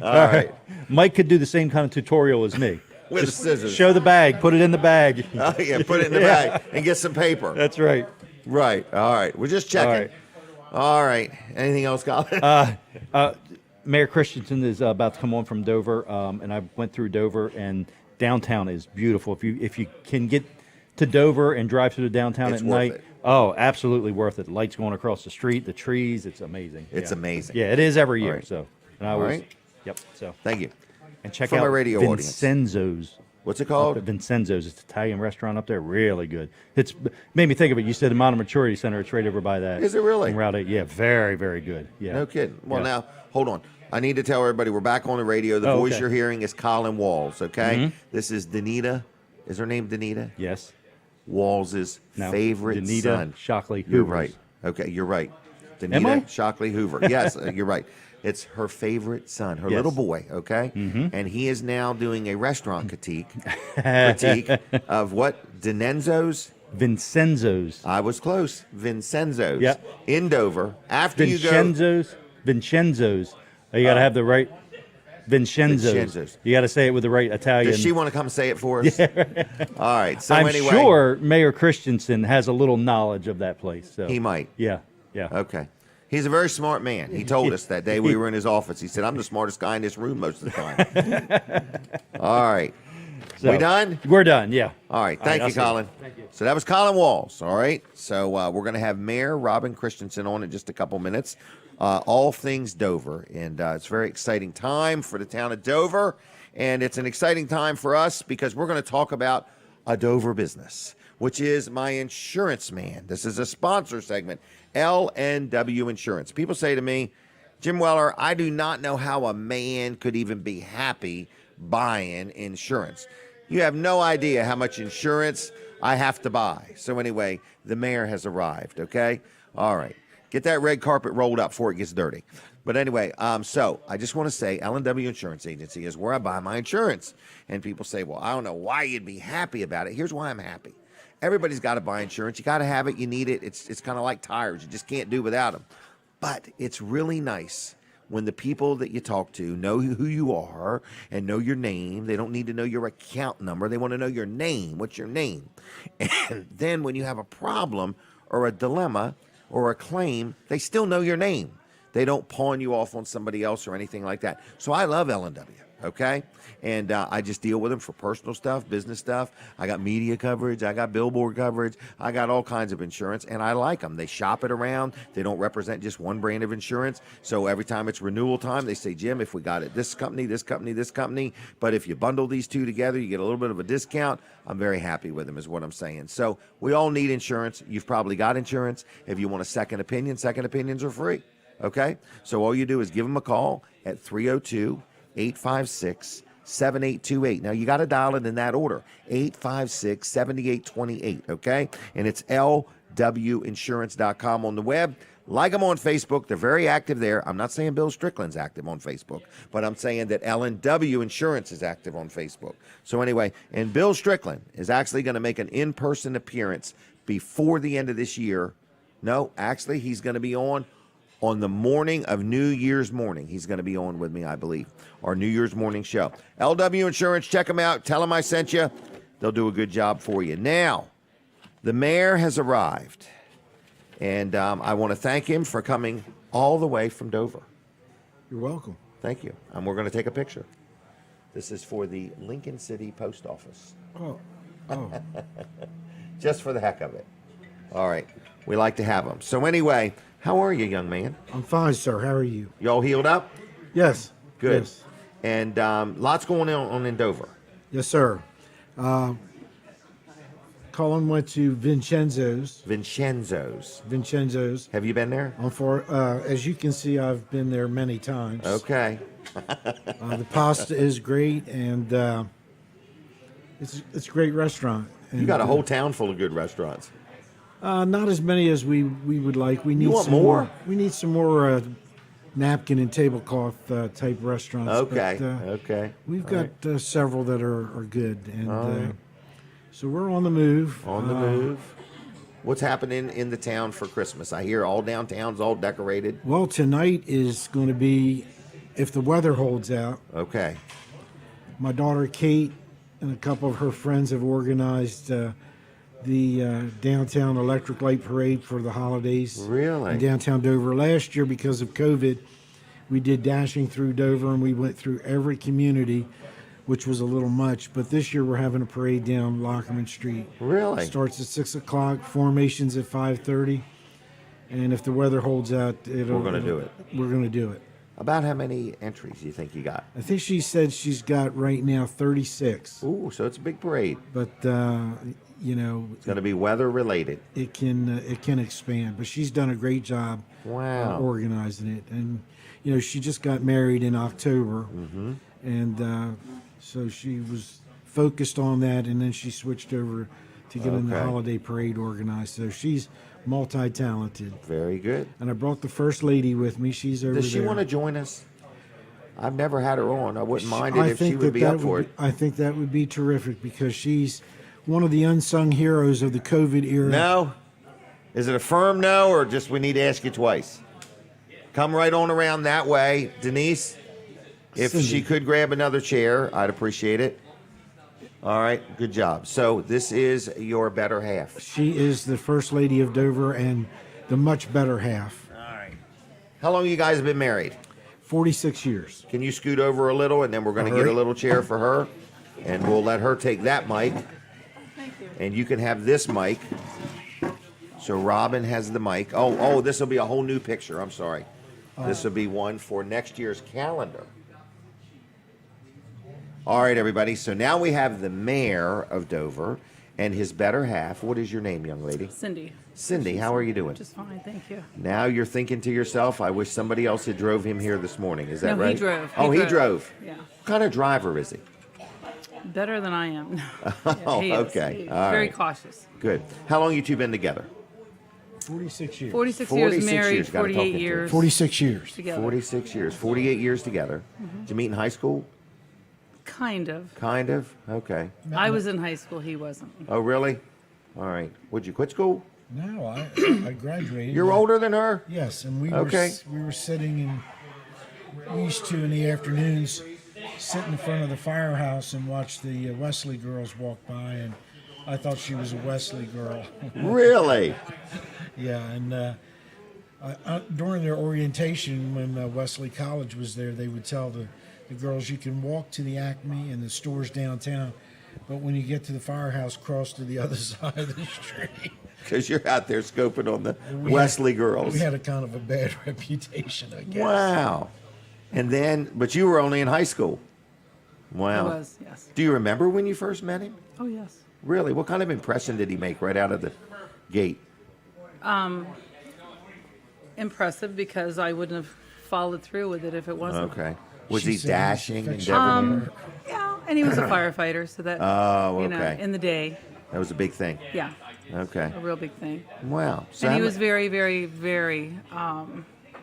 All right. Mike could do the same kind of tutorial as me. With Just scissors. Show the bag. Put it in the bag. Oh, yeah, put it in the bag and get some paper. That's right. Right. All right. We're just checking. All right. Anything else, Colin? Mayor Christiansen is about to come on from Dover, and I went through Dover, and downtown is beautiful. If you can get to Dover and drive through the downtown It's at worth night, it. oh, absolutely worth it. Lights going across the street, the trees, it's amazing. It's amazing. Yeah, it is every year. All right. So, and I All was, right. Yep. So Thank you. and check For out my radio audience. Vincenzo's. What's it called? Up at Vincenzo's. It's an Italian restaurant up there. Really good. It's made me think of it. You said the Modern Maturity Center. It's right over by that. Is it really? On Route 8. Yeah, very, very good. Yeah. No kidding. Well, Yeah. now, hold on. I need to tell everybody we're back on the radio. The voice okay. you're hearing is Colin Walls, okay? Mhm. This is Danita. Is her name Danita? Yes. Walls' No, favorite Danita son. Shockley You're Hoover's. right. Okay, you're right. Am I? Danita Shockley Hoover. Yes, you're right. It's her favorite son, her Yes. little boy, okay? Mhm. And he is now doing a restaurant critique of what? Denenzo's? Vincenzo's. I was close. Vincenzo's. Yep. In Dover. After you go. Vincenzo's. You got to have the right Vincenzo's. Vincenzo's. You got to say it with the right Italian. Does she want to come say it for us? All right. So I'm anyway, sure Mayor Christiansen has a little knowledge of that place. So. he might. Yeah. Yeah. Okay. He's a very smart man. He told us that day we were in his office. He said, "I'm the smartest guy in this room most of the time." All right. So, we done? We're done. Yeah. All right. Thank I'll you, see you. Colin. Thank you. So that was Colin Walls. All right. So we're going to have Mayor Robin Christiansen on in just a couple minutes. All things Dover. And it's a very exciting time for the town of Dover. And it's an exciting time for us because we're going to talk about a Dover business, which is my insurance man. This is a sponsor segment, LNW Insurance. People say to me, Jim Weller, I do not know how a man could even be happy buying insurance. You have no idea how much insurance I have to buy. So anyway, the mayor has arrived, okay? All right. Get that red carpet rolled up before it gets dirty. But anyway, so I just want to say LNW Insurance Agency is where I buy my insurance. And people say, well, I don't know why you'd be happy about it. Here's why I'm happy. Everybody's got to buy insurance. You got to have it. You need it. It's kind of like tires. You just can't do without them. But it's really nice when the people that you talk to know who you are and know your name. They don't need to know your account number. They want to know your name. What's your name? And then when you have a problem or a dilemma or a claim, they still know your name. They don't pawn you off on somebody else or anything like that. So I love LNW, okay? And I just deal with them for personal stuff, business stuff. I got media coverage. I got billboard coverage. I got all kinds of insurance, and I like them. They shop it around. They don't represent just one brand of insurance. So every time it's renewal time, they say, Jim, if we got it this company, this company, this company, but if you bundle these two together, you get a little bit of a discount. I'm very happy with them is what I'm saying. So we all need insurance. You've probably got insurance. If you want a second opinions are free. Okay? So all you do is give them a call at 302-856-7828. Now, you got to dial it in that order, 856-7828, okay? And it's lwinsurance.com on the web. Like them on Facebook. They're very active there. I'm not saying Bill Strickland's active on Facebook, but I'm saying that LNW Insurance is active on Facebook. So anyway, and Bill Strickland is actually going to make an in-person appearance before the end of this year. No, actually, he's going to be on the morning of New Year's morning. He's going to be on with me, I believe, our New Year's morning show. LW Insurance, check them out. Tell them I sent you. They'll do a good job for you. Now, the mayor has arrived, and I want to thank him for coming all the way from Dover. You're welcome. Thank you. And we're going to take a picture. This is for the Lincoln City Post Office. Oh. Just for the heck of it. All right. We like to have them. So anyway, how are you, young man? I'm fine, sir. How are you? You all healed up? Yes. Good. Yes. And lots going on in Dover. Yes, sir. Colin went to Vincenzo's. Have you been there? As you can see, I've been there many times. Okay. The pasta is great, and it's a great restaurant. And, You got a whole town full of good restaurants. Not as many as we would like. We need You want some more? We need some more napkin and tablecloth type restaurants. Okay. But, Okay. We've All got several that are good, and All right. so we're on the move. On the move. What's happening in the town for Christmas? I hear all downtown's all decorated. Well, tonight is going to be, if the weather holds out. Okay. My daughter Kate and a couple of her friends have organized the downtown electric light parade for the holidays. Really? In downtown Dover. Last year, because of COVID, we did Dashing Through Dover, and we went through every community, which was a little much. But this year, we're having a parade down Lockerman Street. Really? Starts at 6 o'clock, formations at 5:30. And if the weather holds out, We're gonna do it. We're going to do it. About how many entries do you think you got? I think she said she's got right now 36. Ooh, so it's a big parade. But you know, It's going to be weather related. it can expand. But she's done a great job. Wow. Organizing it, and you know, she just got married in October, Mm-hmm. and so she was focused on that, and then she switched over to getting the Okay. holiday parade organized. So she's multi-talented. Very good. And I brought the first lady with me. She's over there. Does she want to join us? I've never had her on. I wouldn't mind it I if she think would be that up for it. I think that would be terrific because she's one of the unsung heroes of the COVID era. No? Is it a firm no, or just we need to ask you twice? Come right on around that way. Denise, if Cindy. she could grab another chair, I'd appreciate it. All right, good job. So this is your better half. She is the first lady of Dover and the much better half. All right. How long you guys have been married? 46 years. Can you scoot over a little, and then we're going to All get a right. little chair for her, and we'll let her take that mic. Thank you. And you can have this mic. So Robin has the mic. Oh, this will be a whole new picture. I'm sorry. This will be one for next year's calendar. All right, everybody. So now we have the mayor of Dover and his better half. What is your name, young lady? Cindy. Cindy, how are you doing? Just fine, thank you. Now you're thinking to yourself, I wish somebody else had drove him here this morning. Is that No, right? he drove. Oh, he drove. Yeah. What kind of driver is he? Better than I am. Oh, he is. okay. He's All very right. cautious. Good. How long you two been together? 46 years. 46 46 years married, years, gotta talk 48 into it. years 46 years. together. 46 years. 48 years together. Did you meet in high school? Kind of. Kind of? Okay. I was in high school, he wasn't. Oh, really? All right. Would you quit school? No, I graduated. You're older than her? Yes, and we Okay. were sitting in. We used to in the afternoons sit in front of the firehouse and watch the Wesley girls walk by, and I thought she was a Wesley girl. Really? Yeah, and during their orientation, when Wesley College was there, they would tell the girls, you can walk to the Acme and the stores downtown, but when you get to the firehouse, cross to the other side of the street. Because you're out there scoping on the Wesley girls. We had a kind of a bad reputation, I guess. Wow. And then, but you were only in high school. Wow. I was, yes. Do you remember when you first met him? Oh, yes. Really? What kind of impression did he make right out of the gate? Impressive because I wouldn't have followed through with it if it wasn't. Okay. Was She he said dashing and he's debonair? Yeah, and he was a firefighter, so that, Oh, you know, okay. in the day, That was a big thing. yeah, Okay. a real big thing. Wow. So And he how was ma- very, very, very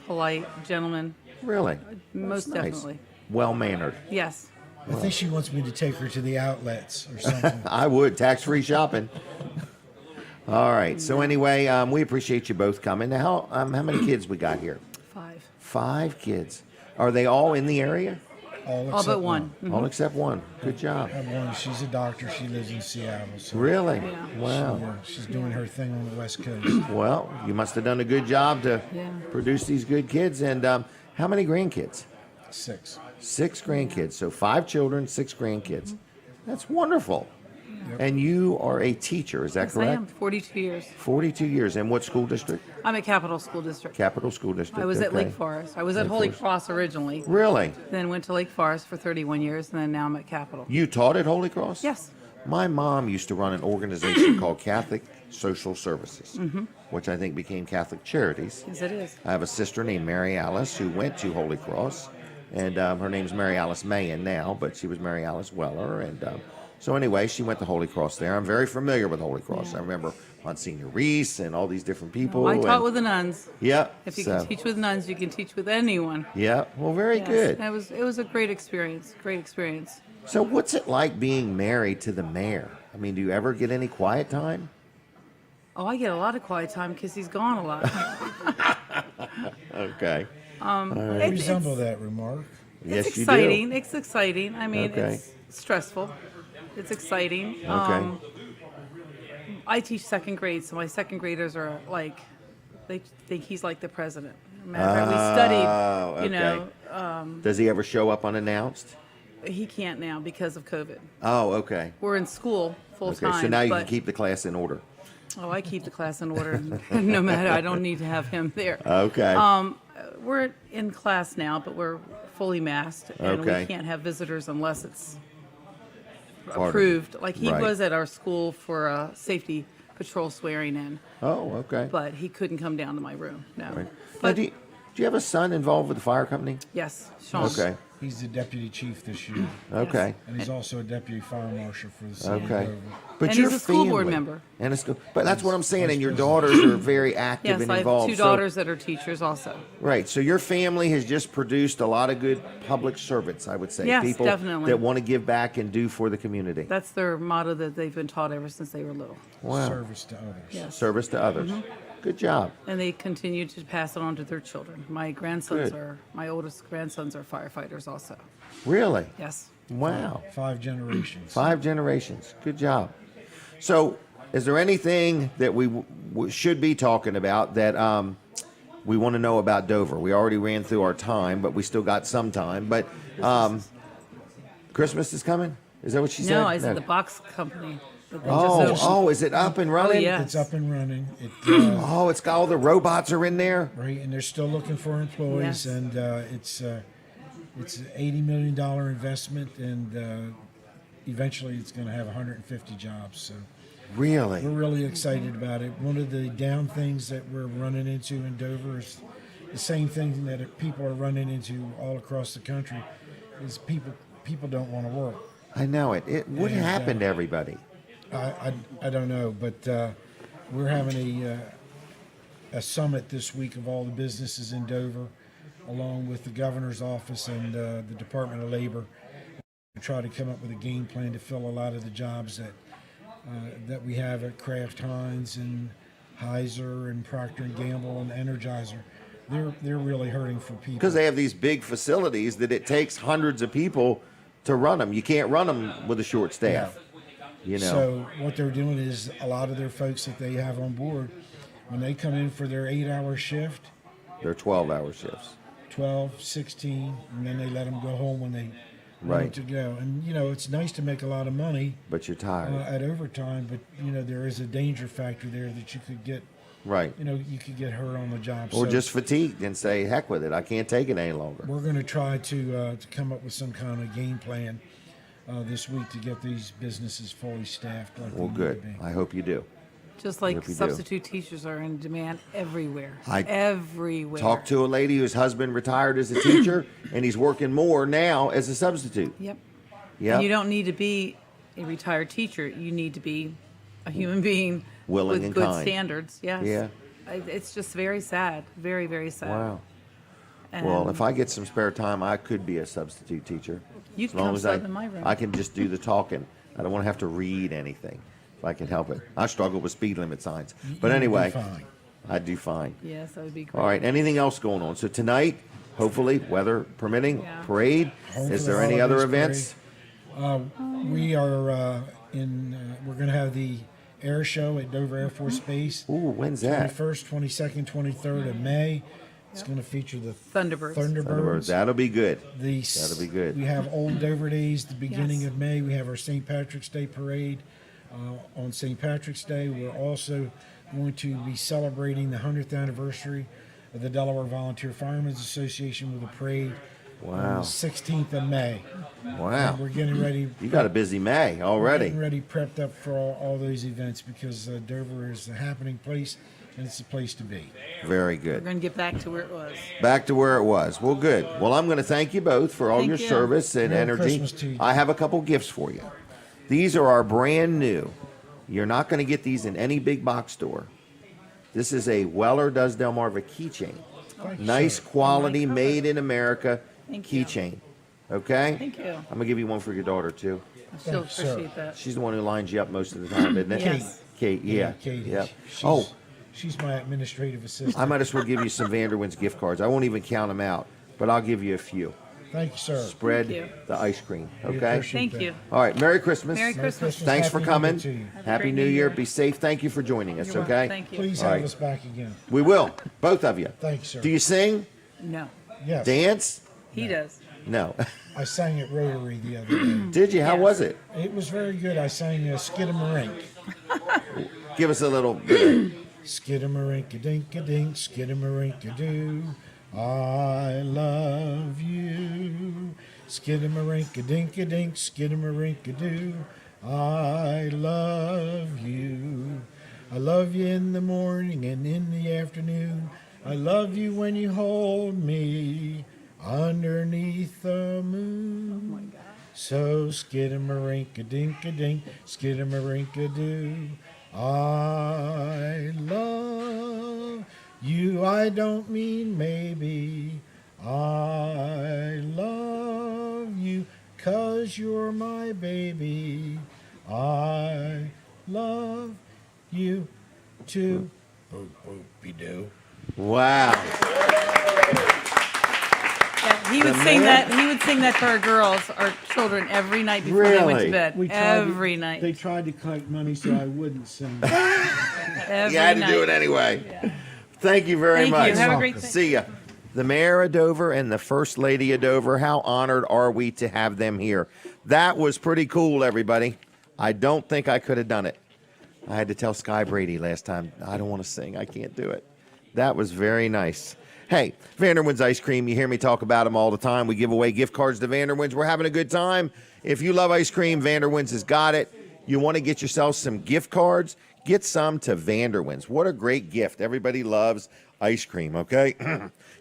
polite gentleman. Really? Most That's nice. definitely. Well-mannered. Yes. I think she wants me to take her to the outlets or something. I would. Tax-free shopping. All right. So anyway, we appreciate you both coming. Now, how many kids we got here? 5. 5 kids. Are they all in the area? All All except but one. Mhm. All except one. Good job. I have one. She's a doctor. She lives in Seattle. So Really? Yeah. Wow. she's doing her thing on the West Coast. Well, you must have done a good job to Yeah. produce these good kids. And how many grandkids? 6. 6 grandkids. So 5 children, 6 grandkids. That's wonderful. And you are a teacher, is that Yes, correct? I am. 42 years. 42 years. And what school district? I'm at Capital School District. Capital School District. I was at okay. Lake Forest. I was at Lake Holy Forest. Cross originally. Really? Then went to Lake Forest for 31 years, and then now I'm at Capital. You taught at Holy Cross? Yes. My mom used to run an organization called Catholic Social Services, Mhm. which I think became Catholic Charities. Yes, it is. I have a sister named Mary Alice who went to Holy Cross, and her name's Mary Alice Mayan now, but she was Mary Alice Weller. And so anyway, she went to Holy Cross there. I'm very familiar with Holy Cross. Yeah. I remember Monsignor Reese and all these different people. I taught and- with the nuns. Yeah. If you so- can teach with nuns, you can teach with anyone. Yeah. Well, very Yes. good. And it was a great experience. Great experience. So what's it like being married to the mayor? I mean, do you ever get any quiet time? Oh, I get a lot of quiet time because he's gone a lot. Okay. I It's resemble that remark. Yes, it's you exciting. It's exciting. I mean, Okay. it's stressful. It's exciting. Okay. I teach second grade, so my second graders are like, they think he's like the president. Matter of fact, we studied, you okay. know. Does he ever show up unannounced? He can't now because of COVID. Oh, okay. We're in school full Okay, time. so now you can but- keep the class in order. Oh, I keep the class in order. No matter, I don't need to have him there. Okay. We're in class now, but we're fully masked, and Okay. we can't have visitors unless it's Part of it. approved. Like he Right. was at our school for a safety patrol swearing in, Oh, okay. but he couldn't come down to my room. No. Right. Now, But do you have a son involved with the fire company? yes, Sean. Okay. He's the deputy chief this year. Okay. And he's also a deputy fire marshal for the city of Okay. Dover. But And your he's a school board family- member. And a school, but that's what I'm saying. And your daughters are very active Yes, and I have involved. 2 so- daughters that are teachers also. Right. So your family has just produced a lot of good public servants, I would say. Yes, People definitely. that want to give back and do for the community. That's their motto that they've been taught ever since they were little. Wow. Service to others. Yes. Service to others. Mhm. Good job. And they continue to pass it on to their children. My oldest grandsons are firefighters also. Really? Yes. Wow. 5 generations. 5 generations. Good job. So, is there anything that we should be talking about that we want to know about Dover? We already ran through our time, but we still got some time. But Christmas is coming? Is that what she said? No, I said the box company. that they just opened. Oh, is it up and running? yes. It's up and running. Oh, it's got all the robots are in there? Right, and they're still looking for employees, Yes. and it's an $80 million investment, and eventually it's going to have 150 jobs. So Really? we're really excited about it. One of the down things that we're running into in Dover is the same thing that people are running into all across the country, is people don't want to work. I know it. What And, happened to everybody? I don't know, but we're having a summit this week of all the businesses in Dover, along with the governor's office and the Department of Labor, to try to come up with a game plan to fill a lot of the jobs that we have at Kraft Heinz and Heiser and Procter & Gamble and Energizer. They're really hurting for people. Because they have these big facilities that it takes hundreds of people to run them. You can't run them with a short staff. You know. So what they're doing is a lot of their folks that they have on board, when they come in for their 8-hour shift, They're 12-hour shifts. 12, 16, and then they let them go home when they Right. want to go. And, it's nice to make a lot of money But you're tired. at overtime, but, there is a danger factor there that you could get, Right. you could get hurt on the job. Or So just fatigued and say, heck with it. I can't take it any longer. we're going to try to come up with some kind of game plan this week to get these businesses fully staffed. Like Well, they need good. to be. I hope you do. Just like Hope you do. substitute teachers are in demand everywhere. I everywhere. Talked to a lady whose husband retired as a teacher, and he's working more now as a substitute. Yep. Yep. And you don't need to be a retired teacher. You need to be a human being Willing with and good kind. standards. Yes. Yeah. It's just very sad. Very, very sad. Wow. And Well, if I get some spare time, I could be a substitute teacher. You As can long come as sit in my room. I can just do the talking. I don't want to have to read anything if I can help it. I struggle with speed limit signs. But You'll do anyway, fine. I do fine. Yes, that would be great. All right, anything else going on? So tonight, hopefully, weather permitting, Yeah. parade. Hopefully Is there any other holidays events? We are we're going to have the air show at Dover Air Force Base. Ooh, when's that? 21st, 22nd, 23rd of May. It's going to feature the Thunderbirds. That'll be good. That'll be good. We have Old Dover Days, the beginning of May. We have our St. Patrick's Day parade on St. Patrick's Day. We're also going to be celebrating the 100th anniversary of the Delaware Volunteer Firemen's Association with a parade on the 16th of May. Wow. And we're getting ready. You got a busy May already. We're getting ready, prepped up for all those events because Dover is a happening place and it's the place to be. Very We're good. going to get back to where it was. Back to where it was. Well, good. Well, I'm going to thank you both for all Thank your you. service and Merry energy. Christmas to you. I have a couple gifts for you. These are our brand new. You're not going to get these in any big box store. This is a Weller Does Delmarva keychain. Nice quality, made in America Thank you. keychain. Okay? Thank you. I'm going to give you one for your daughter, too. She'll appreciate that. She's the one who lines you up most of the time, isn't it? Yes. Kate, yeah. Katie. Yep. She's my administrative assistant. I might as well give you some Vanderwin's gift cards. I won't even count them out, but I'll give you a few. Thank you, sir. Spread Thank you. the ice cream, We okay? appreciate Thank you. All right, Merry Christmas. Merry Christmas. Thanks for Happy New coming. Year to you. Have a Happy great New New Year. Year. Be safe. Thank you for joining us, You're welcome. okay? Thank you. Please All have right. us back again. We will, both of you. Thank you, sir. Do you sing? No, Yes. Dance? he does. No. I sang at Rotary the other day. Did you? How Yes. was it? It was very good. I sang Skidamarink. Give us a little bit. Skidamarink-a-dink-a-dink, skidamarink-a-doo. I love you. Skidamarink-a-dink-a-dink, skidamarink-a-doo. I love you. I love you in the morning and in the afternoon. I love you when you hold me underneath the moon. Oh my God. So skidamarink-a-dink-a-dink, skidamarink-a-doo. I love you. I don't mean maybe. I love you 'cause you're my baby. I love you too. Boop, boop-be-doo. Wow. Yeah, he would sing that. He would sing that for our girls, our children, every night before they went Really? to bed. Every night. They tried to collect money so I wouldn't sing. Every You had to night. do it anyway. Thank you very Thank much. you. Have a great day. See ya. The Mayor of Dover and the First Lady of Dover, how honored are we to have them here? That was pretty cool, everybody. I don't think I could have done it. I had to tell Sky Brady last time, I don't want to sing. I can't do it. That was very nice. Hey, Vanderwin's Ice Cream, you hear me talk about them all the time. We give away gift cards to Vanderwin's. We're having a good time. If you love ice cream, Vanderwin's has got it. You want to get yourself some gift cards? Get some to Vanderwin's. What a great gift. Everybody loves ice cream, okay?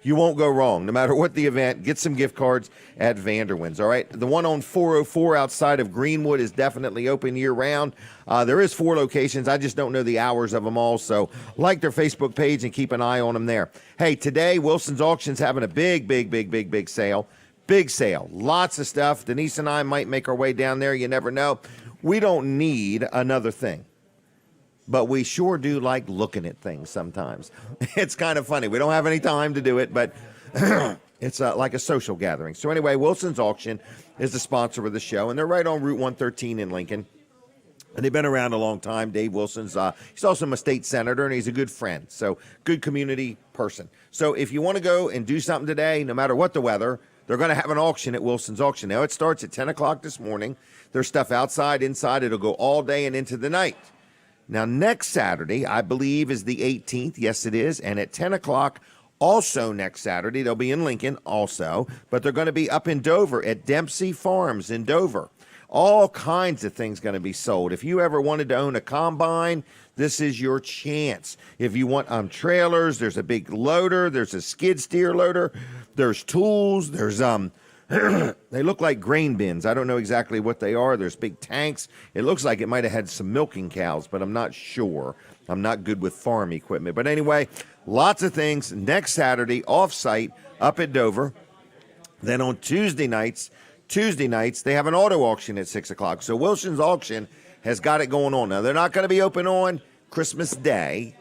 You won't go wrong. No matter what the event, get some gift cards at Vanderwin's, all right? The one on 404 outside of Greenwood is definitely open year-round. There is 4 locations. I just don't know the hours of them all, so like their Facebook page and keep an eye on them there. Hey, today, Wilson's Auction's having a big sale. Big sale. Lots of stuff. Denise and I might make our way down there. You never know. We don't need another thing. But we sure do like looking at things sometimes. It's kind of funny. We don't have any time to do it, but it's like a social gathering. So anyway, Wilson's Auction is the sponsor of the show, and they're right on Route 113 in Lincoln. And they've been around a long time. Dave Wilson's, he's also a state senator, and he's a good friend. So good community person. So if you want to go and do something today, no matter what the weather, they're going to have an auction at Wilson's Auction. Now, it starts at 10 o'clock this morning. There's stuff outside, inside. It'll go all day and into the night. Now, next Saturday, I believe, is the 18th. Yes, it is. And at 10 o'clock, also next Saturday, they'll be in Lincoln also, but they're going to be up in Dover at Dempsey Farms in Dover. All kinds of things going to be sold. If you ever wanted to own a combine, this is your chance. If you want trailers, there's a big loader. There's a skid steer loader. There's tools. There's they look like grain bins. I don't know exactly what they are. There's big tanks. It looks like it might have had some milking cows, but I'm not sure. I'm not good with farm equipment. But anyway, lots of things next Saturday off-site up at Dover. Then on Tuesday nights, they have an auto auction at 6 o'clock. So Wilson's Auction has got it going on. Now, they're not going to be open on Christmas Day,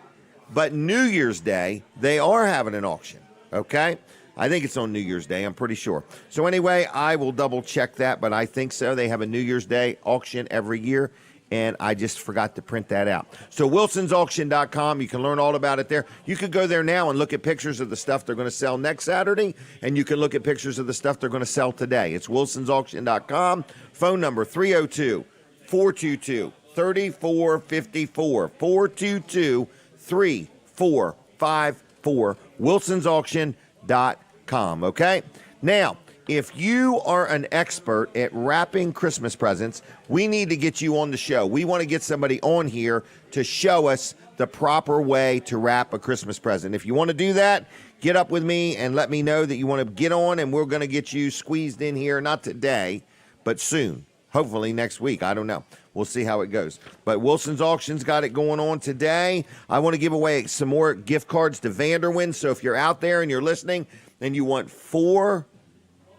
but New Year's Day, they are having an auction, okay? I think it's on New Year's Day. I'm pretty sure. So anyway, I will double check that, but I think so. They have a New Year's Day auction every year and I just forgot to print that out. So wilsonsauction.com, you can learn all about it there. You could go there now and look at pictures of the stuff they're going to sell next Saturday, and you can look at pictures of the stuff they're going to sell today. It's wilsonsauction.com. Phone number 302-422-3454. 422-3454. wilsonsauction.com, okay? Now, if you are an expert at wrapping Christmas presents, we need to get you on the show. We want to get somebody on here to show us the proper way to wrap a Christmas present. If you want to do that, get up with me and let me know that you want to get on, and we're going to get you squeezed in here, not today, but soon. Hopefully next week. I don't know. We'll see how it goes. But Wilson's Auction's got it going on today. I want to give away some more gift cards to Vanderwyn. So if you're out there and you're listening and you want 4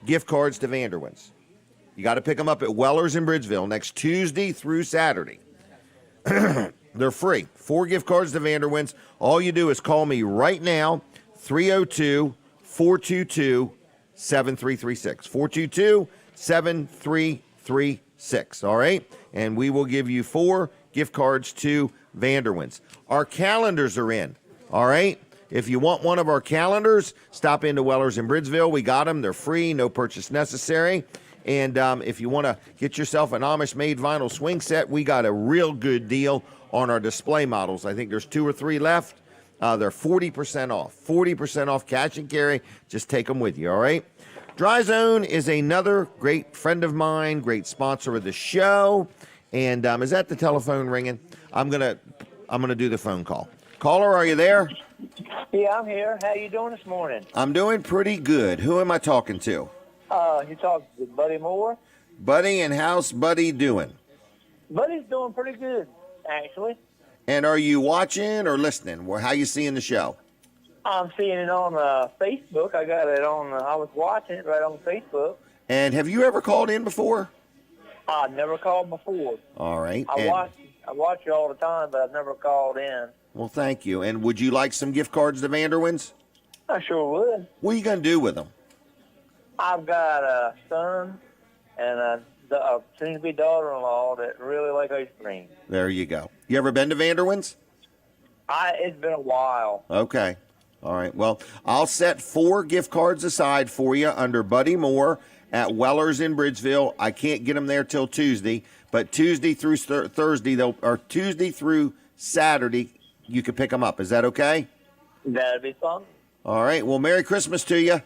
gift cards to Vanderwyn's, you got to pick them up at Weller's in Bridgeville next Tuesday through Saturday. They're free. 4 gift cards to Vanderwyn's. All you do is call me right now, 302-422-7336. 422-7336. All right? And we will give you 4 gift cards to Vanderwyn's. Our calendars are in. All right? If you want one of our calendars, stop into Weller's in Bridgeville. We got them. They're free, no purchase necessary. And if you want to get yourself an Amish-made vinyl swing set, we got a real good deal on our display models. I think there's 2 or 3 left. They're 40% off. 40% off cash and carry. Just take them with you, all right? Dry Zone is another great friend of mine, great sponsor of the show. And is that the telephone ringing? I'm gonna do the phone call. Caller, are you there? Yeah, I'm here. How you doing this morning? I'm doing pretty good. Who am I talking to? You talking to Buddy Moore? Buddy, and how's Buddy doing? Buddy's doing pretty good, actually. And are you watching or listening? How you seeing the show? I'm seeing it on Facebook. I got it on. I was watching it right on Facebook. And have you ever called in before? I've never called before. All right. I watch you all the time, but I've never called in. Well, thank you. And would you like some gift cards to Vanderwyn's? I sure would. What are you going to do with them? I've got a son and a soon-to-be daughter-in-law that really like ice cream. There you go. You ever been to Vanderwyn's? It's been a while. Okay. All right. Well, I'll set 4 gift cards aside for you under Buddy Moore at Weller's in Bridgeville. I can't get them there till Tuesday, but Tuesday through Thursday, or Tuesday through Saturday, you can pick them up. Is that okay? That'd be fun. All right. Well, Merry Christmas to you.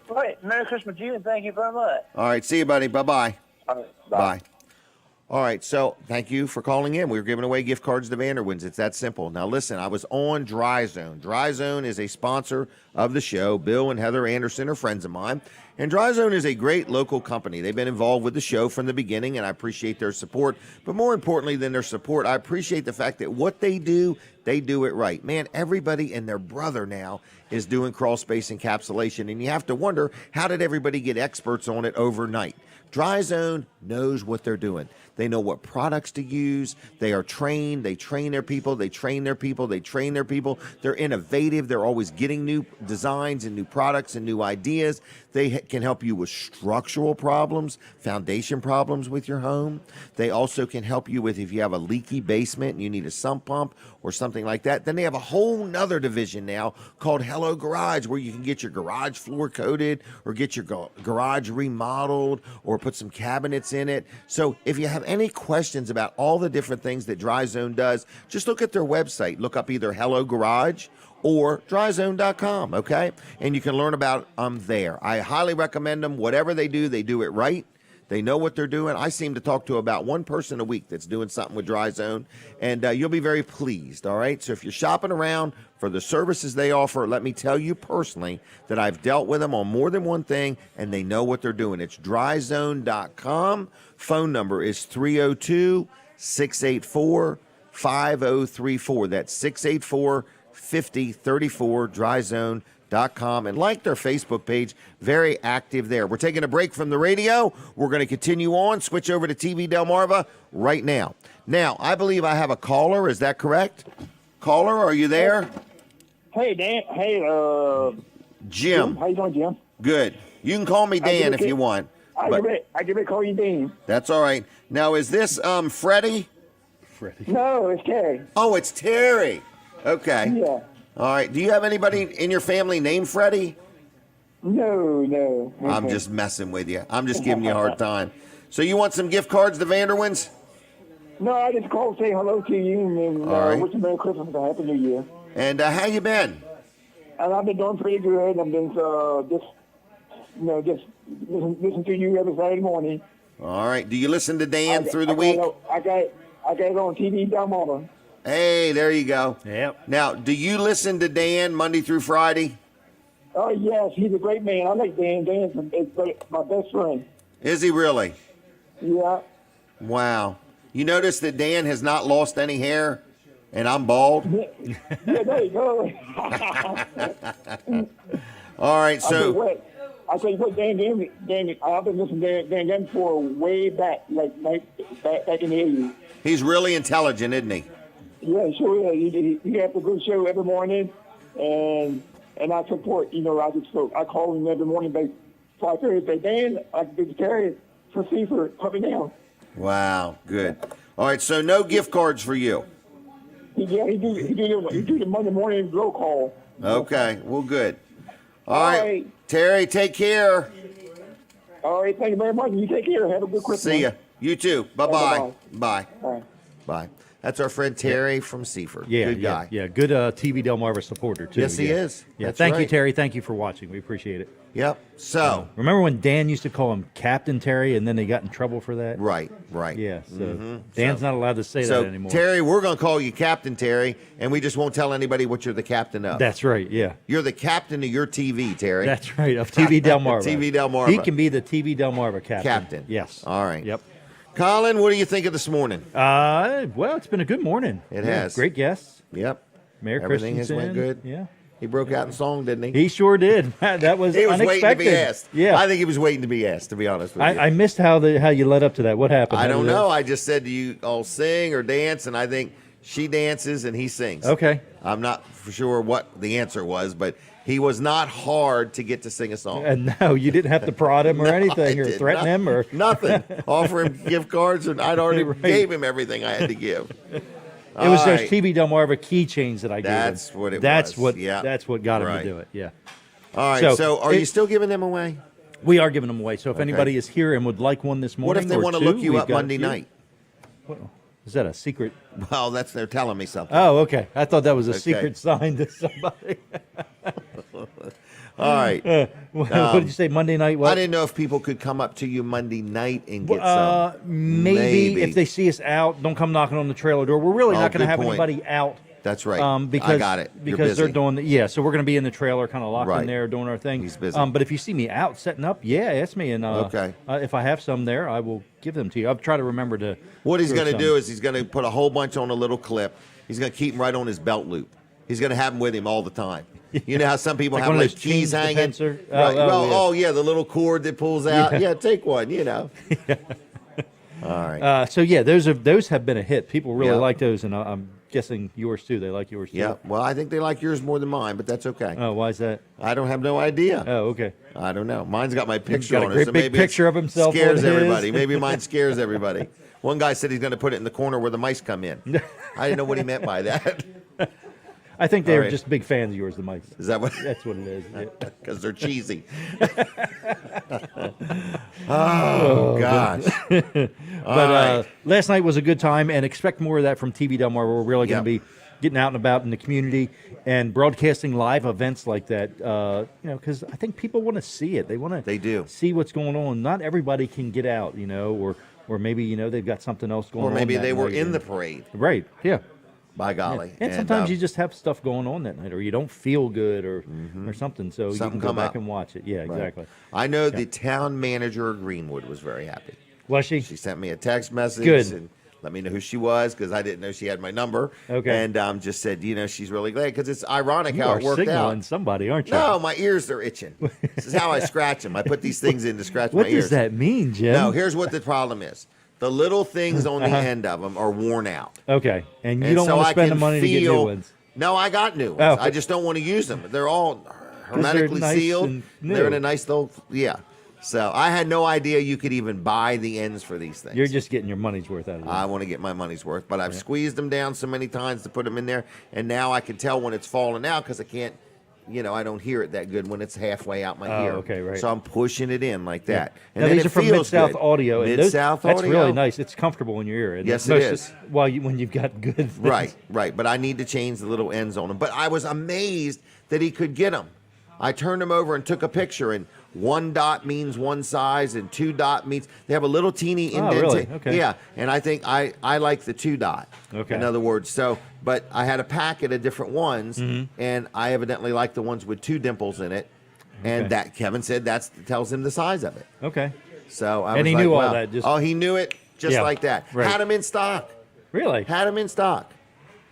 All right. Merry Christmas to you, and thank you very much. All right. See you, buddy. Bye-bye. All right. Bye. All right, so thank you for calling in. We were giving away gift cards to Vanderwyn's. It's that simple. Now, listen, I was on Dry Zone. Dry Zone is a sponsor of the show. Bill and Heather Anderson are friends of mine. And Dry Zone is a great local company. They've been involved with the show from the beginning, and I appreciate their support. But more importantly than their support, I appreciate the fact that what they do it right. Man, everybody and their brother now is doing crawl space encapsulation, and you have to wonder, how did everybody get experts on it overnight? Dry Zone knows what they're doing. They know what products to use. They are trained. They train their people. They train their people. They train their people. They're innovative. They're always getting new designs and new products and new ideas. They can help you with structural problems, foundation problems with your home. They also can help you with if you have a leaky basement and you need a sump pump or something like that. Then they have a whole nother division now called Hello Garage, where you can get your garage floor coated or get your garage remodeled or put some cabinets in it. So if you have any questions about all the different things that Dry Zone does, just look at their website. Look up either Hello Garage or dryzone.com, okay? And you can learn about them there. I highly recommend them. Whatever they do it right. They know what they're doing. I seem to talk to about one person a week that's doing something with Dry Zone, and you'll be very pleased, all right? So if you're shopping around for the services they offer, let me tell you personally that I've dealt with them on more than one thing, and they know what they're doing. It's dryzone.com. Phone number is 302-684-5034. That's 684-5034, dryzone.com, and like their Facebook page, very active there. We're taking a break from the radio. We're going to continue on, switch over to TV Delmarva right now. Now, I believe I have a caller. Is that correct? Caller, are you there? Hey, Dan. Hey, Jim. How you doing, Jim? Good. You can call me Dan if you want. I get ready to call you Dan. That's all right. Now, is this Freddie? Freddie. No, it's Terry. Oh, it's Terry. Okay. Yeah. All right. Do you have anybody in your family named Freddie? No. I'm just messing with you. I'm just giving you a hard time. So you want some gift cards to Vanderwins? No, I just called to say hello to you and All right. wish you Merry Christmas and a Happy New Year. And how you been? And I've been doing pretty good. I've been just listen to you every Saturday morning. All right. Do you listen to Dan through the week? I got it on TV Delmarva. Hey, there you go. Yep. Now, do you listen to Dan Monday through Friday? Oh yes, he's a great man. I like Dan. Dan's my best friend. Is he really? Yeah. Wow. You notice that Dan has not lost any hair, and I'm bald? Yeah, there you go. All right, so... I tell you what, Dan, I've been listening to Dan for way back, back in the 80s. He's really intelligent, isn't he? Yeah, sure is. He has a good show every morning, and I support, I call him every morning, so I say, Dan, I can carry for Seaford, put me down. Wow, good. All right, so no gift cards for you. He do the Monday morning roll call. Okay, well, good. All right, Terry, take care. All right, thank you very much. You take care. Have a good Christmas. See ya. You too. Bye-bye. Bye. Bye. That's our friend Terry from Seaford. Yeah, good guy. Yeah, good TV Delmarva supporter, too. Yes, he is. Yeah, That's thank you, right. Terry. Thank you for watching. We appreciate it. Yep. So, remember when Dan used to call him Captain Terry, and then they got in trouble for that? Right. Yeah, so Dan's not allowed to say so that anymore. Terry, we're going to call you Captain Terry, and we just won't tell anybody what you're the captain of. That's right, yeah. You're the captain of your TV, Terry. That's right, of TV Delmarva. TV Delmarva. He can be the TV Delmarva captain. Yes. All right. Yep. Colin, what do you think of this morning? Well, it's been a good morning. It has. Great guests. Yep. Mayor Everything has Christiansen. went good. Yeah. He broke out in song, didn't he? He sure did. That was He was unexpected. waiting to be asked. Yeah. I think he was waiting to be asked, to be honest with you. I missed how you led up to that. What happened? I How don't did that- know. I just said, do you all sing or dance? And I think she dances and he sings. Okay. I'm not for sure what the answer was, but he was not hard to get to sing a song. And no, you didn't have to prod him or anything or threaten him or nothing. Offer him gift cards, and I'd already gave him everything I had to give. It was those TV Delmarva keychains that I gave him. That's what it That's was. what. That's what got him Right. to do it. Yeah. All right. So, are you still giving them away? We are giving them away. So if Okay. anybody is here and would like one this morning, What if they or want to two, look you we've up got a Monday few. night? Is that a secret? Well, they're telling me something. Oh, okay. I thought that was a Okay. secret sign to somebody. All right. What did you say? Monday night? What? I didn't know if people could come up to you Monday night and get some. Maybe if they see us out, don't come knocking on the trailer door. We're really not going to good have point. anybody out. That's right. Because, I got it. You're Because they're busy. doing so we're going to be in the trailer, kind of locked in Right. there, doing our thing. He's busy. But if you see me out setting up, ask me, and Okay. If I have some there, I will give them to you. I'll try to remember to. What he's throw going to some. do is he's going to put a whole bunch on a little clip. He's going to keep them right on his belt loop. He's going to have them with him all the time. You know how some people Like have one of like those keys chains hanging? dispenser? Right. Oh, yeah. The little cord that pulls out. Yeah. Yeah, take one, you know. All right. Those have been a hit. People really Yeah. like those, and I'm guessing yours too. They like yours too. Yeah, well, I think they like yours more than mine, but that's okay. Oh, why is that? I don't have no idea. Oh, okay. I don't know. Mine's got my picture got a on great it, so big maybe picture of himself on scares his. everybody. Maybe mine scares everybody. One guy said he's going to put it in the corner where the mice come in. I didn't know what he meant by that. I think they're All right. just big fans of yours, the mice. Is that what? That's what it is. Because they're cheesy. Oh, gosh. But last night was a good time, and expect more of that from TV Delmarva. We're really going to Yep. be getting out and about in the community and broadcasting live events like that. Because I think people want to see it. They want to see what's going on. Not everybody can get out, or maybe they've got something else going on. Or maybe that they were night, in and- the parade. Right. Yeah. By golly. And sometimes you just have stuff going on that night, or you don't feel good, or something. So Something you can go come back up. and watch it. Yeah, Right. exactly. I know Yeah. the town manager of Greenwood was very happy. Was she? She sent me a text message Good. and let me know who she was because I didn't know she had my number. Okay. And just said, she's really glad because it's ironic You how are it worked signaling out. somebody, aren't you? No, my ears are itching. This is how I scratch them. I put these things in to scratch What my ears. does that mean, Jim? No, here's what the problem is. The little things on the end of them are worn out. Okay, and you And don't so want to I spend the can money to get new feel- ones. No, I got new ones. Oh. I just don't want to use them. They're all they're hermetically nice sealed. and new. They're in a nice little, yeah. So I had no idea you could even buy the ends for these things. You're just getting your money's worth out of it. I want to get my money's worth, but I've squeezed them down so many times to put them in there, and now I can tell when it's falling out because I can't, I don't hear it that good when it's halfway out my ear. Okay, right. So I'm pushing it in like that. Yeah. And Now, then these it are from feels Mid-South good. Audio. and Mid-South Audio. That's really nice. It's comfortable in your ear. And Yes, most it is. When you've got good things. Right. But I need to change the little ends on them. But I was amazed that he could get them. I turned them over and took a picture, and 1 dot means one size, and 2 dot means they have a little teeny indentation. Really? Okay. Yeah, and I think I like the 2 dot. Okay. In other words, but I had a packet of different ones, and I evidently like the ones with 2 dimples in it, and that Kevin said tells him the size of it. Okay. So I and was he like, knew wow. all that. He knew it just like that. Right. Had them in stock. Really? Had them in stock.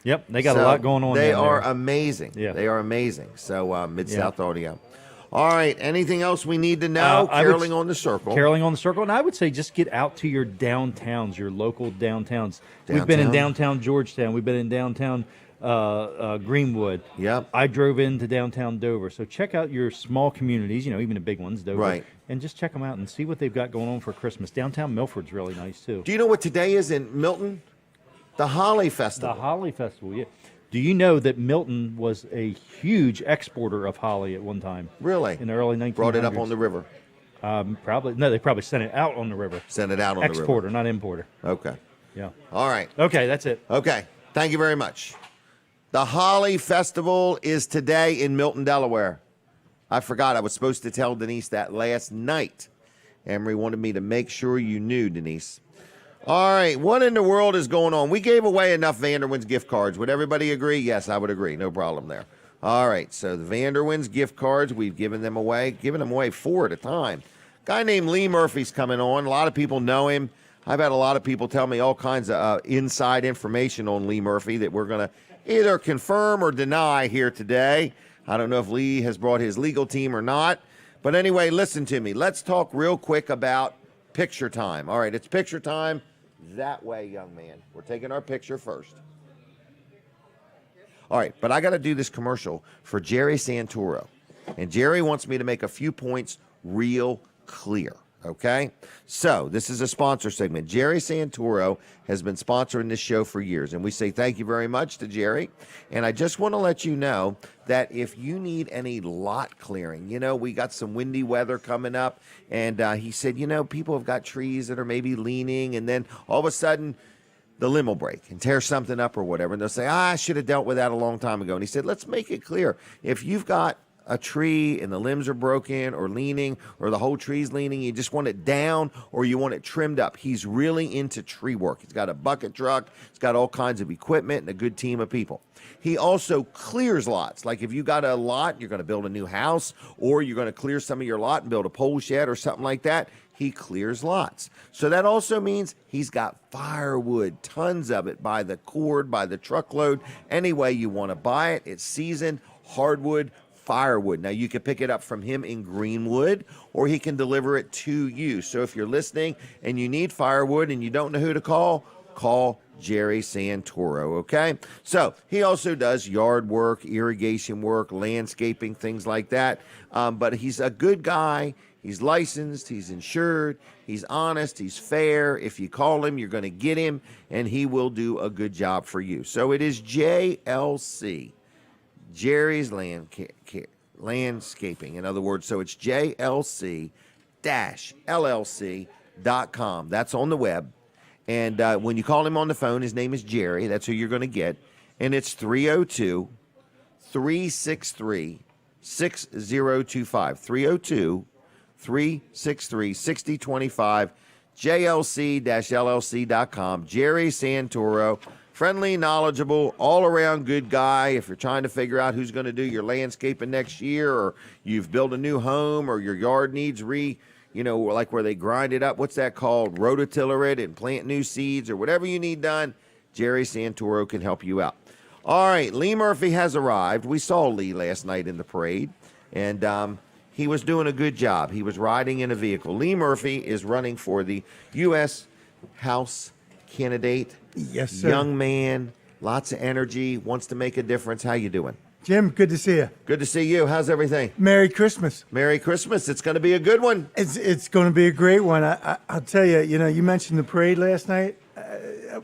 Yep, they got a lot going on. They down are there. amazing. Yeah. They are amazing. So Mid-South Audio. All right. Anything else we need to know? Caroling on the Circle. Caroling on the Circle. And I would say just get out to your downtowns, your local downtowns. We've been in downtown Georgetown. We've been in downtown Greenwood. Yep. I drove into downtown Dover. So check out your small communities, even the big ones, Dover. Right. And just check them out and see what they've got going on for Christmas. Downtown Milford's really nice, too. Do you know what today is in Milton? The Holly Festival. The Holly Festival, yeah. Do you know that Milton was a huge exporter of holly at one time? Really? In the early 1900s. Brought it up on the river. Probably. No, they probably sent it out on the river. Sent it out on the river. Exporter, not importer. Okay. Yeah. All right. Okay, that's it. Okay. Thank you very much. The Holly Festival is today in Milton, Delaware. I forgot. I was supposed to tell Denise that last night. Emery wanted me to make sure you knew, Denise. All right, what in the world is going on? We gave away enough Vanderwins gift cards. Would everybody agree? Yes, I would agree. No problem there. All right, so the Vanderwins gift cards, we've given them away 4 at a time. Guy named Lee Murphy's coming on. A lot of people know him. I've had a lot of people tell me all kinds of inside information on Lee Murphy that we're going to either confirm or deny here today. I don't know if Lee has brought his legal team or not. But anyway, listen to me. Let's talk real quick about picture time. All right, it's picture time. That way, young man. We're taking our picture first. All right, but I got to do this commercial for Jerry Santoro. And Jerry wants me to make a few points real clear, okay? So this is a sponsor segment. Jerry Santoro has been sponsoring this show for years, and we say thank you very much to Jerry. And I just want to let you know that if you need any lot clearing, we got some windy weather coming up, and he said, people have got trees that are maybe leaning, and then all of a sudden the limb will break and tear something up or whatever, and they'll say, I should have dealt with that a long time ago. And he said, let's make it clear. If you've got a tree and the limbs are broken or leaning or the whole tree's leaning, you just want it down or you want it trimmed up. He's really into tree work. He's got a bucket truck. He's got all kinds of equipment and a good team of people. He also clears lots. Like if you got a lot, you're going to build a new house or you're going to clear some of your lot and build a pole shed or something like that. He clears lots. So that also means he's got firewood, tons of it by the cord, by the truckload. Any way you want to buy it, it's seasoned hardwood firewood. Now, you can pick it up from him in Greenwood, or he can deliver it to you. So if you're listening and you need firewood and you don't know who to call Jerry Santoro, okay? So he also does yard work, irrigation work, landscaping, things like that. But he's a good guy. He's licensed. He's insured. He's honest. He's fair. If you call him, you're going to get him, and he will do a good job for you. So it is JLC. Jerry's Landscaping. In other words, so it's JLC-LLC.com. That's on the web. And when you call him on the phone, his name is Jerry. That's who you're going to get. And it's 302-363-6025. 302-363-6025. JLC-LLC.com. Jerry Santoro. Friendly, knowledgeable, all-around good guy. If you're trying to figure out who's going to do your landscaping next year, or you've built a new home, or your yard needs like where they grind it up, what's that called? Rototiller it and plant new seeds, or whatever you need done, Jerry Santoro can help you out. All right, Lee Murphy has arrived. We saw Lee last night in the parade, and he was doing a good job. He was riding in a vehicle. Lee Murphy is running for the U.S. House candidate. Yes, sir. Young man, lots of energy, wants to make a difference. How you doing? Jim, good to see you. Good to see you. How's everything? Merry Christmas. Merry Christmas. It's going to be a good one. It's going to be a great one. I'll tell you, you mentioned the parade last night.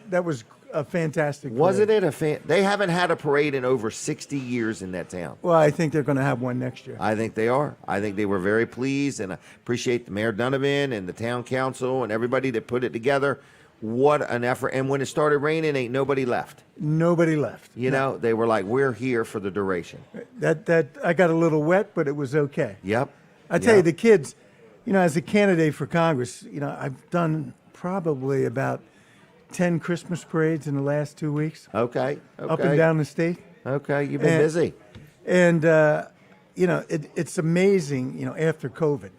That was a fantastic parade. Wasn't it They haven't had a parade in over 60 years in that town. Well, I think they're going to have one next year. I think they are. I think they were very pleased, and I appreciate the Mayor Donovan and the town council and everybody that put it together. What an effort. And when it started raining, ain't nobody left. Nobody left. You know, they were like, we're here for the duration. That I got a little wet, but it was okay. Yep. I tell you, the kids, as a candidate for Congress, I've done probably about 10 Christmas parades in the last 2 weeks. Okay. Up and down the state. Okay, you've been busy. And, it's amazing, after COVID,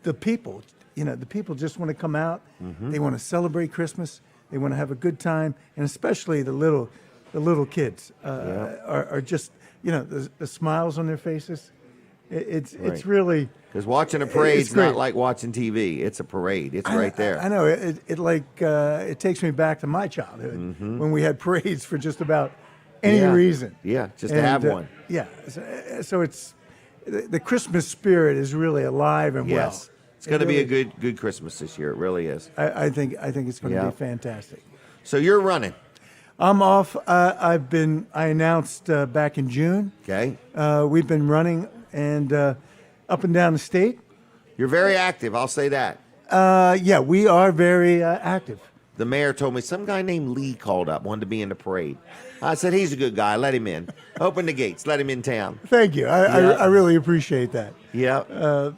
the people, the people just want to come out. They want to celebrate Christmas. They want to have a good time. And especially the little kids are just, the smiles on their faces. It's really... Because watching a parade's not like watching TV. It's a parade. It's right there. I know. It takes me back to my childhood when we had parades for just about any reason. Yeah, just to have one. Yeah. So it's the Christmas spirit is really alive and well. Yes. It's going to be a good Christmas this year. It really is. I think it's going to be fantastic. So you're running. I'm off. I announced back in June. Okay. We've been running and up and down the state. You're very active. I'll say that. Yeah, we are very active. The mayor told me some guy named Lee called up, wanted to be in the parade. I said, he's a good guy. Let him in. Open the gates. Let him in town. Thank you. I really appreciate that. Yeah.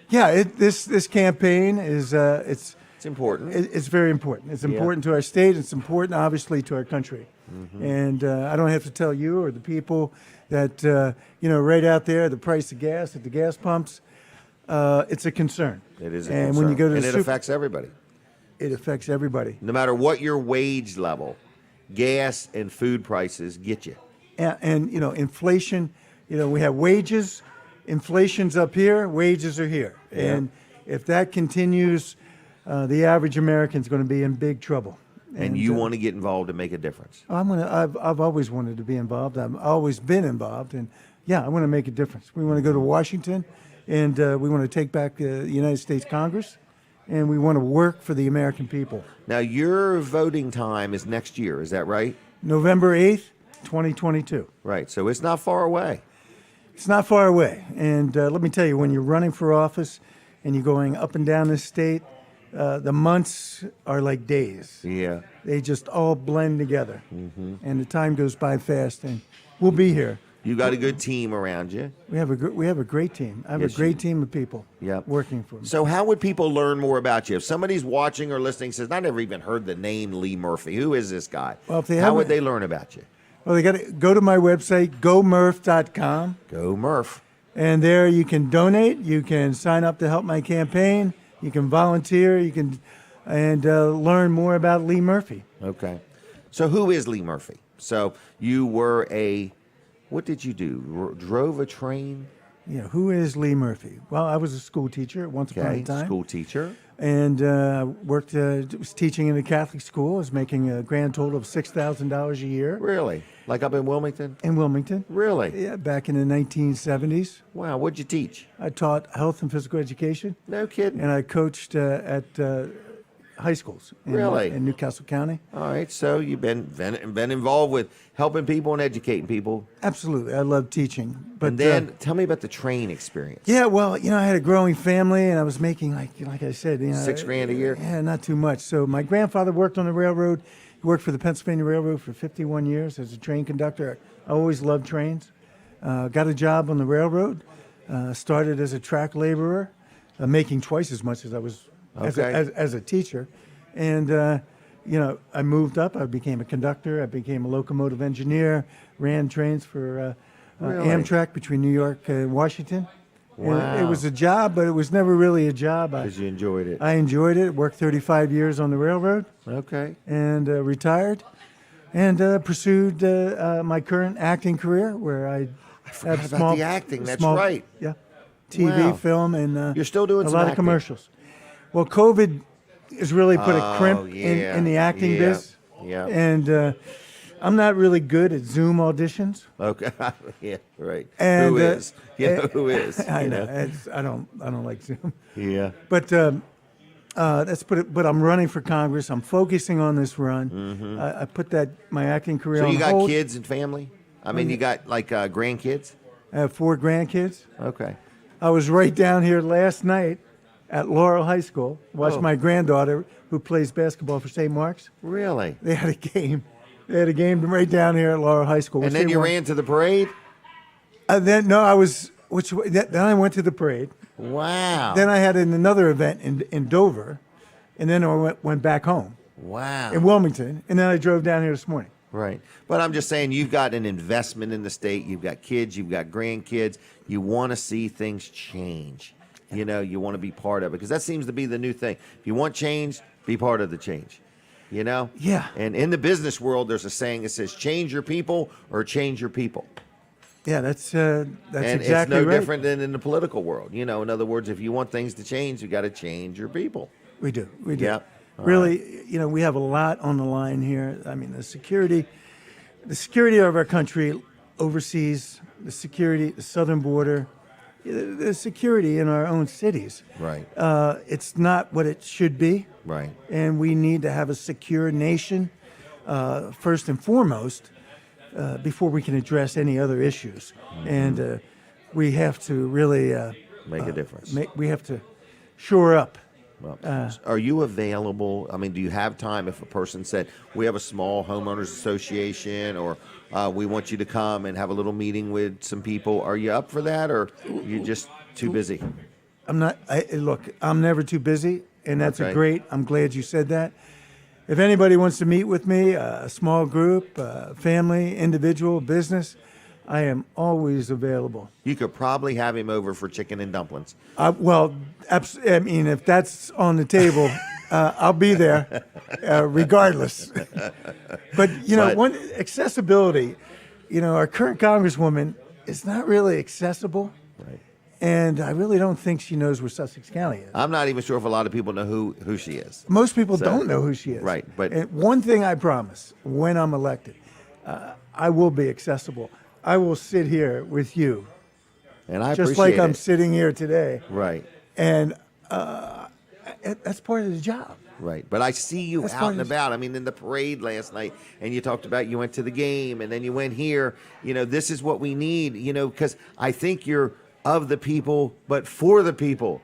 This campaign is it's important. It's very important. It's important to our state. It's important, obviously, to our country. And I don't have to tell you or the people that right out there, the price of gas at the gas pumps, it's a concern. It is a concern. concern. When you go to it affects everybody. It affects everybody. No matter what your wage level, gas and food prices get you. And inflation, we have wages. Inflation's up here, wages are here. Yeah. And if that continues, the average American's going to be in big trouble. And you want to get involved and make a difference. I've always wanted to be involved. I've always been involved. And, I want to make a difference. We want to go to Washington, and we want to take back the United States Congress, and we want to work for the American people. Now, your voting time is next year. Is that right? November 8th, 2022. Right. So it's not far away. It's not far away. And let me tell you, when you're running for office and you're going up and down the state, the months are like days. Yeah. They just all blend together. And the time goes by fast, and we'll be here. You got a good team around you. We have a great team. I have a great team of people working for me. So how would people learn more about you? If somebody's watching or listening says, I never even heard the name Lee Murphy. Who is this guy? Well, how would they learn about you? Well, they got to go to my website, gomurph.com. Go Murph. And there you can donate. You can sign up to help my campaign. You can volunteer. You can learn more about Lee Murphy. Okay. So who is Lee Murphy? So you were what did you do? Drove a train? Yeah, who is Lee Murphy? Well, I was a school teacher once upon a time. School teacher. And worked, was teaching in a Catholic school. I was making a grand total of $6,000 a year. Really? Like up in Wilmington? In Wilmington. Really? Yeah, back in the 1970s. Wow, what'd you teach? I taught health and physical education. No kidding. And I coached at high schools in Newcastle County. All right, so you've been involved with helping people and educating people. Absolutely, I love teaching. But and then tell me about the train experience. Yeah, well, I had a growing family, and I was making like I said, $6,000 a year. Yeah, not too much. So my grandfather worked on the railroad. He worked for the Pennsylvania Railroad for 51 years as a train conductor. I always loved trains. Got a job on the railroad. Started as a track laborer, making twice as much as I was as a teacher. And, I moved up. I became a conductor. I became a locomotive engineer, ran trains for Amtrak between New York and Washington. Wow. And it was a job, but it was never really a job. Because you enjoyed it. I enjoyed it. Worked 35 years on the railroad. Okay. And retired and pursued my current acting career where I forgot about the acting. That's right. Yeah. TV, Wow. film, and you're still doing a some lot acting. of commercials. Well, COVID has really put a crimp in the acting biz. Yeah. And I'm not really good at Zoom auditions. Okay. Yeah. Right. And, who is? Who is? I know. I don't like Zoom. Yeah. But that's but I'm running for Congress. I'm focusing on this run. Mm-hmm. I put my acting career So on you got hold. kids and family? I mean, you got like grandkids? I have 4 grandkids. Okay. I was right down here last night at Laurel High School. Watched my granddaughter, who plays basketball for St. Mark's. Really? They had a game. They had a game right down here at Laurel High School. And then you ran to the parade? Then I went to the parade. Wow. Then I had another event in Dover, and then I went back home. Wow. In Wilmington, and then I drove down here this morning. Right. But I'm just saying, you've got an investment in the state. You've got kids. You've got grandkids. You want to see things change. You know, you want to be part of it, because that seems to be the new thing. If you want change, be part of the change. You know? Yeah. And in the business world, there's a saying that says, change your people or change your people. Yeah, that's and exactly it's no right. different than in the political world. You know, in other words, if you want things to change, you got to change your people. We do. Yep. All Really, you know, we have a lot on the line here. I mean, the security of our country overseas, the southern border, the security in our own cities. Right. It's not what it should be. Right. And we need to have a secure nation, first and foremost, before we can address any other issues. Mm-hmm. And we have to really make a difference. We have to shore up. Well, are you available? I mean, do you have time if a person said, we have a small homeowners association, or we want you to come and have a little meeting with some people? Are you up for that, or you just too busy? I'm not. Look, I'm never too busy, and that's I'm glad you said that. If anybody wants to meet with me, a small group, family, individual, business, I am always available. You could probably have him over for chicken and dumplings. I mean, if that's on the table, I'll be there, regardless. But one accessibility. You know, our current Congresswoman is not really accessible. Right. And I really don't think she knows where Sussex County is. I'm not even sure if a lot of people know who she is. Most people don't know who she is. Right. But and one thing I promise, when I'm elected, I will be accessible. I will sit here with you. And I just appreciate like I'm it. sitting here today. Right. And that's part of the job. Right. But I see you out and about. I mean, in the parade last night, and you talked about you went to the game, and then you went here. You know, this is what we need, because I think you're of the people, but for the people.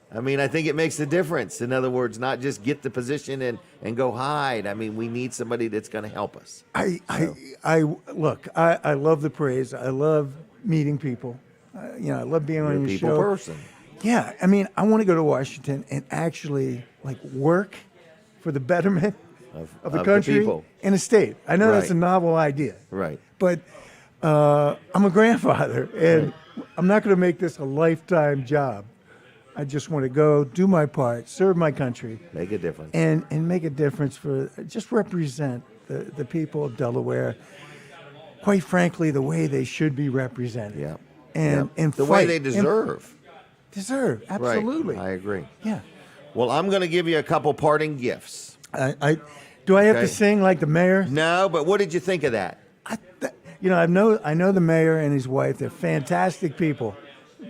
I mean, I think it makes a difference. In other words, not just get the position and go hide. I mean, we need somebody that's going to help us. I love the praise. I love meeting people. I love being on your people show. Person. Yeah, I mean, I want to go to Washington and actually work for the betterment of the country the people. and the state. I know that's a novel idea. Right. But I'm a grandfather, and I'm not going to make this a lifetime job. I just want to go, do my part, serve my country. Make a difference. And make a difference just represent the people of Delaware, quite frankly, the way they should be represented. Yeah. And the fight. way they deserve. Absolutely. Right. I agree. Yeah. Well, I'm going to give you a couple parting gifts. Do I have to sing like the mayor? No, but what did you think of that? I know the mayor and his wife. They're fantastic people,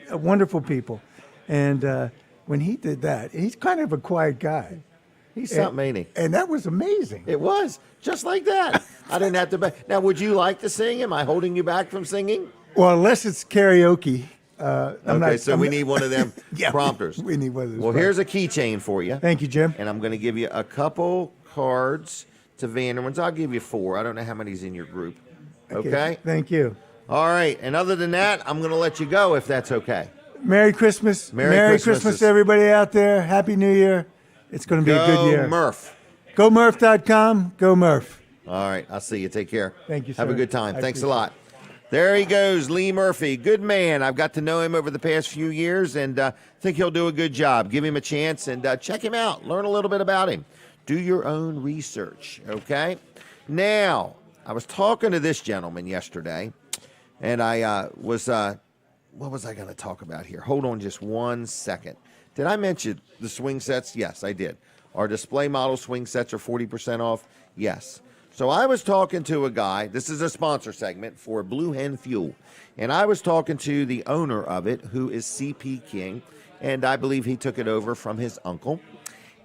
wonderful people. And when he did that, he's kind of a quiet guy. He's something, ain't he? And that was amazing. It was just like that. I didn't have to. Now, would you like to sing? Am I holding you back from singing? Well, unless it's karaoke. We need one of them prompters. We need one of those. Well, here's a keychain for you. Thank you, Jim. And I'm going to give you a couple cards to Vanderman's. I'll give you 4. I don't know how many's in your group. Okay? Thank you. All right. And other than that, I'm going to let you go if that's okay. Merry Christmas. Merry Christmas to everybody out there. Happy New Year. It's going to be a good year. Go Murph. GoMurph.com. Go Murph. All right. I'll see you. Take care. Thank you, sir. Have a good time. I Thanks a lot. There he goes, Lee Murphy. Good man. I've got to know him over the past few years, and think he'll do a good job. Give him a chance and check him out. Learn a little bit about him. Do your own research, okay? Now, I was talking to this gentleman yesterday, and I was, what was I going to talk about here? Hold on just 1 second. Did I mention the swing sets? Yes, I did. Our display model swing sets are 40% off? Yes. So I was talking to a guy. This is a sponsor segment for Blue Hen Fuel. And I was talking to the owner of it, who is CP King. And I believe he took it over from his uncle.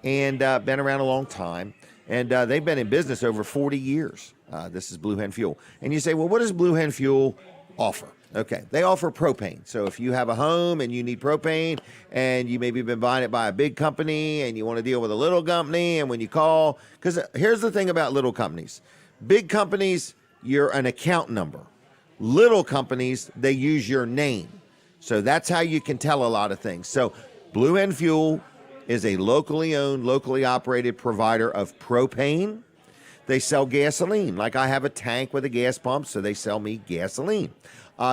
And been around a long time. And they've been in business over 40 years. This is Blue Hen Fuel. And you say, well, what does Blue Hen Fuel offer? Okay, they offer propane. So if you have a home and you need propane and you maybe been buying it by a big company and you want to deal with a little company, and when you call, because here's the thing about little companies. Big companies, you're an account number. Little companies, they use your name. So that's how you can tell a lot of things. So Blue Hen Fuel is a locally owned, locally operated provider of propane. They sell gasoline. Like I have a tank with a gas pump, so they sell me gasoline.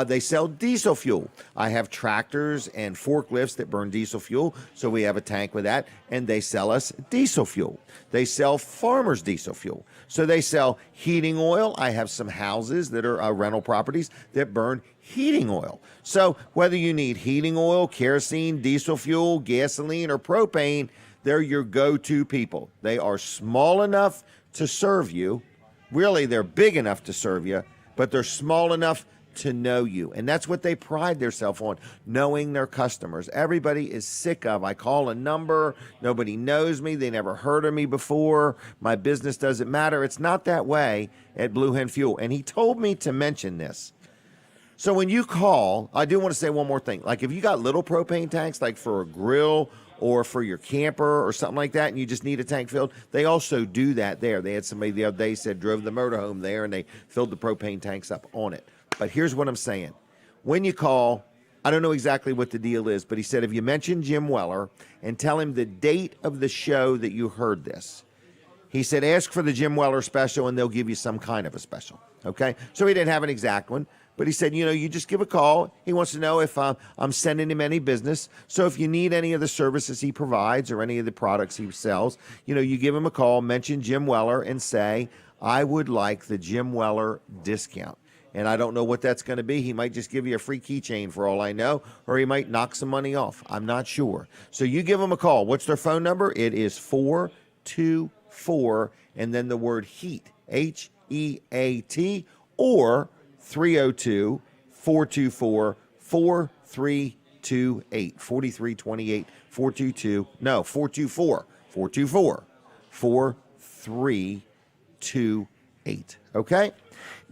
They sell diesel fuel. I have tractors and forklifts that burn diesel fuel, so we have a tank with that, and they sell us diesel fuel. They sell farmers' diesel fuel. So they sell heating oil. I have some houses that are rental properties that burn heating oil. So whether you need heating oil, kerosene, diesel fuel, gasoline, or propane, they're your go-to people. They are small enough to serve you. Really, they're big enough to serve you, but they're small enough to know you. And that's what they pride themselves on, knowing their customers. Everybody is sick of, I call a number, nobody knows me, they never heard of me before, my business doesn't matter. It's not that way at Blue Hen Fuel. And he told me to mention this. So when you call, I do want to say one more thing. Like if you got little propane tanks, like for a grill or for your camper or something like that, and you just need a tank filled, they also do that there. They had somebody the other day said drove the motorhome there and they filled the propane tanks up on it. But here's what I'm saying. When you call, I don't know exactly what the deal is, but he said if you mention Jim Weller and tell him the date of the show that you heard this, he said ask for the Jim Weller special and they'll give you some kind of a special. Okay? So he didn't have an exact one, but he said, you just give a call. He wants to know if I'm sending him any business. So if you need any of the services he provides or any of the products he sells, you give him a call, mention Jim Weller, and say, I would like the Jim Weller discount. And I don't know what that's going to be. He might just give you a free keychain for all I know, or he might knock some money off. I'm not sure. So you give them a call. What's their phone number? It is 424 and then the word HEAT, HEAT, or 302-424-4328, 4328, 424-4328. Okay?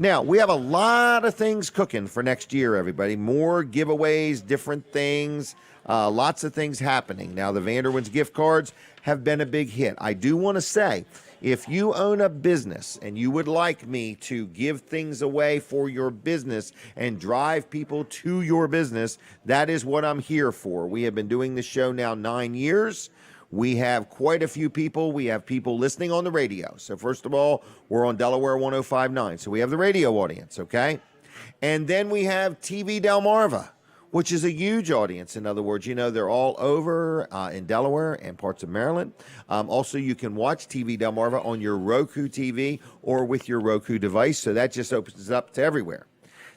Now, we have a lot of things cooking for next year, everybody. More giveaways, different things, lots of things happening. Now, the Vanderwins gift cards have been a big hit. I do want to say, if you own a business and you would like me to give things away for your business and drive people to your business, that is what I'm here for. We have been doing this show now 9 years. We have quite a few people. We have people listening on the radio. So first of all, we're on Delaware 105.9. So we have the radio audience, okay? And then we have TV Delmarva, which is a huge audience. In other words, they're all over in Delaware and parts of Maryland. Also, you can watch TV Delmarva on your Roku TV or with your Roku device. So that just opens it up to everywhere.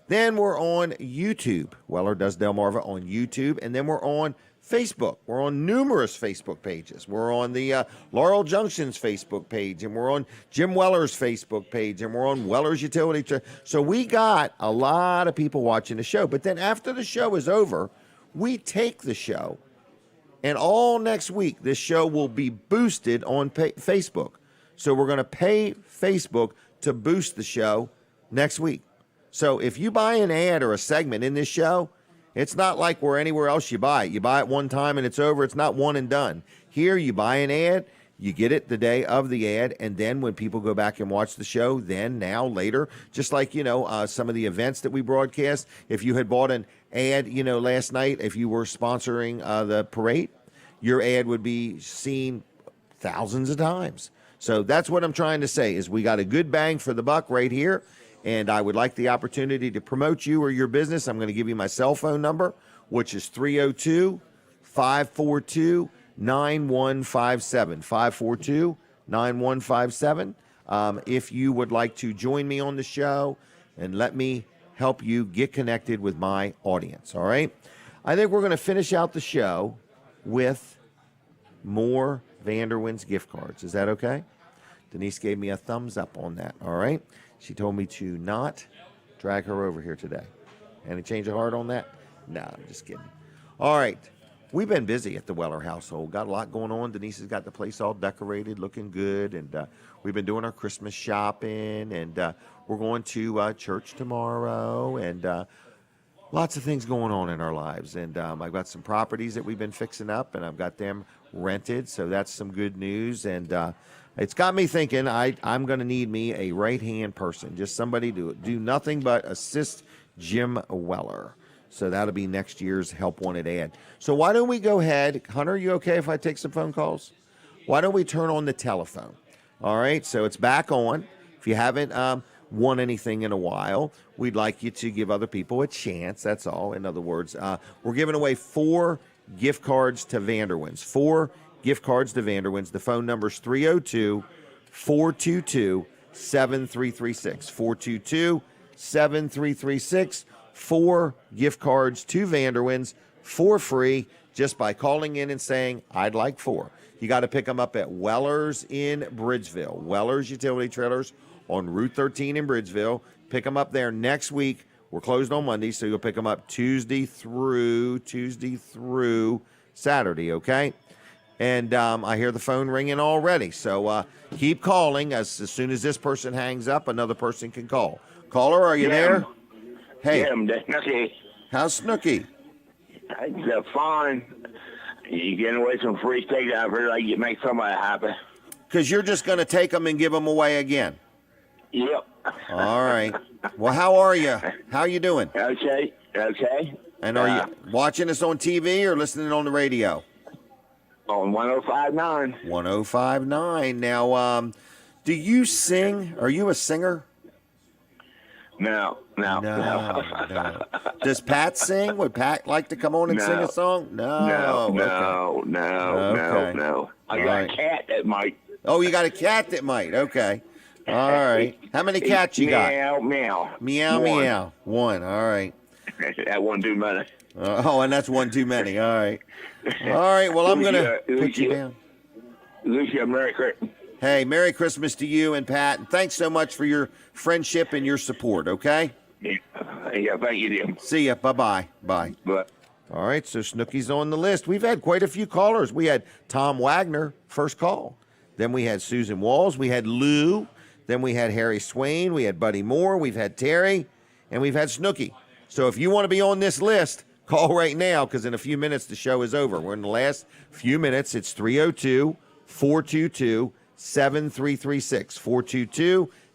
Then we're on YouTube. Weller Does Delmarva on YouTube. And then we're on Facebook. We're on numerous Facebook pages. We're on the Laurel Junction's Facebook page, and we're on Jim Weller's Facebook page, and we're on Weller's Utility. So we got a lot of people watching the show. But then after the show is over, we take the show, and all next week, this show will be boosted on Facebook. So we're going to pay Facebook to boost the show next week. So if you buy an ad or a segment in this show, it's not like where anywhere else you buy it. You buy it one time and it's over. It's not one and done. Here, you buy an ad, you get it the day of the ad, and then when people go back and watch the show, later, just like, some of the events that we broadcast, if you had bought an ad, last night, if you were sponsoring the parade, your ad would be seen thousands of times. So that's what I'm trying to say is we got a good bang for the buck right here. And I would like the opportunity to promote you or your business. I'm going to give you my cell phone number, which is 302-542-9157. 542-9157. If you would like to join me on the show and let me help you get connected with my audience, all right? I think we're going to finish out the show with more Vanderwins gift cards. Is that okay? Denise gave me a thumbs up on that, all right? She told me to not drag her over here today. Any change of heart on that? No, I'm just kidding. All right. We've been busy at the Weller household. Got a lot going on. Denise has got the place all decorated, looking good. And we've been doing our Christmas shopping. And we're going to church tomorrow. And lots of things going on in our lives. And I've got some properties that we've been fixing up, and I've got them rented. So that's some good news. And it's got me thinking I'm going to need me a right-hand person, just somebody to do nothing but assist Jim Weller. So that'll be next year's Help Wanted ad. So why don't we go ahead. Hunter, are you okay if I take some phone calls? Why don't we turn on the telephone? All right, so it's back on. If you haven't won anything in a while, we'd like you to give other people a chance. That's all. In other words, we're giving away 4 gift cards to Vanderwins. 4 gift cards to Vanderwins. The phone number is 302-422-7336. 422-7336. 4 gift cards to Vanderwins for free just by calling in and saying, I'd like 4. You got to pick them up at Weller's in Bridgeville. Weller's Utility Trailers on Route 13 in Bridgeville. Pick them up there next week. We're closed on Monday, so you'll pick them up Tuesday through Saturday, okay? And I hear the phone ringing already, so keep calling. As soon as this person hangs up, another person can call. Caller, are you there? Hey, that's Snooky. How's Snooky? It's fine. You getting away some free steak. I really like you make somebody happy. Because you're just going to take them and give them away again. Yep. All right. Well, how are you? How you doing? Okay. And are you watching us on TV or listening on the radio? On 105.9. 105.9. Now, do you sing? Are you a singer? No. Does Pat sing? Would Pat like to come on and sing a song? No. I got a cat that might. Oh, you got a cat that might. Okay. All right. How many cats you got? Meow. Meow. One. All right. That one too many. And that's one too many. All right. Well, I'm going to put you down. Lucia, Merry Christmas. Hey, Merry Christmas to you and Pat. And thanks so much for your friendship and your support, okay? Yeah, thank you, Jim. See ya. Bye-bye. Bye. Bye. All right, so Snooky's on the list. We've had quite a few callers. We had Tom Wagner, first call. Then we had Susan Walls. We had Lou. Then we had Harry Swain. We had Buddy Moore. We've had Terry. And we've had Snooky. So if you want to be on this list, call right now because in a few minutes the show is over. We're in the last few minutes. It's 302-422-7336.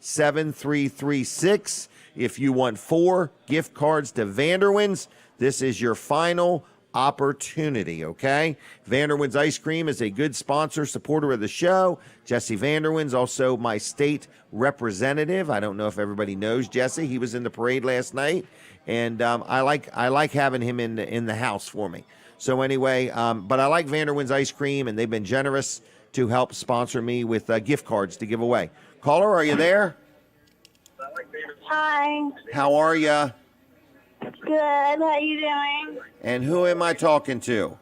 422-7336. If you want 4 gift cards to Vanderwins, this is your final opportunity, okay? Vanderwins Ice Cream is a good sponsor, supporter of the show. Jesse Vanderwins, also my state representative. I don't know if everybody knows Jesse. He was in the parade last night, and I like having him in the house for me. So anyway, but I like Vanderwins Ice Cream, and they've been generous to help sponsor me with gift cards to give away. Caller, are you there? Hi. How are you? Good. How you doing? And who am I talking to?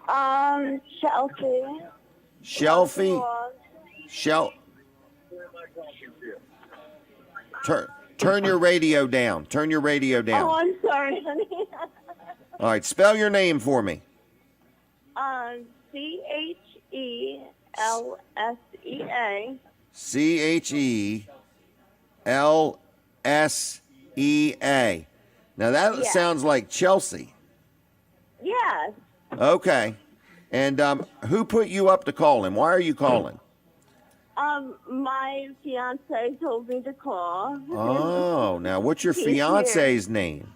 Chelsea. Shelfie? Turn your radio down. Turn your radio down. Oh, I'm sorry, honey. All right, spell your name for me. CHELSEA. CHELSEA. Now that sounds like Chelsea. Yes. Okay. And who put you up to call him? Why are you calling? My fiance told me to call. Oh, now what's your He's fiance's name?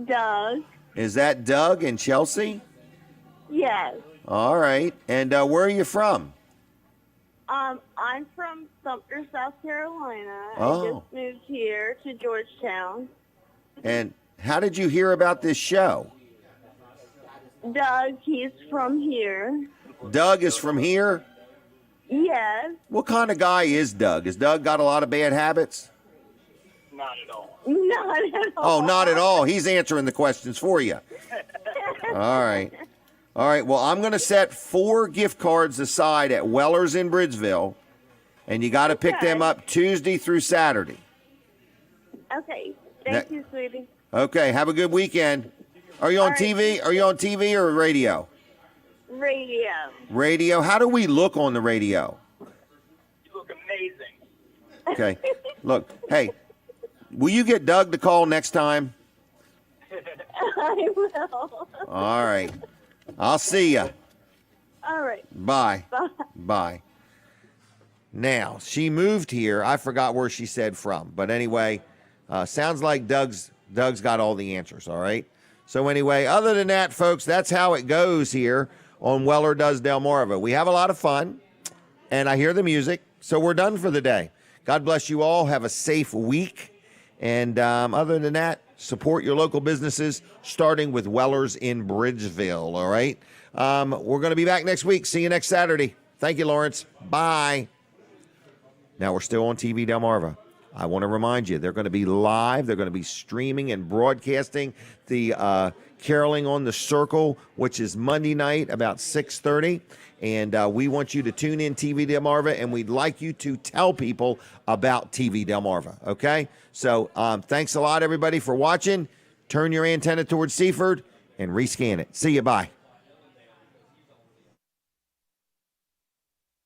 Doug. Is that Doug and Chelsea? Yes. All right. And where are you from? I'm from Sumter, South Carolina. Oh. I just moved here to Georgetown. And how did you hear about this show? Doug, he's from here. Doug is from here? Yes. What kind of guy is Doug? Has Doug got a lot of bad habits? Not at all. Not at all. Oh, not at all. He's answering the questions for you. All right. Well, I'm going to set 4 gift cards aside at Weller's in Bridgeville. And you got to pick them up Tuesday through Saturday. Okay. Thank you, sweetie. Okay, have a good weekend. Are you on TV? Are you on TV or radio? Radio. Radio. How do we look on the radio? You look amazing. Okay. Look, hey, will you get Doug to call next time? I will. All right. I'll see ya. All right. Bye. Bye. Bye. Now, she moved here. I forgot where she said from. But anyway, sounds like Doug's got all the answers, all right? So anyway, other than that, folks, that's how it goes here on Weller Does Delmarva. We have a lot of fun, and I hear the music, so we're done for the day. God bless you all. Have a safe week. And other than that, support your local businesses, starting with Weller's in Bridgeville, all right? We're going to be back next week. See you next Saturday. Thank you, Lawrence. Bye. Now, we're still on TV Delmarva. I want to remind you, they're going to be live. They're going to be streaming and broadcasting the Caroling on the Circle, which is Monday night about 6:30. And we want you to tune in TV Delmarva, and we'd like you to tell people about TV Delmarva, okay? So thanks a lot, everybody, for watching. Turn your antenna towards Seaford and rescan it. See you. Bye.